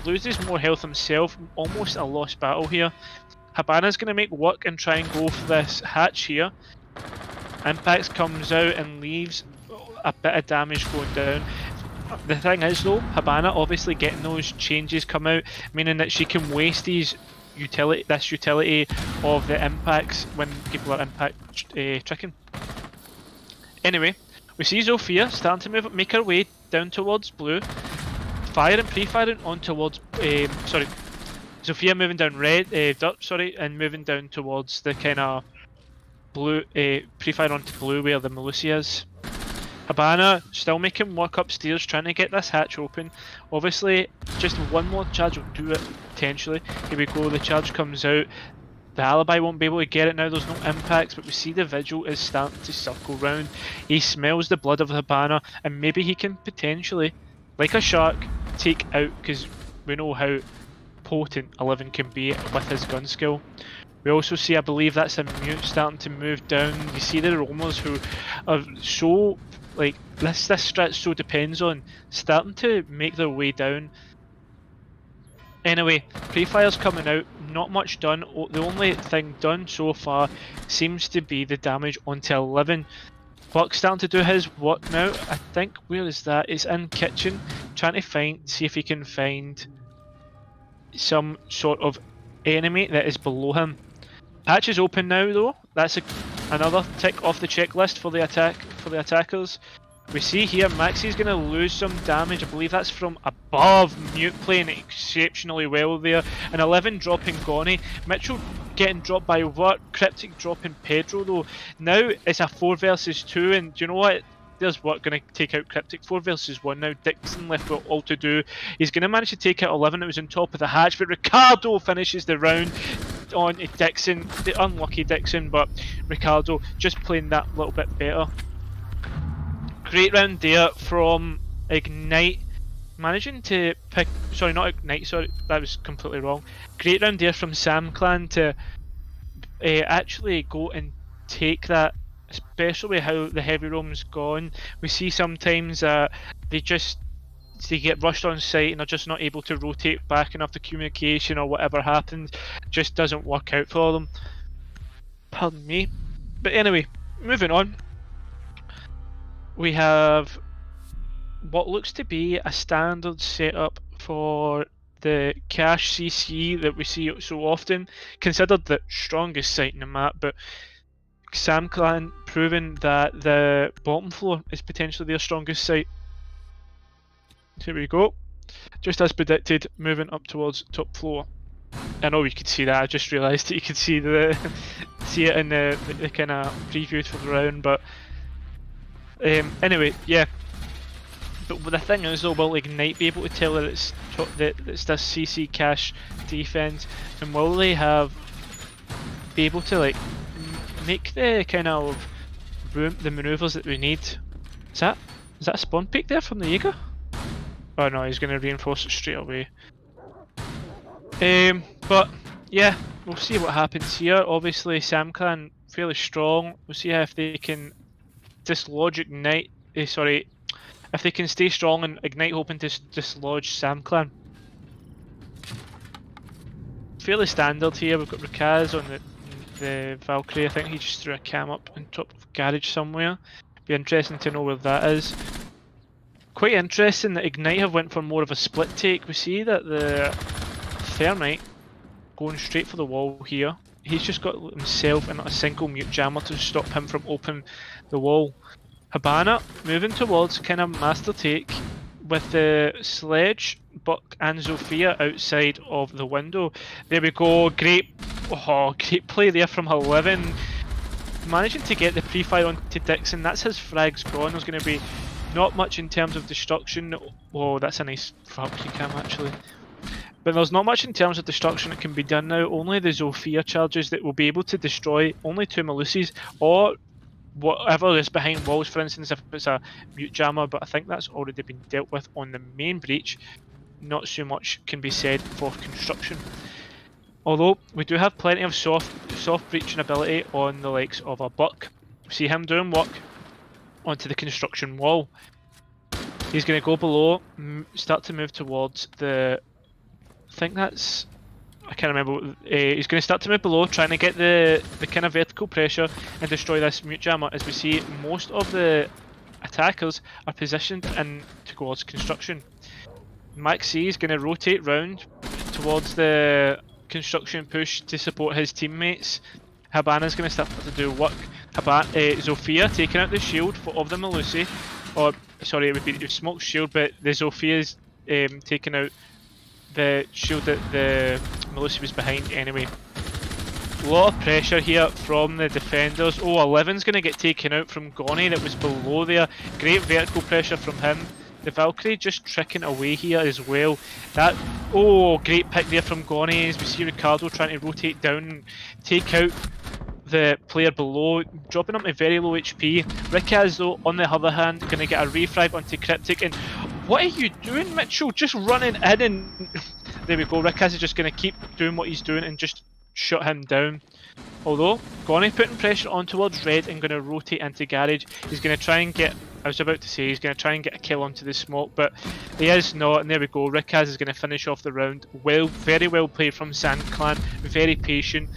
loses more health himself. Almost a lost battle here. Habana's going to make work and try and go for this hatch here. Impacts comes out and leaves a bit of damage going down. The thing is though, Habana obviously getting those changes come out, meaning that she can waste this utility of the impacts when people are impact tricking. Anyway, we see Zofia starting to make her way down towards blue, firing, pre-firing on towards Zofia moving down dirt, and moving down towards the kind of blue, pre-fire onto blue where the Melusi is. Habana still making work upstairs, trying to get this hatch open. Obviously, just one more charge will do it, potentially. Here we go, the charge comes out. The alibi won't be able to get it now, there's no impacts, but we see the vigil is starting to circle round. He smells the blood of Habana, and maybe he can potentially, like a shark, take out, because we know how potent 11 can be with his gun skill. We also see, I believe that's a mute starting to move down. You see the roamers who are so, like, this strat so depends on, starting to make their way down. Anyway, pre-fire's coming out, not much done. The only thing done so far seems to be the damage onto 11. Buck's starting to do his work now. I think, where is that? It's in kitchen, trying to see if he can find some sort of enemy that is below him. Hatch is open now though. That's another tick off the checklist for the attackers. We see here Maxie's going to lose some damage. I believe that's from above. Mute playing exceptionally well there. And 11 dropping Gonny. Mitchell getting dropped by Work. Cryptic dropping Pedro though. Now it's a 4 versus 2, and do you know what? There's Work going to take out Cryptic. 4 versus 1 now. Dixon left with all to do. He's going to manage to take out 11 that was on top of the hatch, but Ricardo finishes the round on Dixon. The unlucky Dixon, but Ricardo just playing that little bit better. Great round there from Ignite, managing to pick, sorry not Ignite, sorry that was completely wrong. Great round there from SamClan to actually go and take that, especially how the heavy roam's gone. We see sometimes they get rushed on site and are just not able to rotate back enough. The communication or whatever happens just doesn't work out for them. Pardon me. But anyway, moving on. We have what looks to be a standard setup for the cache CC that we see so often, considered the strongest site in the map, but SamClan proving that the bottom floor is potentially their strongest site. Here we go, just as predicted, moving up towards top floor. I know you could see that, I just realised that you could see see it in the kind of preview for the round, but anyway, yeah. But the thing is though, will Ignite be able to tell that it's this CC cache defense, and will they be able to like make the kind of the maneuvers that we need? Is that a spawn peek there from the Jaeger? Oh no, he's going to reinforce it straight away. But yeah, we'll see what happens here. Obviously, SamClan fairly strong. We'll see if they can dislodge Ignite. If they can stay strong and Ignite hoping to dislodge SamClan. Fairly standard here. We've got Rakaz on the Valkyrie. I think he just threw a cam up on top of garage somewhere. Be interesting to know where that is. Quite interesting that Ignite have went for more of a split take. We see that the Thermite going straight for the wall here. He's just got himself and a single mute jammer to stop him from opening the wall. Habana moving towards kind of master take with the Sledge, Buck and Zofia outside of the window. There we go, great play there from 11. Managing to get the pre-fire onto Dixon, that's his frags gone. There's going to be not much in terms of destruction. Oh, that's a nice Valkyrie cam actually. But there's not much in terms of destruction that can be done now. Only the Zofia charges that will be able to destroy only 2 Melusis, or whatever is behind walls, for instance, if it's a mute jammer, but I think that's already been dealt with on the main breach. Not so much can be said for construction. Although, we do have plenty of soft breaching ability on the likes of a Buck. See him doing work onto the construction wall. He's going to go below, start to move towards the... I think that's... I can't remember. He's going to start to move below, trying to get the kind of vertical pressure and destroy this mute jammer. As we see, most of the attackers are positioned in towards construction. Maxi is going to rotate round towards the construction push to support his teammates. Habana's going to start to do work. Zofia taking out the shield of the Melusi, or sorry, it would be Smoke's shield, but the Zofia's taking out the shield that the Melusi was behind anyway. lot of pressure here from the defenders. Oh, 11's going to get taken out from Gonny that was below there. Great vertical pressure from him. The Valkyrie just tricking away here as well. That, oh, great pick there from Gonny as we see Ricardo trying to rotate down and take out the player below, dropping him to very low HP. Rikaz though, on the other hand, going to get a refrag onto Cryptic, and what are you doing, Mitchell? Just running in, and there we go. Rikaz is just going to keep doing what he's doing and just shut him down. Although, Gonny putting pressure on towards Red and going to rotate into Garage. He's going to try and get, I was about to say, he's going to try and get a kill onto the smoke, but he is not, and there we go. Rikaz is going to finish off the round. Well, very well played from Sand Clan, very patient.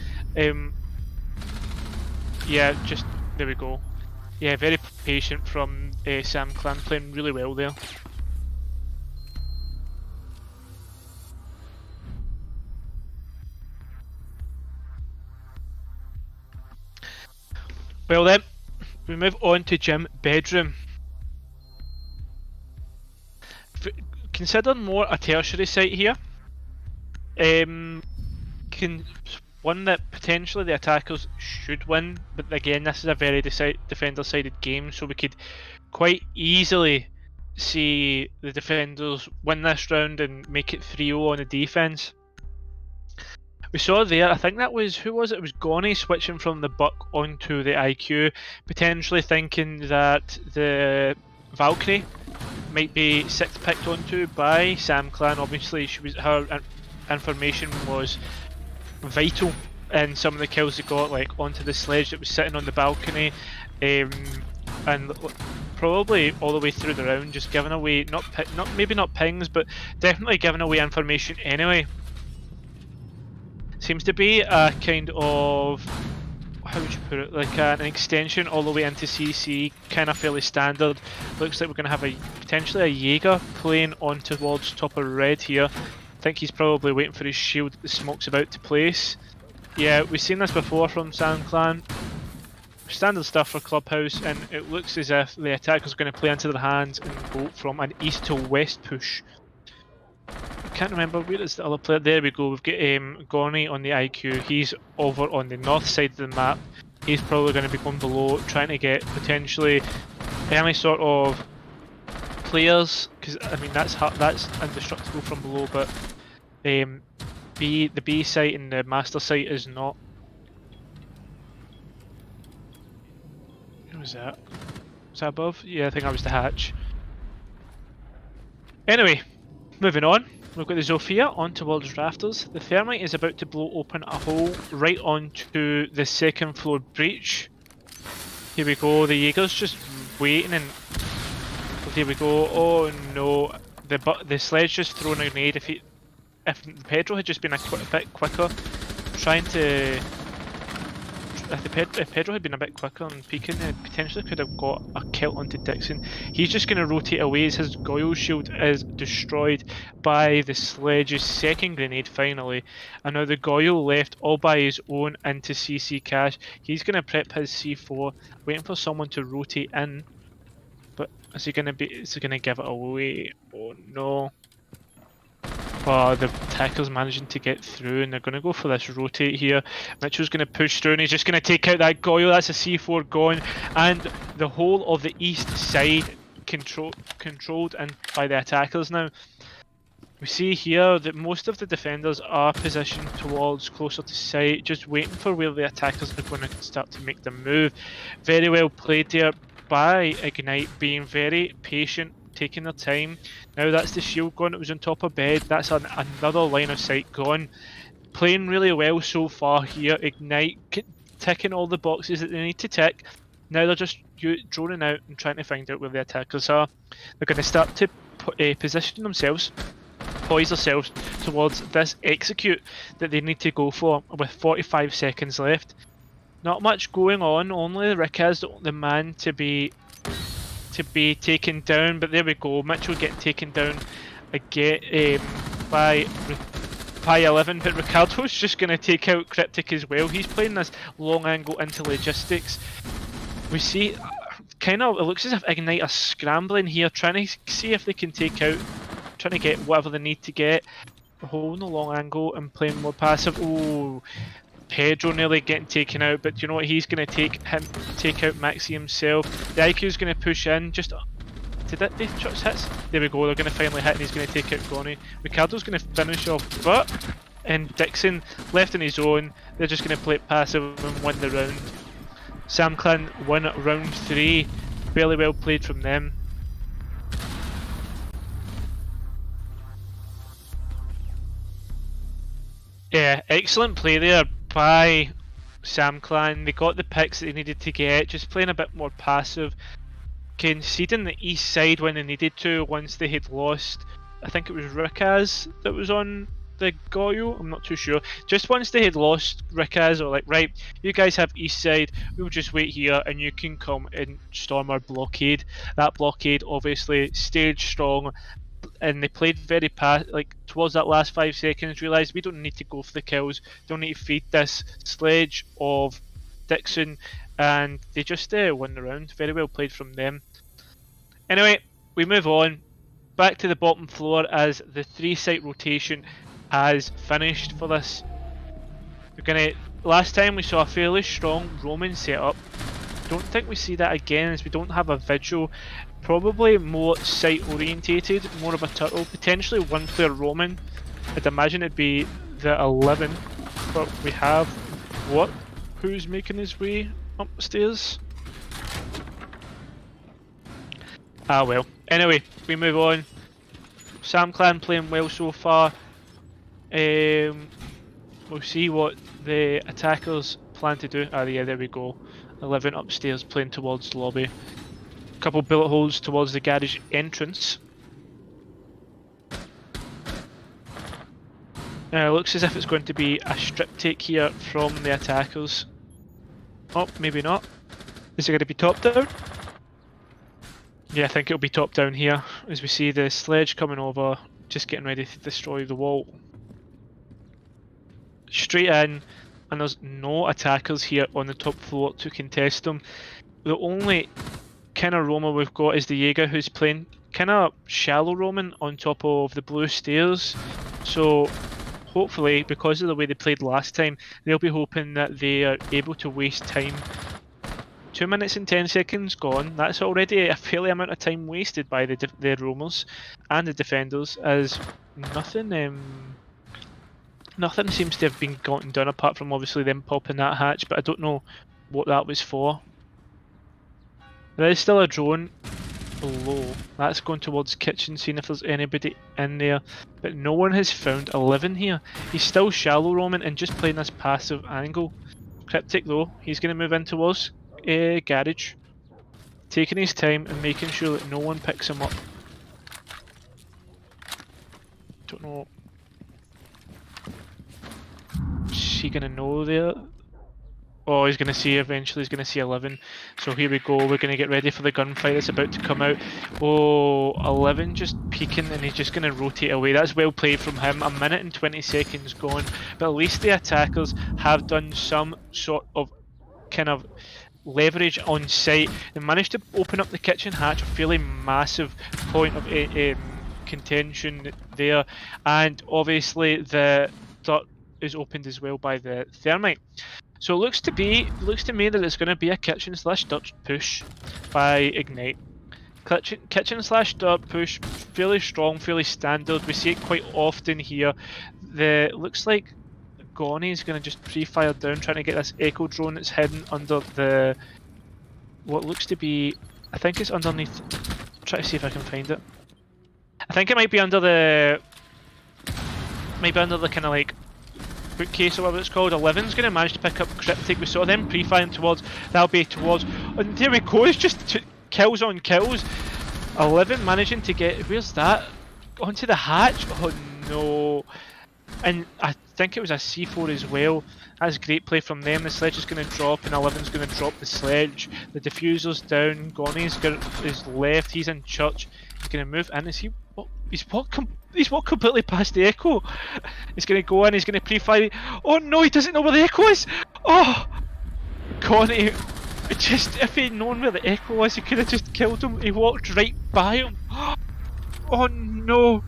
Yeah, just, there we go. Yeah, very patient from Sam Clan, playing really well there. Well then, we move on to Gym Bedroom. Considered more a tertiary site here. One that potentially the attackers should win, but again, this is a very defender-sided game, so we could quite easily see the defenders win this round and make it 3-0 on the defense. We saw there, I think that was, who was it? It was Gonny switching from the Buck onto the IQ, potentially thinking that the Valkyrie might be 6th picked onto by Sam Clan. Obviously, her information was vital in some of the kills they got, like onto the sledge that was sitting on the balcony, and probably all the way through the round, just giving away maybe not pings, but definitely giving away information anyway. Seems to be a kind of, how would you put it, like an extension all the way into CC, kind of fairly standard. Looks like we're going to have potentially a Jaeger playing on towards top of Red here. I think he's probably waiting for his shield that the smoke's about to place. Yeah, we've seen this before from Sand Clan. Standard stuff for Clubhouse, and it looks as if the attacker's going to play into their hands and go from an east to west push. I can't remember where is the other player. There we go. We've got Gonny on the IQ. He's over on the north side of the map. He's probably going to be going below, trying to get potentially any sort of players, because I mean that's indestructible from below, but the B site and the master site is not. Who was that? Was that above? Yeah, I think that was the hatch. Anyway, moving on. We've got the Zofia on towards rafters. The thermite is about to blow open a hole right onto the 2nd floor breach. Here we go. The Jaeger's just waiting, and here we go. Oh no! The sledge just thrown a grenade. If Pedro had just been a bit quicker, trying to. If Pedro had been a bit quicker and peeking, then potentially could have got a kill onto Dixon. He's just going to rotate away as his Goyle shield is destroyed by the sledge's 2nd grenade finally. And now the Goyle left all by his own into CC Cash. He's going to prep his C4, waiting for someone to rotate in. But is he going to give it away? Oh no. Oh, the attacker's managing to get through, and they're going to go for this rotate here. Mitchell's going to push through, and he's just going to take out that Goyle. That's a C4 gone, and the whole of the east side controlled and by the attackers now. We see here that most of the defenders are positioned towards closer to site, just waiting for where the attackers are going to start to make the move. Very well played there by Ignite, being very patient, taking their time. Now that's the shield gone that was on top of bed. That's another line of sight gone. Playing really well so far here. Ignite ticking all the boxes that they need to tick. Now they're just droning out and trying to find out where the attackers are. They're going to start to position themselves, poise themselves towards this execute that they need to go for with 45 seconds left. Not much going on, only Rick is the man to be taken down, but there we go. Mitchell getting taken down again by 11, but Ricardo's just going to take out Cryptic as well. He's playing this long angle into logistics. We see it looks as if Ignite are scrambling here, trying to see if they can take out, trying to get whatever they need to get. Holding the long angle and playing more passive. Ooh, Pedro nearly getting taken out, but you know what? He's going to take out Maxi himself. The IQ's going to push in. Just did that? They shots hits. There we go. They're going to finally hit, and he's going to take out Goni. Ricardo's going to finish off, and Dixon left on his own. They're just going to play it passive and win the round. Sam Clan won round 3. Fairly well played from them. Yeah, excellent play there by Sam Clan. They got the picks that they needed to get, just playing a bit more passive, conceding the east side when they needed to once they had lost. I think it was Rikaz that was on the Goyo, I'm not too sure. Just once they had lost Rikaz, or like, right, you guys have east side, we'll just wait here and you can come and storm our blockade. That blockade obviously stayed strong, and they played very like towards that last 5 seconds, realised we don't need to go for the kills, don't need to feed this sledge of Dixon, and they just won the round. Very well played from them. Anyway, we move on back to the bottom floor as the 3-site rotation has finished for this. Last time we saw a fairly strong Roman setup. Don't think we see that again, as we don't have a vigil. Probably more site orientated, more of a turtle, potentially 1-player Roman. I'd imagine it'd be the 11, but we have what? Who's making his way upstairs? Ah well. Anyway, we move on. Sam Clan playing well so far. We'll see what the attackers plan to do. Ah yeah, there we go. 11 upstairs playing towards the lobby. Couple bullet holes towards the garage entrance. Now it looks as if it's going to be a strip take here from the attackers. Oh, maybe not. Is it going to be top down? Yeah, I think it'll be top down here, as we see the sledge coming over, just getting ready to destroy the wall. Straight in, and there's no attackers here on the top floor to contest them. The only kind of Roma we've got is the Jaeger, who's playing kind of shallow Roman on top of the blue stairs. So hopefully, because of the way they played last time, they'll be hoping that they are able to waste time. 2 minutes and 10 seconds gone. That's already a fairly amount of time wasted by the roamers and the defenders, as nothing seems to have been gotten done apart from obviously them popping that hatch, but I don't know what that was for. There is still a drone below. That's going towards kitchen, seeing if there's anybody in there, but no one has found 11 here. He's still shallow roaming and just playing this passive angle. Cryptic though, he's going to move in towards garage, taking his time and making sure that no one picks him up. Don't know. Is he gonna know there? Oh, he's gonna see eventually. He's gonna see 11. So here we go. We're gonna get ready for the gunfight that's about to come out. Oh, 11 just peeking, and he's just gonna rotate away. That's well played from him. 1 minute and 20 seconds gone, but at least the attackers have done some sort of kind of leverage on site. They managed to open up the kitchen hatch, a fairly massive point of contention there, and obviously the dirt is opened as well by the thermite. So it looks to me that it's going to be a kitchen slash dirt push by Ignite. Kitchen slash dirt push, fairly strong, fairly standard. We see it quite often here. Looks like Goni is going to just pre-fire down, trying to get this echo drone that's hidden under the, what looks to be, I think it's underneath. Try to see if I can find it. I think it might be under the kind of like bookcase or whatever it's called. 11's going to manage to pick up Cryptic. We saw them pre-firing towards, that'll be towards, and there we go, it's just kills on kills. 11 managing to get, where's that? Onto the hatch? Oh no. And I think it was a C4 as well. That's great play from them. The sledge is going to drop, and 11's going to drop the sledge. The diffuser's down. Goni's is left. He's in church. He's going to move in. Is he? Oh, he's walked completely past the echo. He's going to go in. He's going to pre-fire. Oh no! He doesn't know where the echo is. Oh, Goni. Just if he'd known where the echo was, he could have just killed him. He walked right by him. Oh no!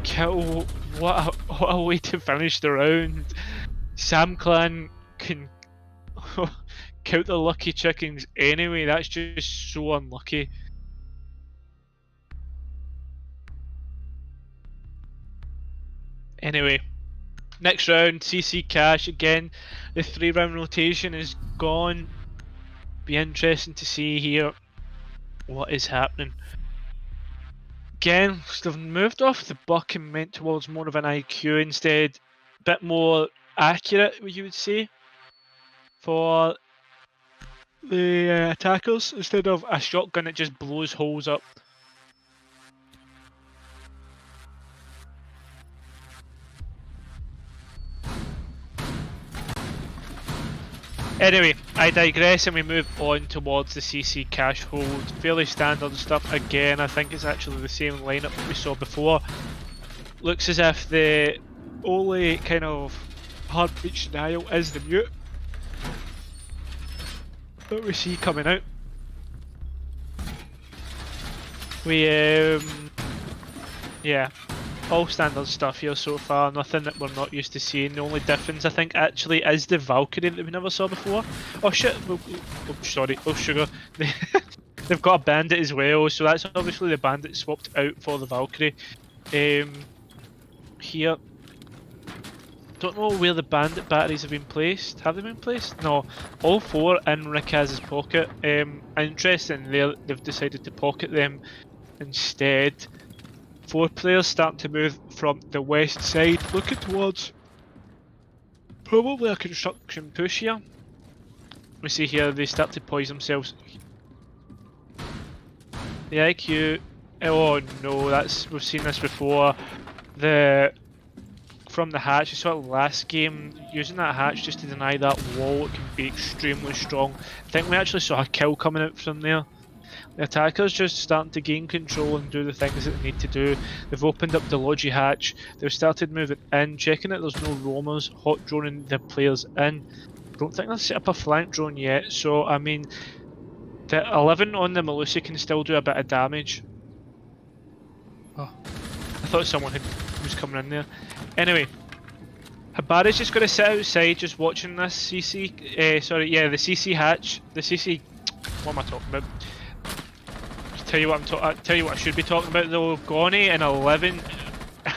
Kill what a way to finish the round. Sam Clan can count the lucky chickens anyway. That's just so unlucky. Anyway, next round, CC Cash again. The 3-round rotation is gone. Be interesting to see here what is happening. Again, they've moved off the buck and went towards more of an IQ instead. Bit more accurate, you would say, for the attackers instead of a shotgun that just blows holes up. Anyway, I digress and we move on towards the CC cash hold. Fairly standard stuff again. I think it's actually the same lineup we saw before. Looks as if the only kind of heartbeat scenario is the mute that we see coming out. Yeah, all standard stuff here so far, nothing that we're not used to seeing. The only difference I think actually is the Valkyrie that we never saw before. Oh shit, oh sorry, oh sugar. They've got a bandit as well, so that's obviously the bandit swapped out for the Valkyrie. Here, don't know where the bandit batteries have been placed. Have they been placed? No, all 4 in Rikaz's pocket. Interesting, they've decided to pocket them instead. 4 players starting to move from the west side, looking towards probably a construction push here. We see here they start to poise themselves. The IQ, oh no, we've seen this before. From the hatch, you saw it last game, using that hatch just to deny that wall, it can be extremely strong. I think we actually saw a kill coming out from there. The attackers just starting to gain control and do the things that they need to do. They've opened up the Logi hatch, they've started moving in, checking that there's no roamers, hot droning the players in. Don't think they've set up a flank drone yet, so I mean, the 11 on the Melusi can still do a bit of damage. Oh, I thought someone was coming in there. Anyway, Habari's just going to sit outside just watching this the CC hatch, the CC, what am I talking about? Tell you what I should be talking about though. Goni and 11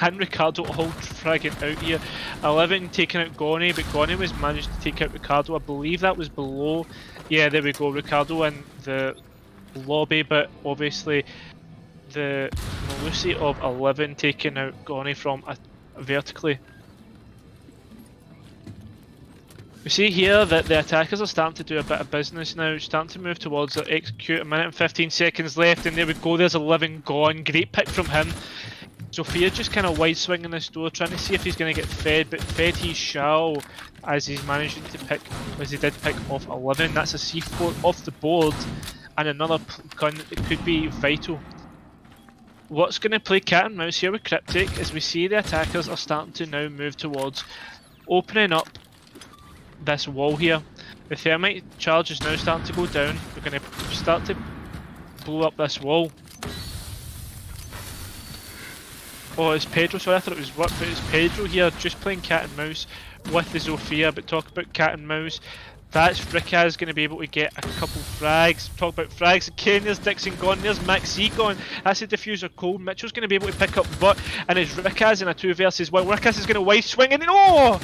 and Ricardo all fragging out here. 11 taking out Goni, but Goni was managed to take out Ricardo. I believe that was below. Yeah, there we go. Ricardo in the lobby, but obviously the Melusi of 11 taking out Goni from vertically. We see here that the attackers are starting to do a bit of business now, starting to move towards their execute. A minute and 15 seconds left, and there we go, there's 11 gone. Great pick from him. Sophia just kind of wide swinging this door, trying to see if he's going to get fed, but fed he shall, as he's managing to pick, as he did pick off 11. That's a C4 off the board, and another gun that could be vital. What's going to play cat and mouse here with Cryptic, as we see the attackers are starting to now move towards opening up this wall here. The thermite charge is now starting to go down. We're going to start to blow up this wall. Oh, it's Pedro, sorry, I thought it was what, but it's Pedro here, just playing cat and mouse with the Zofia, but talk about cat and mouse. That's Rikaz going to be able to get a couple frags. Talk about frags again, there's Dixon gone, there's Maxi gone. That's a diffuser cold. Mitchell's going to be able to pick up butt, and it's Rikaz in a 2 versus 1. Rikaz is going to wide swing, and then oh!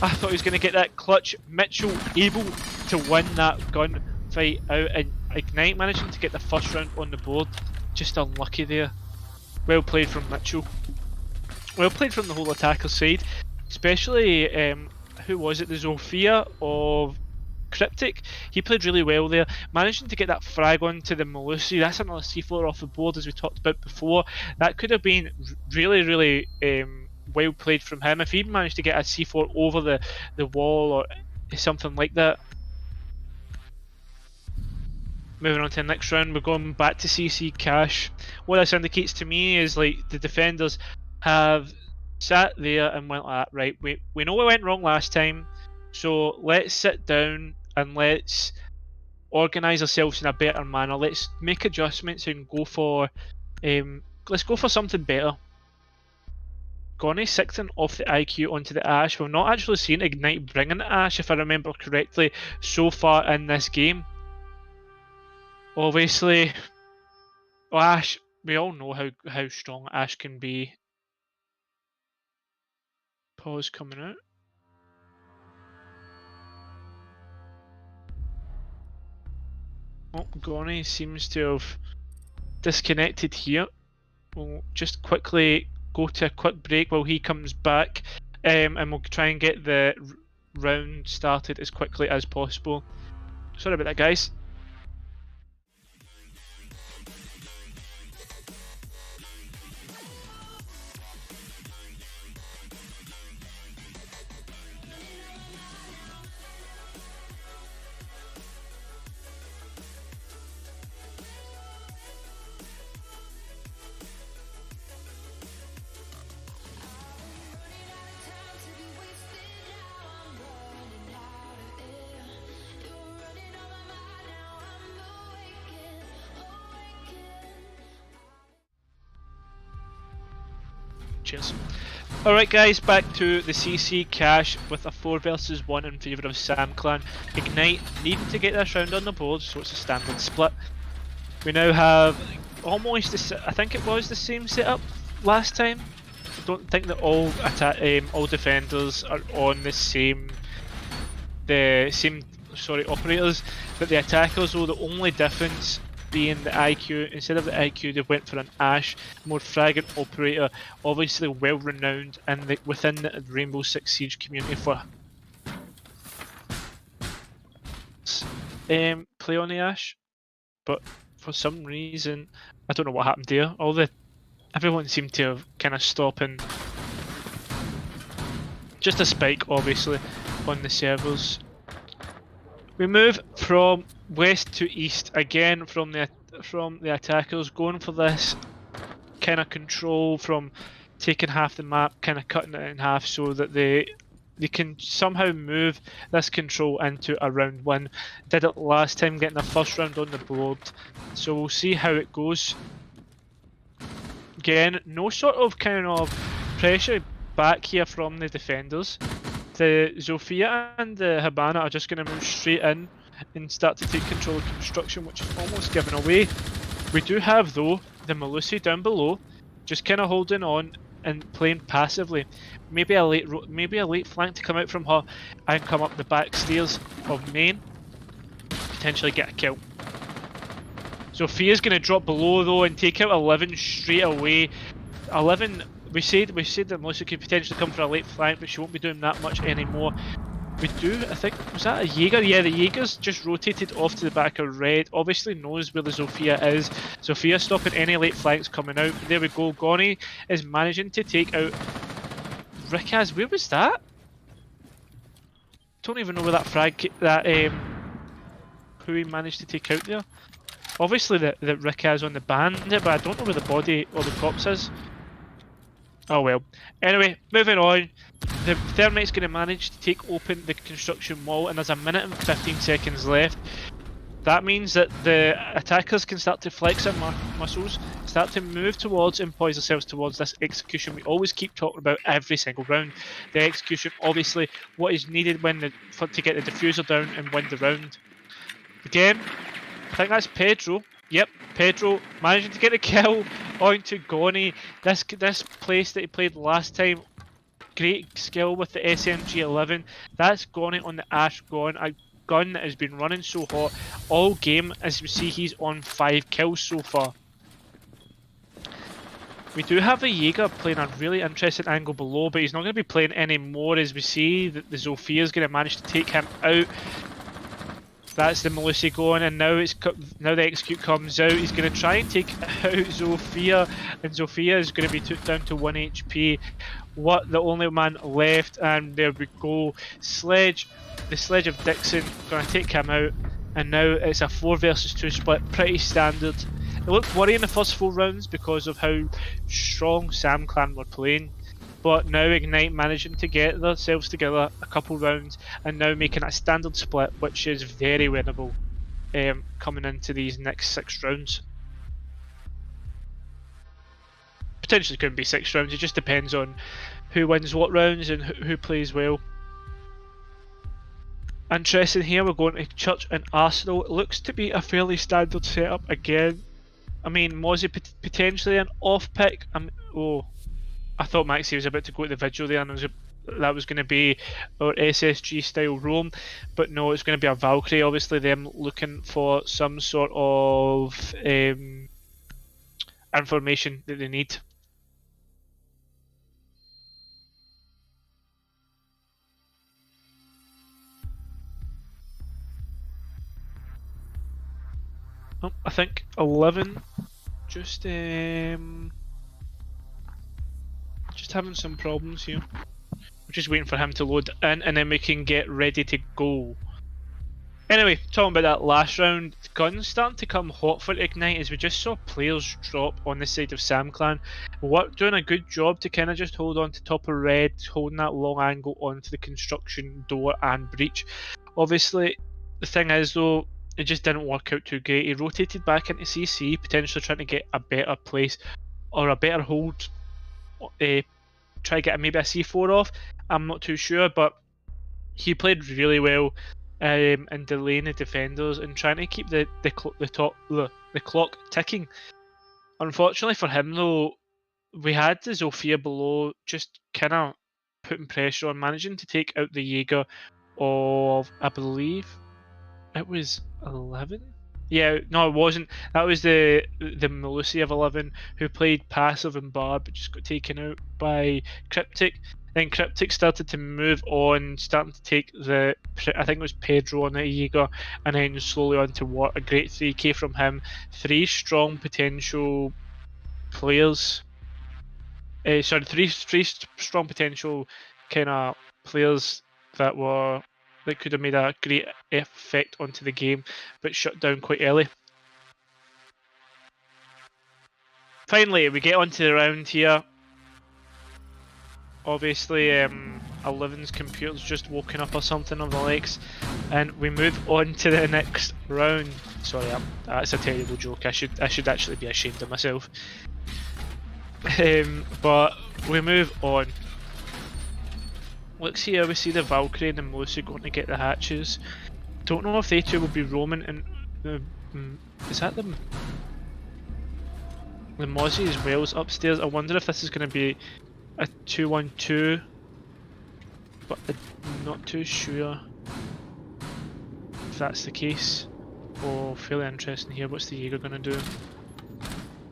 I thought he was going to get that clutch. Mitchell able to win that gun fight out, and Ignite managing to get the first round on the board. Just unlucky there. Well played from Mitchell. Well played from the whole attacker side, especially who was it? The Zofia of Cryptic. He played really well there, managing to get that frag onto the Melusi. That's another C4 off the board, as we talked about before. That could have been really well played from him if he managed to get a C4 over the wall or something like that. Moving on to the next round, we're going back to CC Cash. What this indicates to me is like the defenders have sat there and went like, right, we know what went wrong last time, so let's sit down and let's organise ourselves in a better manner. Let's make adjustments and go for let's go for something better. Gonny sixing off the IQ onto the Ash. We've not actually seen Ignite bringing the Ash, if I remember correctly, so far in this game. Obviously, Ash, we all know how strong Ash can be. Pause coming out. Oh, Gonny seems to have disconnected here. We'll just quickly go to a quick break while he comes back, and we'll try and get the round started as quickly as possible. Sorry about that, guys. Cheers. Alright guys, back to the CC Cash with a 4 versus 1 in favour of Sam Clan. Ignite needing to get this round on the board, so it's a standard split. We now have almost I think it was the same setup last time. I don't think that all defenders are on the same operators, but the attackers, though, the only difference being the IQ. Instead of the IQ, they went for an Ash, more fragrant operator, obviously well renowned within the Rainbow Six Siege community for play on the Ash, but for some reason I don't know what happened there. Everyone seemed to have kind of stopping. Just a spike, obviously, on the servers. We move from west to east again from the attackers, going for this kind of control from taking half the map, kind of cutting it in half so that they can somehow move this control into a round win. Did it last time, getting the first round on the board, so we'll see how it goes. Again, no sort of kind of pressure back here from the defenders. The Zofia and the Habana are just going to move straight in and start to take control of construction, which is almost given away. We do have, though, the Melusi down below, just kind of holding on and playing passively. Maybe a late flank to come out from her and come up the back stairs of main, potentially get a kill. Zofia's going to drop below though and take out 11 straight away. 11. We said that Melusi could potentially come for a late flank, but she won't be doing that much anymore. We do, I think, was that a Jaeger? Yeah, the Jaeger's just rotated off to the back of red. Obviously knows where the Zofia is. Zofia stopping any late flanks coming out. There we go. Gonny is managing to take out Rikaz. Where was that? Don't even know where that who he managed to take out there. Obviously the Rikaz on the bandit, but I don't know where the body or the corpse is. Oh well. Anyway, moving on. The Thermite's going to manage to take open the construction wall, and there's a minute and 15 seconds left. That means that the attackers can start to flex their muscles, start to move towards and poise themselves towards this execution we always keep talking about every single round. The execution, obviously, what is needed to get the diffuser down and win the round. Again, I think that's Pedro. Yep, Pedro managing to get the kill onto Gonny. This place that he played last time, great skill with the SMG11. That's Gonny on the Ash gun, a gun that has been running so hot all game. As you see, he's on 5 kills so far. We do have a Jaeger playing a really interesting angle below, but he's not going to be playing anymore. As we see that the Zofia is going to manage to take him out. That's the Melusi going, and now the execute comes out. He's going to try and take out Zofia, and Zofia is going to be took down to 1 HP. What, the only man left, and there we go. The sledge of Dixon going to take him out, and now it's a 4 versus 2 split, pretty standard. It looked worrying the first 4 rounds because of how strong Sam Clan were playing. But now Ignite managing to get themselves together a couple rounds and now making a standard split, which is very winnable coming into these next 6 rounds. potentially could be 6 rounds. It just depends on who wins what rounds and who plays well. Interesting here, we're going to Church and Arsenal. It looks to be a fairly standard setup again. I mean, Mozzie potentially an off pick. Oh, I thought Maxi was about to go to the vigil there, and that was going to be our SSG style roam, but no, it's going to be a Valkyrie. Obviously, them looking for some sort of information that they need. Oh, I think 11. Just having some problems here. We're just waiting for him to load in, and then we can get ready to go. Anyway, talking about that last round, guns starting to come hot for Ignite as we just saw players drop on the side of Sam Clan. We're doing a good job to kind of just hold on to top of red, holding that long angle onto the construction door and breach. Obviously, the thing is though, it just didn't work out too great. He rotated back into CC, potentially trying to get a better place or a better hold. Try to get maybe a C4 off. I'm not too sure, but he played really well in delaying the defenders and trying to keep the clock ticking. Unfortunately for him though, we had the Zofia below just kind of putting pressure on, managing to take out the Jaeger of, I believe it was 11. Yeah, no, it wasn't. That was the Melusi of 11 who played passive and bar, but just got taken out by Cryptic. Then Cryptic started to move on, starting to take I think it was Pedro on the Jaeger, and then slowly on to what a great 3k from him. 3 strong potential players. Three strong potential kind of players that could have made a great effect onto the game, but shut down quite early. Finally, we get onto the round here. Obviously, 11's computer's just woken up or something of the likes, and we move on to the next round. Sorry, that's a terrible joke. I should actually be ashamed of myself. But we move on. Looks here, we see the Valkyrie and the Melusi going to get the hatches. Don't know if they two will be roaming, and is that them? The Mozzie as well is upstairs. I wonder if this is going to be a 2-1-2, but I'm not too sure if that's the case. Oh, fairly interesting here. What's the Jaeger going to do?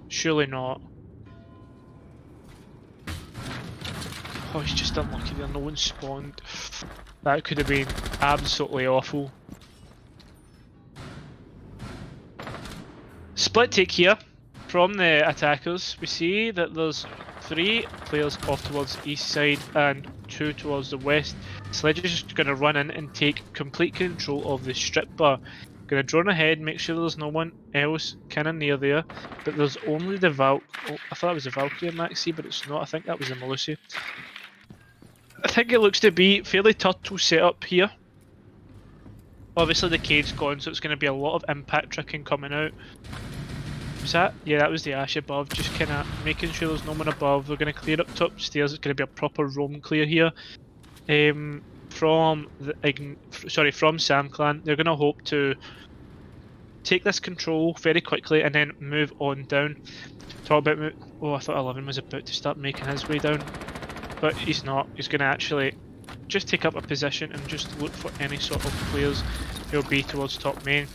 Surely not. Oh, he's just unlucky there, no one spawned. That could have been absolutely awful. Split take here from the attackers. We see that there's 3 players off towards the east side and 2 towards the west. Sledge is just going to run in and take complete control of the strip bar. Going to drone ahead, make sure there's no one else kind of near there. But there's only the I thought it was the Valkyrie Maxi, but it's not. I think that was the Melusi. I think it looks to be fairly turtle setup here. Obviously the cade's gone, so it's going to be a lot of impact tricking coming out. Was that? Yeah, that was the Ash above, just kind of making sure there's no one above. They're going to clear up top stairs. It's going to be a proper roam clear here. From Sam Clan, they're going to hope to take this control very quickly and then move on down. Talk about I thought 11 was about to start making his way down. But he's not. He's going to actually just take up a position and just look for any sort of players who'll be towards top main.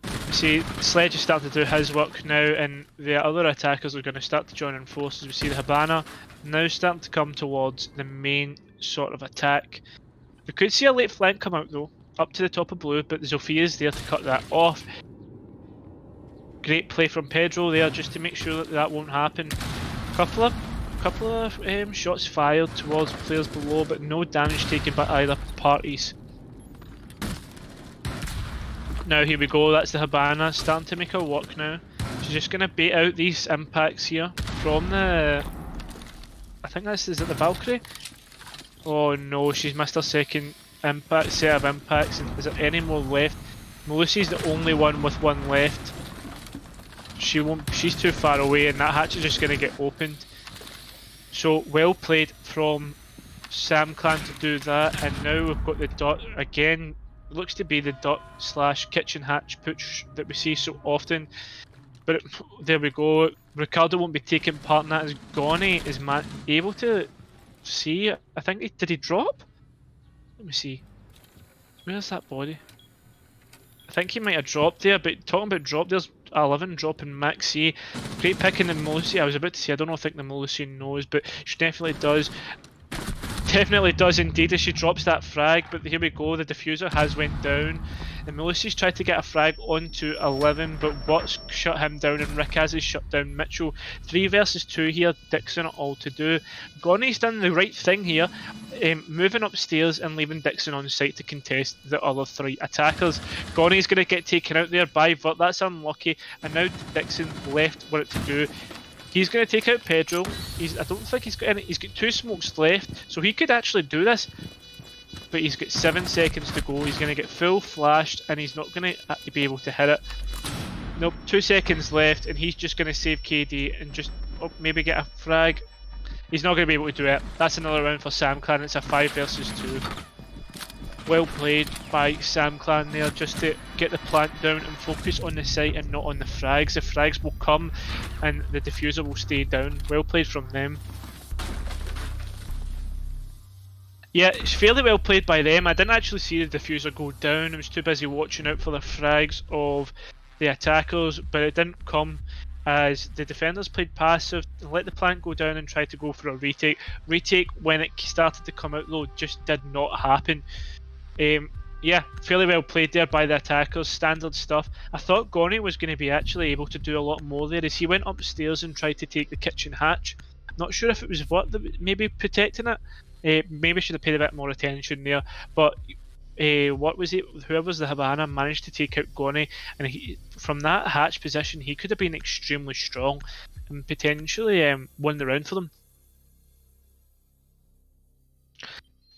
You see, Sledge is starting to do his work now, and the other attackers are going to start to join in forces. We see the Habana now starting to come towards the main sort of attack. We could see a late flank come out though, up to the top of blue, but Zofia is there to cut that off. Great play from Pedro there just to make sure that won't happen. Couple of shots fired towards players below, but no damage taken by either parties. Now here we go, that's the Habana starting to make her work now. She's just going to bait out these impacts here from the... I think is it the Valkyrie? Oh no, she's missed her second set of impacts. Is there any more left? Melusi's the only one with one left. she won't. She's too far away, and that hatch is just going to get opened. So well played from Sam Clan to do that, and now we've got the dot again. It looks to be the dot slash kitchen hatch push that we see so often. But there we go. Ricardo won't be taking part in that. As Gonny is able to see. I think did he drop? Let me see. Where's that body? I think he might have dropped there. But talking about drop, there's 11 dropping Maxi. Great picking the Melusi. I was about to say I don't think the Melusi knows, but she definitely does. Definitely does indeed as she drops that frag, but here we go, the diffuser has went down. And Melusi's tried to get a frag onto 11, but Watts shut him down and Rickaz has shut down Mitchell. 3 versus 2 here, Dixon all to do. Gonny's done the right thing here, moving upstairs and leaving Dixon on site to contest the other 3 attackers. Gonny's going to get taken out there by Vert, that's unlucky, and now Dixon left what to do. He's going to take out Pedro. I don't think he's got any. He's got 2 smokes left, so he could actually do this. But he's got 7 seconds to go. He's going to get full flashed, and he's not going to be able to hit it. Nope, 2 seconds left, and he's just going to save KD and just maybe get a frag. He's not going to be able to do it. That's another round for Sam Clan. It's a 5 versus 2. Well played by Sam Clan there, just to get the plant down and focus on the site and not on the frags. The frags will come and the diffuser will stay down. Well played from them. Yeah, it's fairly well played by them. I didn't actually see the diffuser go down. I was too busy watching out for the frags of the attackers, but it didn't come as the defenders played passive, let the plant go down and try to go for a retake. Retake when it started to come out though just did not happen. Yeah, fairly well played there by the attackers, standard stuff. I thought Gonny was going to be actually able to do a lot more there as he went upstairs and tried to take the kitchen hatch. Not sure if it was what that maybe protecting it. Maybe should have paid a bit more attention there. But what was it? Whoever's the Havana managed to take out Gonny, and from that hatch position he could have been extremely strong and potentially won the round for them.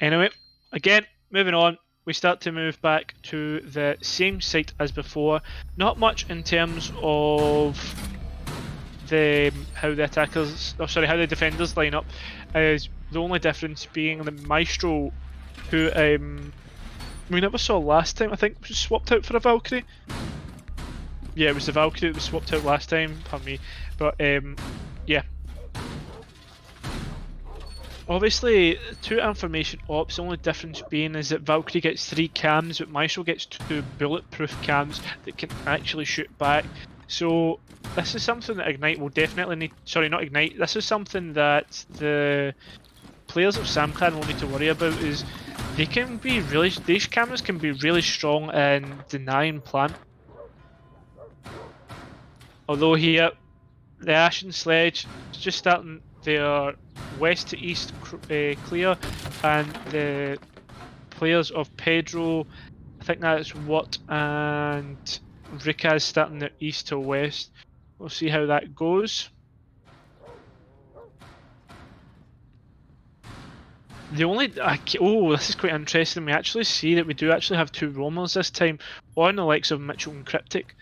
Anyway, again, moving on. We start to move back to the same site as before. Not much in terms of how the defenders line up. Is the only difference being the Maestro, who we never saw last time. I think was swapped out for a Valkyrie. Yeah, it was the Valkyrie that was swapped out last time. Pardon me, but yeah. Obviously, 2 information ops, the only difference being is that Valkyrie gets 3 cams, but Maestro gets 2 bulletproof cams that can actually shoot back. So this is something that Ignite will definitely need, sorry not Ignite, this is something that the players of Sam Clan will need to worry about, is they can be really, these cameras can be really strong in denying plant. Although here, the Ashen Sledge is just starting their west to east clear, and the players of Pedro, I think that's Watt and Rikaz starting their east to west. We'll see how that goes. The only this is quite interesting. We actually see that we do actually have 2 roamers this time on the likes of Mitchell and Cryptic,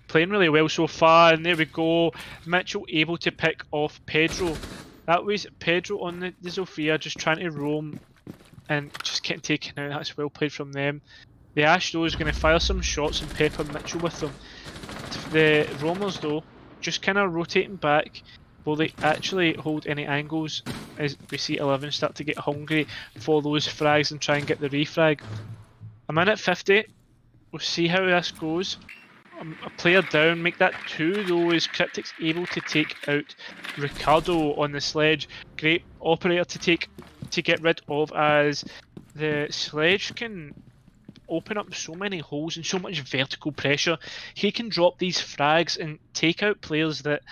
playing really well so far. And there we go, Mitchell able to pick off Pedro. That was Pedro on the Zofia just trying to roam and just getting taken out. That's well played from them. The Ash though is going to fire some shots and pepper Mitchell with them. The roamers though just kind of rotating back. Will they actually hold any angles as we see 11 start to get hungry for those frags and try and get the refrag? A minute 50. We'll see how this goes. A player down, make that 2 though, is Cryptic's able to take out Ricardo on the sledge. Great operator to get rid of, as the sledge can open up so many holes and so much vertical pressure. He can drop these frags and take out players that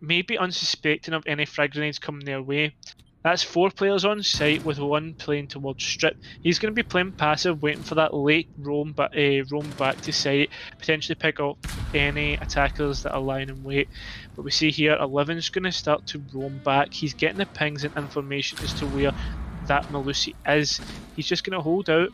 may be unsuspecting of any frag grenades coming their way. That's 4 players on site with 1 playing towards strip. He's going to be playing passive, waiting for that late roam back to site, potentially pick up any attackers that are lying in wait. But we see here 11's going to start to roam back. He's getting the pings and information as to where that Melusi is. He's just going to hold out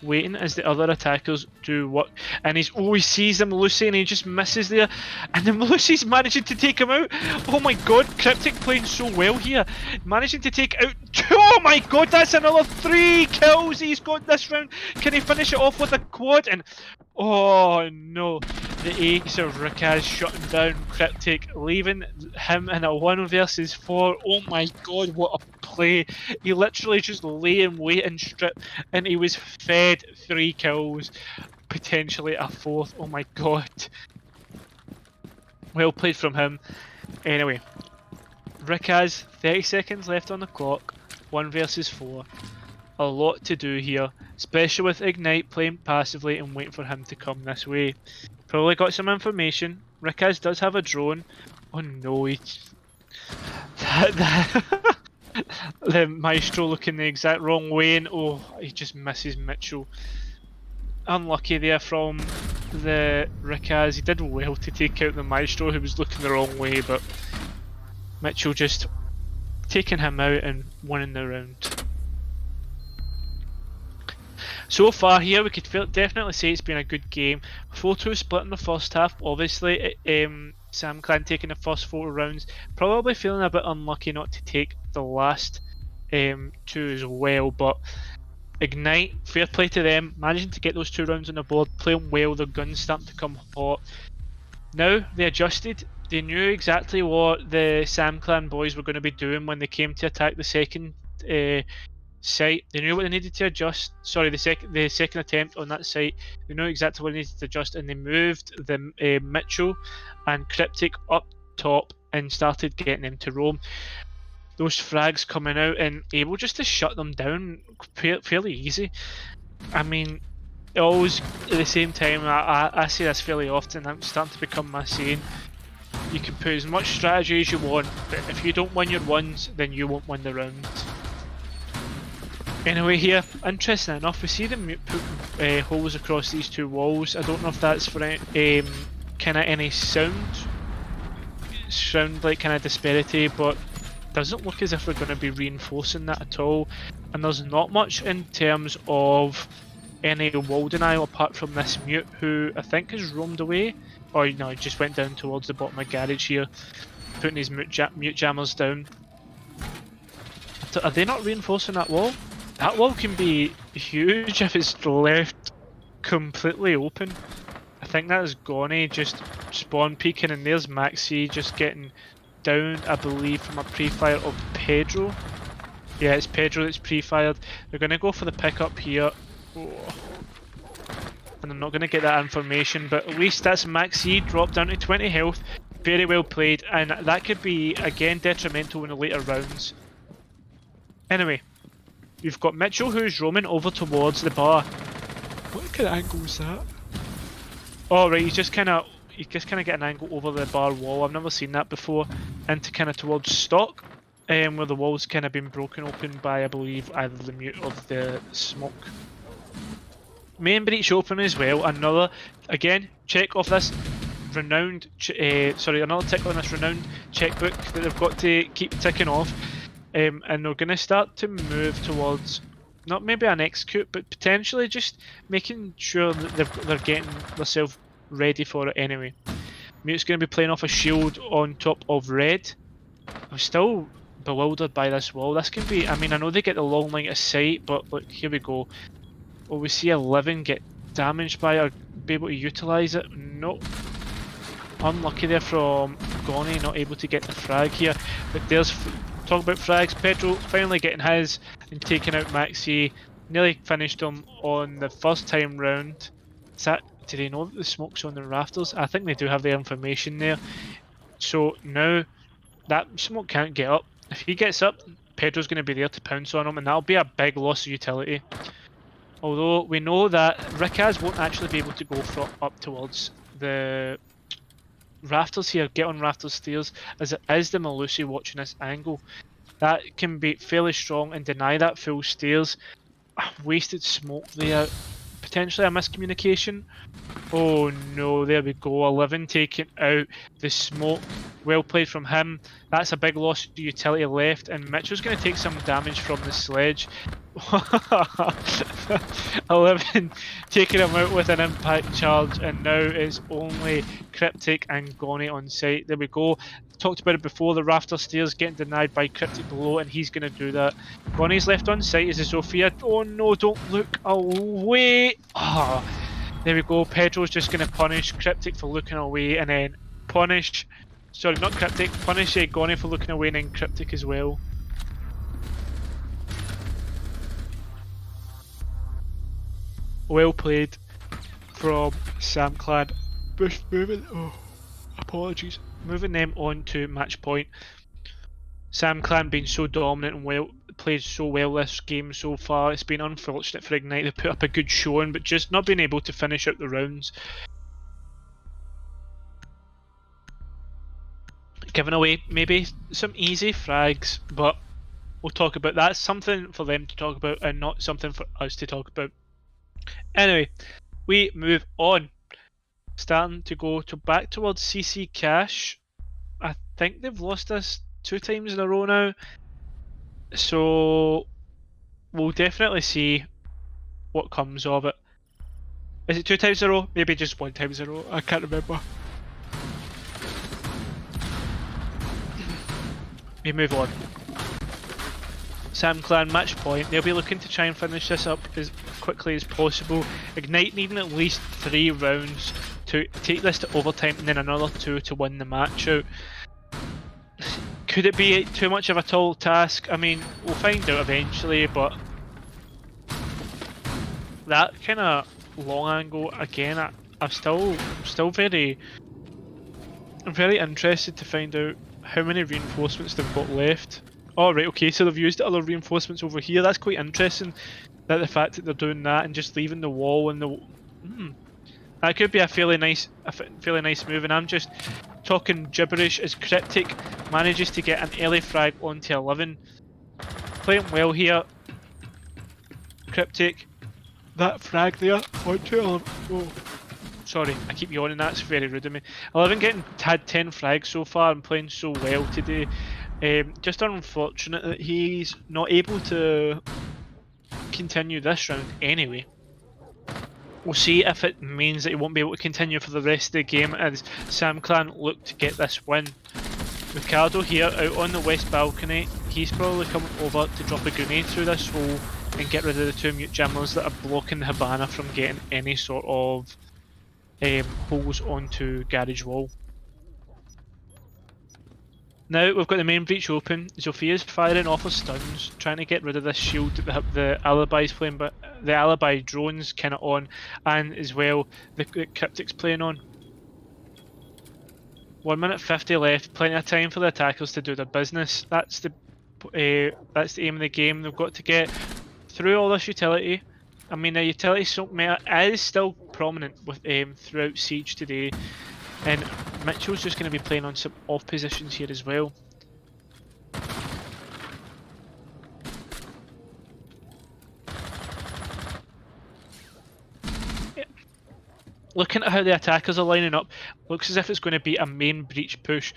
waiting as the other attackers do what. And he sees the Melusi and he just misses there. And the Melusi's managing to take him out. Oh my god, Cryptic playing so well here. Managing to take out oh my god, that's another 3 kills he's got this round. Can he finish it off with a quad? And oh no, the ace of Rikaz shutting down Cryptic, leaving him in a 1 versus 4. Oh my god, what a play. He literally just lay in wait and strip, and he was fed 3 kills, potentially a 4th. Oh my god. Well played from him. Anyway, Rikaz, 30 seconds left on the clock, 1 versus 4. A lot to do here, especially with Ignite playing passively and waiting for him to come this way. Probably got some information. Rikaz does have a drone. Oh no, the Maestro looking the exact wrong way, and oh, he just misses Mitchell. Unlucky there from the Rikaz. He did well to take out the Maestro who was looking the wrong way, but Mitchell just taking him out and winning the round. So far here, we could definitely say it's been a good game. 4-2 split in the first half. Obviously, Sam Clan taking the first 4 rounds. Probably feeling a bit unlucky not to take the last 2 as well. But Ignite, fair play to them. Managing to get those 2 rounds on the board. Playing well, their guns starting to come hot. Now, they adjusted. They knew exactly what the Sam Clan boys were going to be doing when they came to attack the second site. They knew what they needed to adjust. Sorry, the second attempt on that site. They knew exactly what they needed to adjust, and they moved the Mitchell and Cryptic up top and started getting them to roam. Those frags coming out and able just to shut them down fairly easy. I mean, always at the same time, I say this fairly often. I'm starting to become my saying. You can put as much strategy as you want, but if you don't win your ones, then you won't win the round. Anyway, here, interesting enough, we see them put holes across these 2 walls. I don't know if that's for kind of any sound like kind of disparity, but doesn't look as if we're going to be reinforcing that at all. And there's not much in terms of any wall denial apart from this mute, who I think has roamed away. Or no, he just went down towards the bottom of garage here, putting his mute jammers down. Are they not reinforcing that wall? That wall can be huge if it's left completely open. I think that is Gonny just spawn peeking, and there's Maxi just getting down, I believe, from a pre-fire of Pedro. Yeah, it's Pedro that's pre-fired. They're going to go for the pickup here. Oh. And I'm not going to get that information, but at least that's Maxi dropped down to 20 health. Very well played, and that could be, again, detrimental in the later rounds. Anyway. You've got Mitchell who's roaming over towards the bar. What kind of angle was that? Oh right, he's just kind of get an angle over the bar wall. I've never seen that before. Into kind of towards stock, where the wall's kind of been broken open by, I believe, either the mute or the smoke. Main breach open as well. Another, again, check off this renowned. Another tick on this renowned checkbook that they've got to keep ticking off. And they're going to start to move towards, not maybe an execute, but potentially just making sure that they're getting themselves ready for it anyway. Mute's going to be playing off a shield on top of red. I'm still bewildered by this wall. This can be, I mean, I know they get the long line of sight, but look, here we go. Will we see a living get damaged by it or be able to utilise it? Nope. Unlucky there from Gonny, not able to get the frag here. But there's, talk about frags, Pedro finally getting his and taking out Maxi. Nearly finished him on the first time round. Is that, do they know that the smoke's on the rafters? I think they do have the information there. So now that smoke can't get up. If he gets up, Pedro's going to be there to pounce on him, and that'll be a big loss of utility. Although we know that Rikaz won't actually be able to go up towards the rafters here, get on rafters stairs, as it is the Melusi watching this angle. That can be fairly strong and deny that full stairs. Wasted smoke there, potentially a miscommunication. Oh no, there we go. 11 taken out. The smoke. Well played from him. That's a big loss to utility left, and Mitchell's going to take some damage from the sledge. 11 taking him out with an impact charge, and now it's only Cryptic and Gonny on site. There we go. Talked about it before, the rafter stairs getting denied by Cryptic below, and he's going to do that. Gonny's left on site is a Sophia. Oh no, don't look away. Ah. There we go, Pedro's just going to punish Cryptic for looking away, and then punish, sorry, not Cryptic, punish Gonny for looking away, and then Cryptic as well. Well played from Sam Clan. Bush moving, oh, apologies. Moving them on to match point. Sam Clan being so dominant and well played so well this game so far. It's been unfortunate for Ignite. They put up a good showing, but just not being able to finish out the rounds. Giving away maybe some easy frags, but we'll talk about that. Something for them to talk about and not something for us to talk about. Anyway, we move on. Starting to go back towards CC Cash. I think they've lost us 2 times in a row now. So we'll definitely see what comes of it. Is it 2 times in a row? Maybe just 1 time in a row. I can't remember. We move on. Sam Clan match point. They'll be looking to try and finish this up as quickly as possible. Ignite needing at least 3 rounds to take this to overtime, and then another 2 to win the match out. Could it be too much of a tall task? I mean, we'll find out eventually, but that kind of long angle again, I'm still very interested to find out how many reinforcements they've got left. Oh right, okay, so they've used other reinforcements over here. That's quite interesting, that the fact that they're doing that and just leaving the wall and the that could be a fairly nice move, and I'm just talking gibberish as Cryptic manages to get an early frag onto 11. Playing well here, Cryptic. That frag there onto 11. Oh, sorry, I keep yawning. That's very rude of me. 11 had 10 frags so far and playing so well today. Just unfortunate that he's not able to continue this round anyway. We'll see if it means that he won't be able to continue for the rest of the game as Sam Clan look to get this win. Ricardo here out on the west balcony. He's probably coming over to drop a grenade through this hole and get rid of the 2 mute jammers that are blocking the Habana from getting any sort of holes onto garage wall. Now we've got the main breach open. Zophia's firing off her stuns, trying to get rid of this shield that the Alibi's playing, but the Alibi drone's kind of on, and as well the Cryptic's playing on. 1 minute 50 left, plenty of time for the attackers to do their business. That's the aim of the game. They've got to get through all this utility. I mean, the utility meta is still prominent with throughout Siege today. And Mitchell's just going to be playing on some off positions here as well. Yeah. Looking at how the attackers are lining up, looks as if it's going to be a main breach push.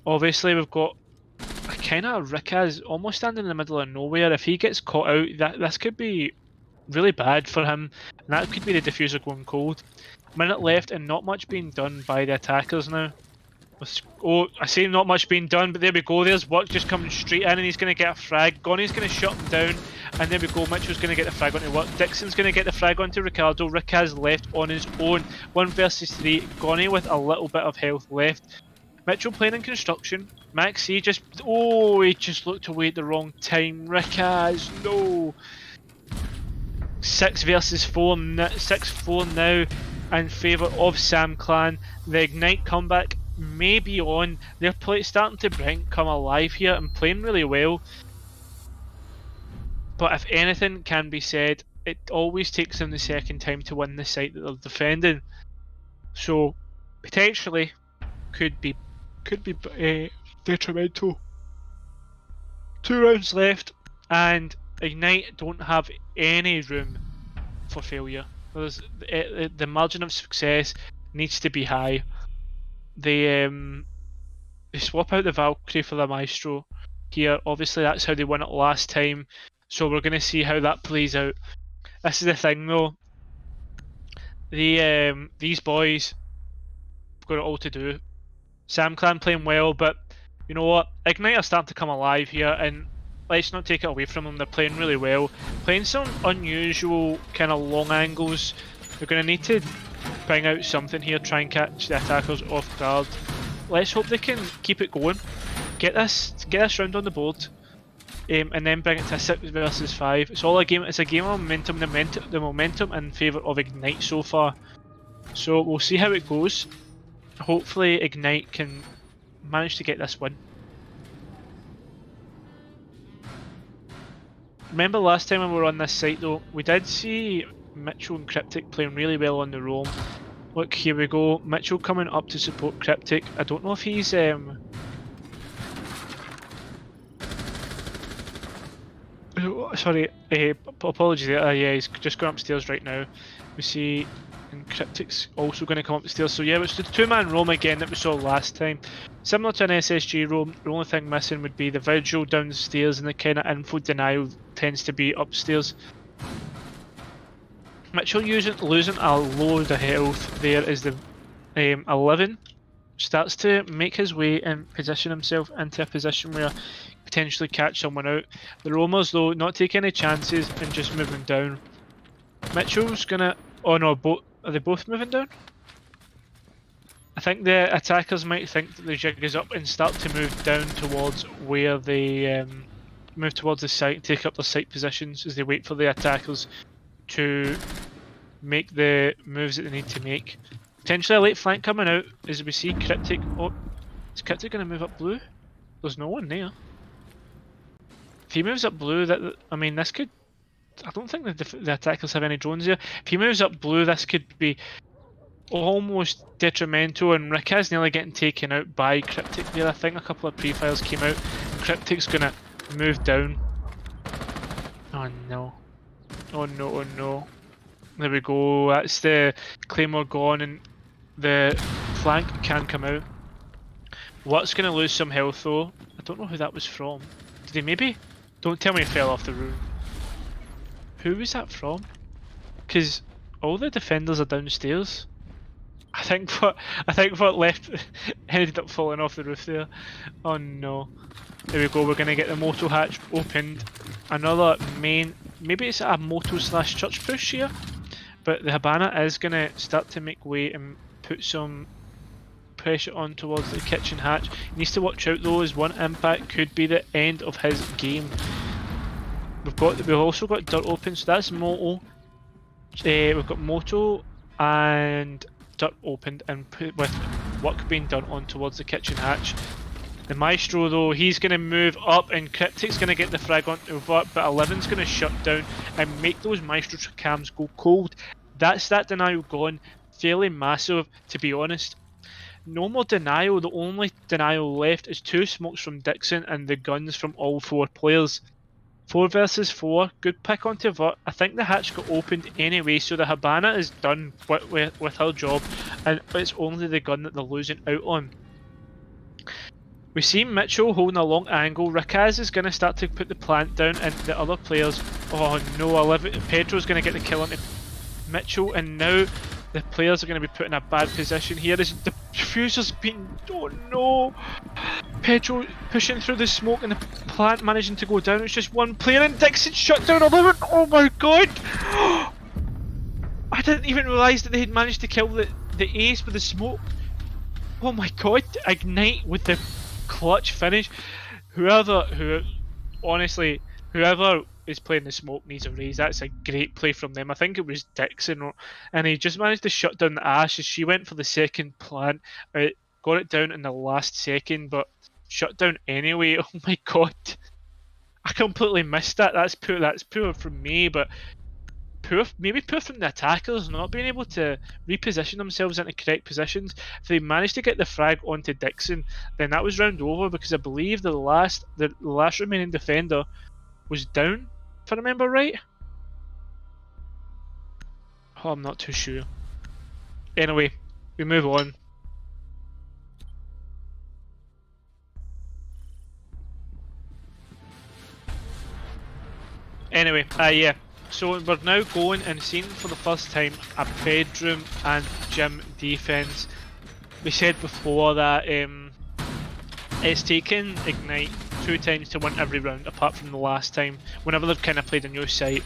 Obviously we've got a kind of Rikaz almost standing in the middle of nowhere. If he gets caught out, this could be really bad for him, and that could be the diffuser going cold. Minute left and not much being done by the attackers now. Oh, I say not much being done, but there we go. There's Work just coming straight in, and he's going to get a frag. Gonny's going to shut him down, and there we go. Mitchell's going to get the frag onto Work. Dixon's going to get the frag onto Ricardo. Rikaz left on his own. 1 versus 3. Gonny with a little bit of health left. Mitchell playing in construction. Maxi just... Oh, he just looked away at the wrong time. Rikaz, no. 6 versus 4. 6-4 now in favour of Sam Clan. The Ignite comeback may be on. They're starting to come alive here and playing really well. But if anything can be said, it always takes them the second time to win the site that they're defending. So potentially could be detrimental. 2 rounds left, and Ignite don't have any room for failure. The margin of success needs to be high. They swap out the Valkyrie for the Maestro here. Obviously, that's how they won it last time. So we're going to see how that plays out. This is the thing, though. These boys got it all to do. Sam Clan playing well, but you know what? Ignite are starting to come alive here, and let's not take it away from them. They're playing really well, playing some unusual kind of long angles. They're going to need to bring out something here, try and catch the attackers off guard. Let's hope they can keep it going, get this round on the board, and then bring it to 6 versus 5. It's all a game. It's a game of momentum. The momentum in favour of Ignite so far. So we'll see how it goes. Hopefully Ignite can manage to get this win. Remember last time when we were on this site though, we did see Mitchell and Cryptic playing really well on the roam. Look, here we go. Mitchell coming up to support Cryptic. I don't know if he's sorry, apologies there. Yeah, he's just gone upstairs right now. We see, and Cryptic's also going to come upstairs. So yeah, it's the 2-man roam again that we saw last time. Similar to an SSG roam, the only thing missing would be the vigil downstairs, and the kind of info denial tends to be upstairs. Mitchell losing a load of health there as the 11 starts to make his way and position himself into a position where potentially catch someone out. The roamers though not taking any chances and just moving down. Mitchell's gonna, oh no, are they both moving down? I think the attackers might think that the jig is up and start to move down towards where they move towards the site, take up their site positions as they wait for the attackers to make the moves that they need to make. Potentially a late flank coming out as we see Cryptic. Oh, is Cryptic going to move up blue? There's no one there. If he moves up blue, I mean, this could. I don't think the attackers have any drones here. If he moves up blue, this could be almost detrimental, and Rikaz nearly getting taken out by Cryptic there. I think a couple of pre-fires came out, and Cryptic's going to move down. Oh no. Oh no, oh no. There we go, that's the Claymore gone and the flank can come out. Watt's going to lose some health though. I don't know who that was from. Did he maybe? Don't tell me he fell off the roof. Who was that from? Because all the defenders are downstairs. I think what left ended up falling off the roof there. Oh no. There we go, we're going to get the moto hatch opened. Another main, maybe it's a moto slash church push here. But the Habana is going to start to make way and put some pressure on towards the kitchen hatch. He needs to watch out though, as one impact could be the end of his game. We've also got dirt open, so that's moto. We've got moto and dirt opened, and with work being done on towards the kitchen hatch. The Maestro though, he's going to move up, and Cryptic's going to get the frag onto Vert, but 11's going to shut down and make those Maestro cams go cold. That's that denial gone. Fairly massive, to be honest. No more denial. The only denial left is 2 smokes from Dixon and the guns from all 4 players. 4 versus 4. Good pick onto Vert. I think the hatch got opened anyway, so the Habana is done with her job, and it's only the gun that they're losing out on. We see Mitchell holding a long angle. Rikaz is going to start to put the plant down, and the other players. Oh no, Pedro's going to get the kill on Mitchell, and now the players are going to be put in a bad position here. The diffuser's been. Oh no! Pedro pushing through the smoke, and the plant managing to go down. It's just one player, and Dixon shut down 11. Oh my god! I didn't even realise that they had managed to kill the ace with the smoke. Oh my god! Ignite with the clutch finish. Whoever is playing the smoke needs a raise. That's a great play from them. I think it was Dixon, and he just managed to shut down the Ash as she went for the second plant. Got it down in the last second, but shut down anyway. Oh my god, I completely missed that. That's poor from me, but maybe poor from the attackers not being able to reposition themselves into correct positions. If they managed to get the frag onto Dixon, then that was round over, because I believe the last remaining defender was down, if I remember right. Oh, I'm not too sure. Anyway, we move on. Anyway, yeah. So we're now going and seeing for the first time a bedroom and gym defense. We said before that it's taken Ignite 2 times to win every round, apart from the last time, whenever they've kind of played a new site.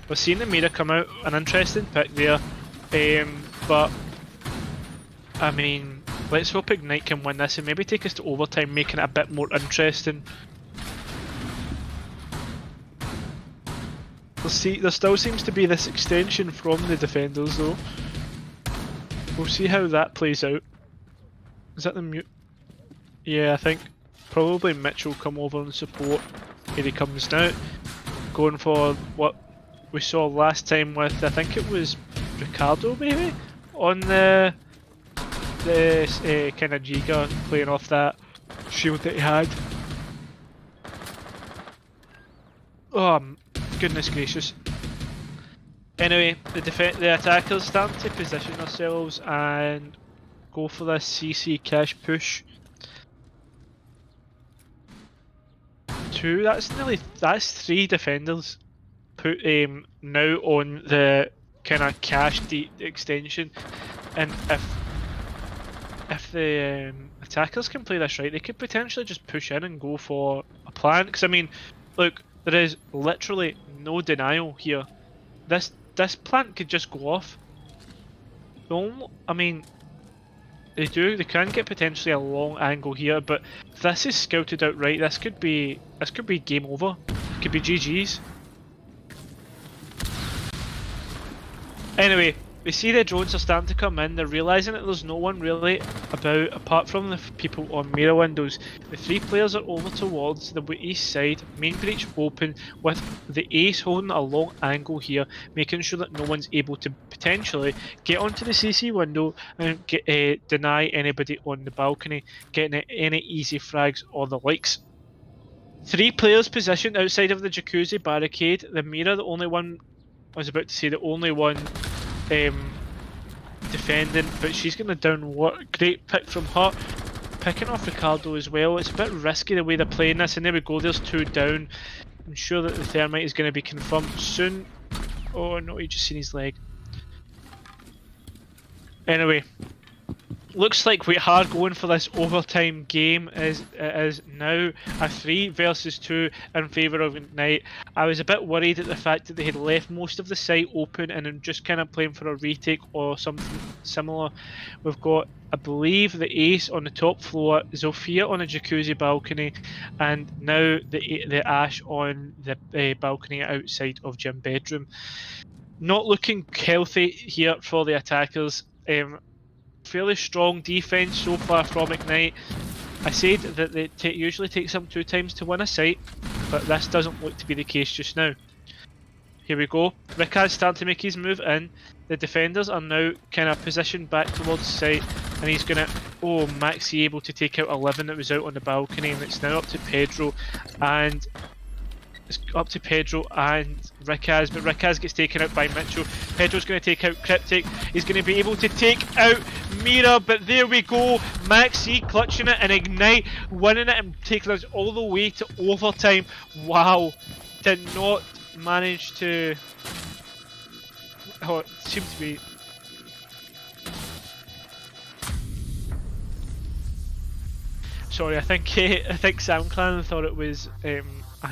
We're seeing the Mira come out, an interesting pick there, but I mean, let's hope Ignite can win this and maybe take us to overtime, making it a bit more interesting. We'll see, there still seems to be this extension from the defenders though. We'll see how that plays out. Is that the mute? Yeah, I think probably Mitch will come over and support. Here he comes now. Going for what we saw last time with, I think it was Ricardo maybe? On the kind of Giga, playing off that shield that he had. Oh, goodness gracious. Anyway, the attackers starting to position ourselves and go for this CC cash push. That's 3 defenders put now on the kind of cash extension, and if the attackers can play this right, they could potentially just push in and go for a plant. Because I mean, look, there is literally no denial here. This plant could just go off. I mean, they can get potentially a long angle here, but if this is scouted out right, this could be game over. It could be GG's. Anyway, we see the drones are starting to come in. They're realising that there's no one really about apart from the people on mirror windows. The 3 players are over towards the east side, main breach open, with the ace holding a long angle here, making sure that no one's able to potentially get onto the CC window and deny anybody on the balcony, getting any easy frags or the likes. 3 players positioned outside of the jacuzzi barricade. The mirror, the only one defending, but she's going to down what? Great pick from her. Picking off Ricardo as well. It's a bit risky the way they're playing this, and there we go, there's 2 down. I'm sure that the thermite is going to be confirmed soon. Oh no, you just seen his leg. Anyway, looks like we are going for this overtime game. It is now a 3 versus 2 in favour of Ignite. I was a bit worried at the fact that they had left most of the site open and I'm just kind of playing for a retake or something similar. We've got, I believe, the Ace on the top floor, Zofia on a jacuzzi balcony, and now the Ash on the balcony outside of gym bedroom. Not looking healthy here for the attackers. Fairly strong defense so far from Ignite. I said that they usually takes them 2 times to win a site, but this doesn't look to be the case just now. Here we go. Rikaz starting to make his move in. The defenders are now kind of positioned back towards the site, and he's gonna. Oh, Maxi able to take out 11 that was out on the balcony, and it's now up to Pedro and Rikaz, but Rikaz gets taken out by Mitchell. Pedro's going to take out Cryptic. He's going to be able to take out Mira, but there we go. Maxi clutching it and Ignite, winning it and taking us all the way to overtime. Wow. Did not manage to... Oh, it seemed to be... Sorry, I think SoundClan thought it was a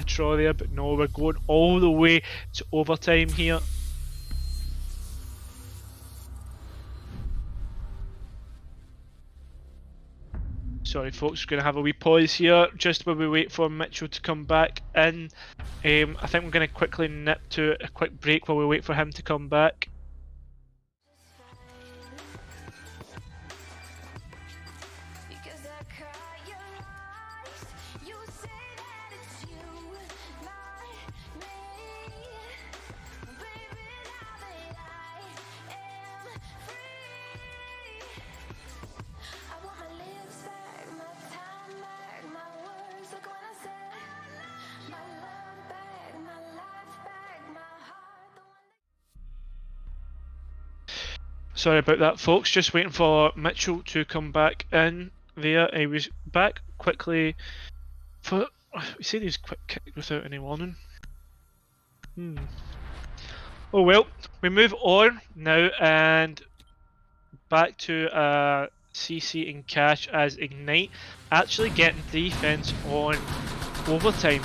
draw there, but no, we're going all the way to overtime here. Sorry folks, we're going to have a wee pause here just while we wait for Mitchell to come back in. I think we're going to quickly nip to a quick break while we wait for him to come back. Because I cry your eyes, you say that it's you, not me. Baby, now that I am free, I want my lips back, my time back, my words like when I said my love back, my life back, my heart, the one that... Sorry about that, folks. Just waiting for Mitchell to come back in there. He was back quickly for. We said he was quick kicked without any warning. Oh well, we move on now and back to CC and Cash as Ignite actually getting defense on overtime.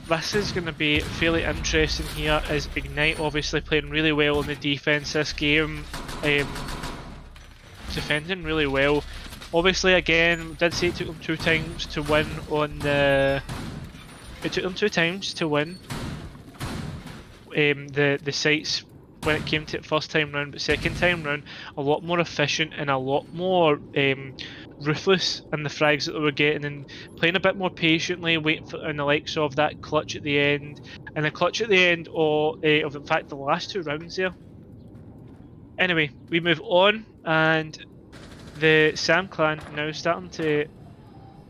This is going to be fairly interesting here as Ignite obviously playing really well on the defense this game, defending really well. Obviously, again, did say it took them 2 times to win on the. It took them 2 times to win the sites when it came to it first time round, but second time round, a lot more efficient and a lot more ruthless in the frags that they were getting and playing a bit more patiently, waiting for and the likes of that clutch at the end and the clutch at the end of in fact the last 2 rounds there. Anyway, we move on and the Sam clan now starting to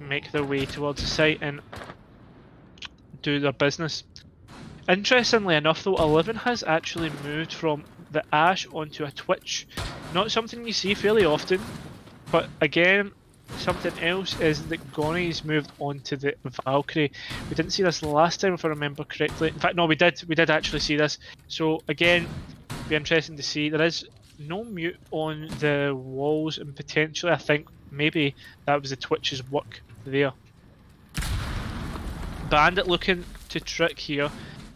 make their way towards the site and do their business. Interestingly enough though, 11 has actually moved from the Ash onto a Twitch. Not something you see fairly often, but again, something else is that Gonnie's moved on to the Valkyrie. We didn't see this last time if I remember correctly. In fact, no, we did actually see this. So again, be interesting to see. There is no mute on the walls and potentially I think maybe that was the Twitch's work there. Bandit looking to trick here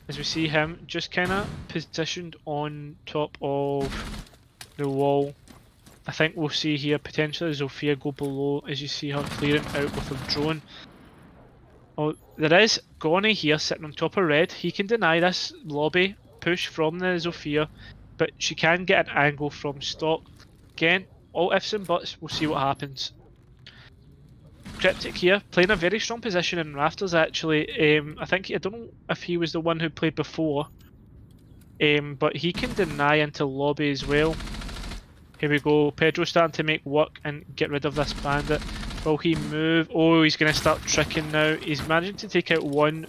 as we see him just kind of positioned on top of the wall. I think we'll see here potentially Zofia go below as you see her clearing out with her drone. Oh, there is Gonnie here sitting on top of red. He can deny this lobby push from the Zofia, but she can get an angle from stock. Again, all ifs and buts, we'll see what happens. Cryptic here, playing a very strong position in rafters actually. I don't know if he was the one who played before, but he can deny into lobby as well. Here we go, Pedro starting to make work and get rid of this bandit. Will he move? Oh, he's going to start tricking now. He's managing to take out 1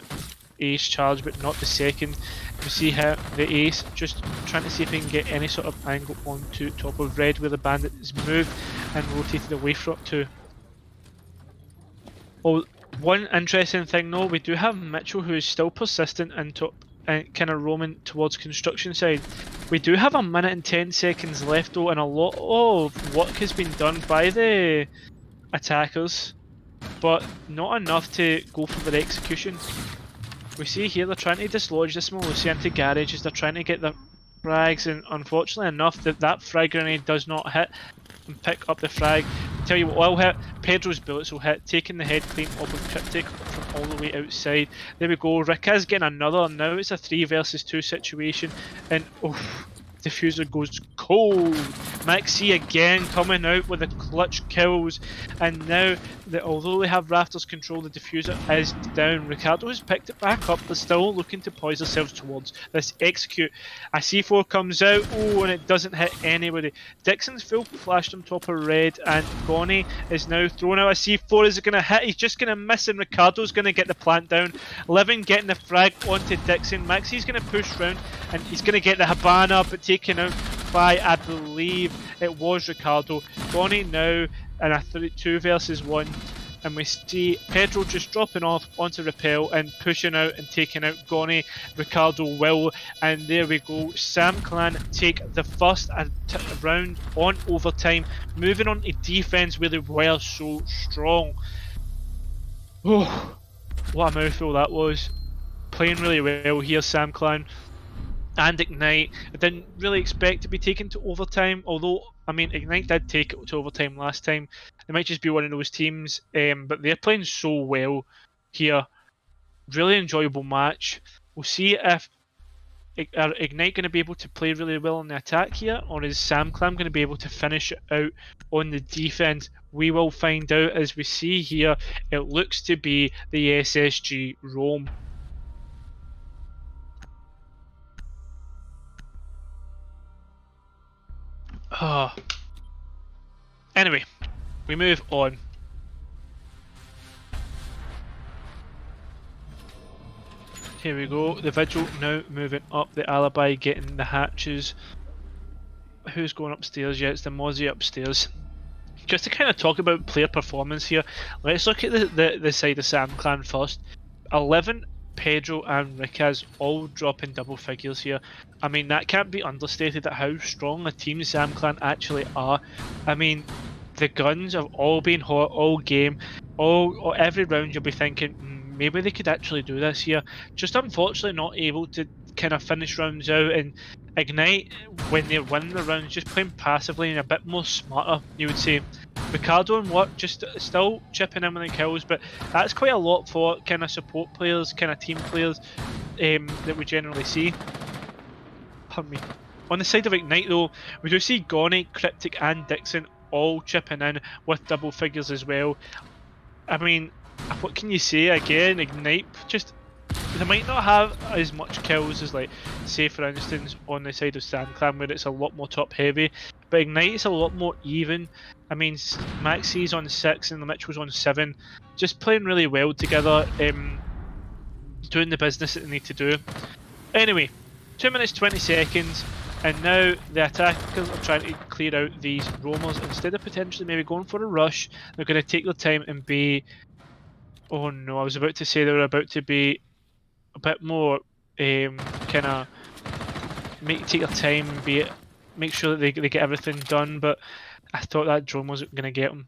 ace charge, but not the second. We see here the ace just trying to see if he can get any sort of angle onto top of red where the bandit is moved and rotated away from to. Oh, one interesting thing though, we do have Mitchell who is still persistent and kind of roaming towards construction side. We do have 1 minute and 10 seconds left though, and a lot of work has been done by the attackers, but not enough to go for their execution. We see here they're trying to dislodge this Militia into garages, they're trying to get the frags, and unfortunately enough that frag grenade does not hit and pick up the frag. I tell you what will hit, Pedro's bullets will hit, taking the head clean off of Cryptic from all the way outside. There we go, Rick is getting another, now it's a 3 versus 2 situation, and oof, diffuser goes cold. Maxi again coming out with the clutch kills, and now although they have rafters control, the diffuser is down. Ricardo has picked it back up, but still looking to poise themselves towards this execute. A C4 comes out, oh, and it doesn't hit anybody. Dixon's full flashed on top of red, and Gonnie is now throwing out a C4. Is it going to hit? He's just going to miss, and Ricardo's going to get the plant down. Living getting the frag onto Dixon. Maxi's going to push round, and he's going to get the Habana, but taken out by, I believe it was Ricardo. Gonnie now in a 2 versus 1, and we see Pedro just dropping off onto Repel and pushing out and taking out Gonnie. Ricardo will, and there we go. Sam Clan take the first round on overtime, moving on to defense where they were so strong. Oh, what a mouthful that was. Playing really well here, Sam Clan. And Ignite, I didn't really expect to be taken to overtime, although, I mean, Ignite did take it to overtime last time. They might just be one of those teams, but they're playing so well here. Really enjoyable match. We'll see if are Ignite going to be able to play really well on the attack here, or is Sam Clan going to be able to finish it out on the defense? We will find out as we see here. It looks to be the SSG Rome. Anyway, we move on. Here we go, the Vigil now moving up the alibi, getting the hatches. who's going upstairs? Yeah, it's the Mozzie upstairs. Just to kind of talk about player performance here, let's look at the side of Sam Clan first. 11, Pedro and Ricaz all drop in double figures here. I mean, that can't be understated at how strong a team Sam Clan actually are. I mean, the guns have all been hot all game. Every round you'll be thinking, maybe they could actually do this here. Just unfortunately not able to kind of finish rounds out, and Ignite, when they win the rounds, just playing passively and a bit more smarter, you would say. Ricardo and Watt just still chipping in with the kills, but that's quite a lot for kind of support players, kind of team players that we generally see. Pardon me. On the side of Ignite though, we do see Gonny, Cryptic and Dixon all chipping in with double figures as well. I mean, what can you say? Again, Ignite just, they might not have as much kills as, like, say for instance on the side of SamClan where it's a lot more top heavy, but Ignite is a lot more even. I mean, Maxi's on 6 and the Mitchell's on 7, just playing really well together, doing the business that they need to do. Anyway, 2 minutes 20 seconds, and now the attackers are trying to clear out these roamers. Instead of potentially maybe going for a rush, they're going to take their time and be, oh no, I was about to say they were about to be a bit more kind of take their time and make sure that they get everything done, but I thought that drone wasn't going to get them.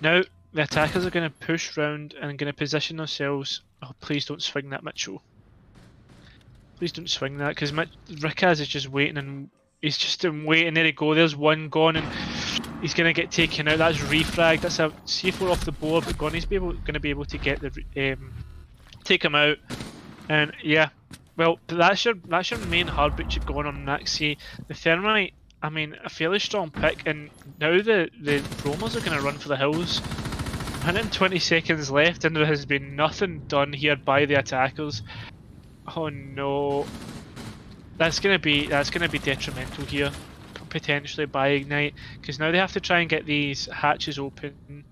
Now the attackers are going to push round and going to position themselves. Oh, please don't swing that, Mitchell. Please don't swing that, because Ricaz is just waiting, and he's just waiting. There he go. There's one gone, and he's going to get taken out. That's refragged. That's a C4 off the board, but Gonny's going to be able to get the take him out. And yeah, well, that's your main hard boot you've gone on Maxi. The Thermite, I mean, a fairly strong pick, and now the Romers are going to run for the hills. 120 seconds left, and there has been nothing done here by the attackers. Oh no, that's gonna be detrimental here, potentially by Ignite, because now they have to try and get these hatches open.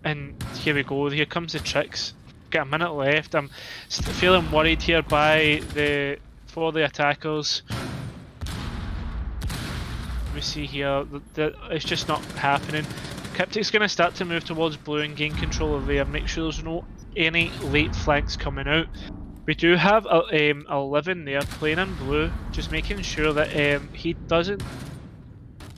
And here we go. Here comes the tricks. Got a minute left. I'm feeling worried here for the attackers. We see here that it's just not happening. Cryptic's going to start to move towards blue and gain control of there. Make sure there's no any late flanks coming out. We do have 11 there playing in blue, just making sure that he doesn't.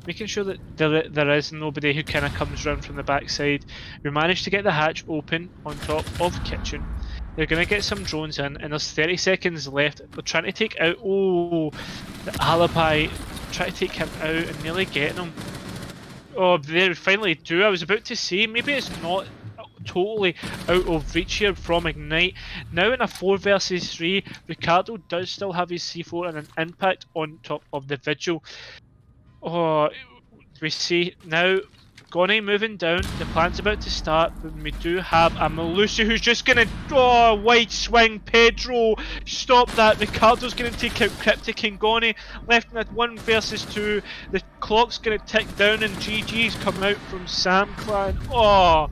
Making sure that there is nobody who kind of comes around from the backside. We managed to get the hatch open on top of kitchen. They're going to get some drones in, and there's 30 seconds left. They're trying to take out, oh, the alibi, try to take him out and nearly getting him. Oh, they finally do. I was about to say, maybe it's not totally out of reach here from Ignite. Now in a 4 versus 3, Ricardo does still have his C4 and an impact on top of the Vigil. Oh, we see now Gonny moving down. The plan's about to start, but we do have a Melusi who's just gonna wide swing. Pedro, stop that. Ricardo's gonna take out Cryptic and Gonny. Left in a 1 versus 2. The clock's gonna tick down, and GG's come out from Sam Clan. Oh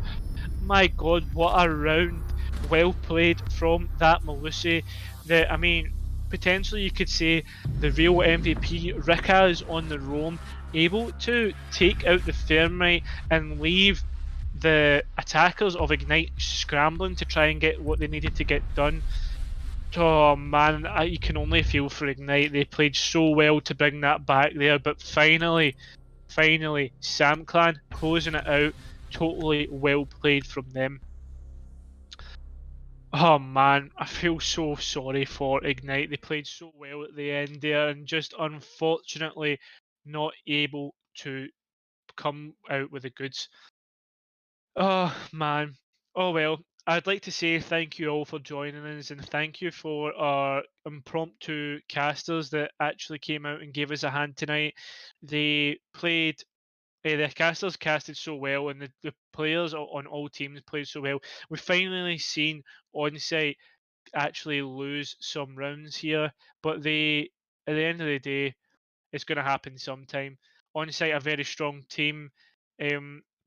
my god, what a round. Well played from that Melusi. I mean, potentially you could say the real MVP, Ricaz on the roam, able to take out the Thermite and leave the attackers of Ignite scrambling to try and get what they needed to get done. Oh man, you can only feel for Ignite. They played so well to bring that back there, but finally, Sam Clan closing it out. Totally well played from them. Oh man, I feel so sorry for Ignite. They played so well at the end there, and just unfortunately not able to come out with the goods. Oh man. Oh well. I'd like to say thank you all for joining us, and thank you for our impromptu casters that actually came out and gave us a hand tonight. They played the casters casted so well, and the players on all teams played so well. We've finally seen Onsite actually lose some rounds here, but at the end of the day, it's going to happen sometime. Onsite a very strong team,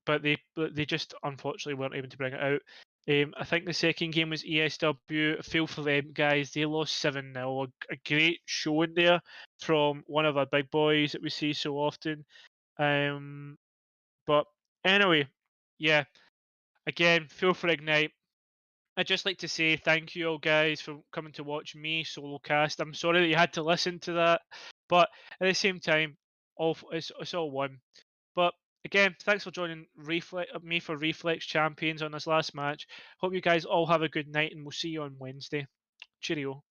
but they just unfortunately weren't able to bring it out. I think the second game was ESW. Feel for them, guys. They lost 7-0. A great showing there from one of our big boys that we see so often. But anyway, yeah. Again, feel for Ignite. I'd just like to say thank you all guys for coming to watch me solo cast. I'm sorry that you had to listen to that, but at the same time, it's all one. But again, thanks for joining me for Reflex Champions on this last match. Hope you guys all have a good night, and we'll see you on Wednesday. Cheerio.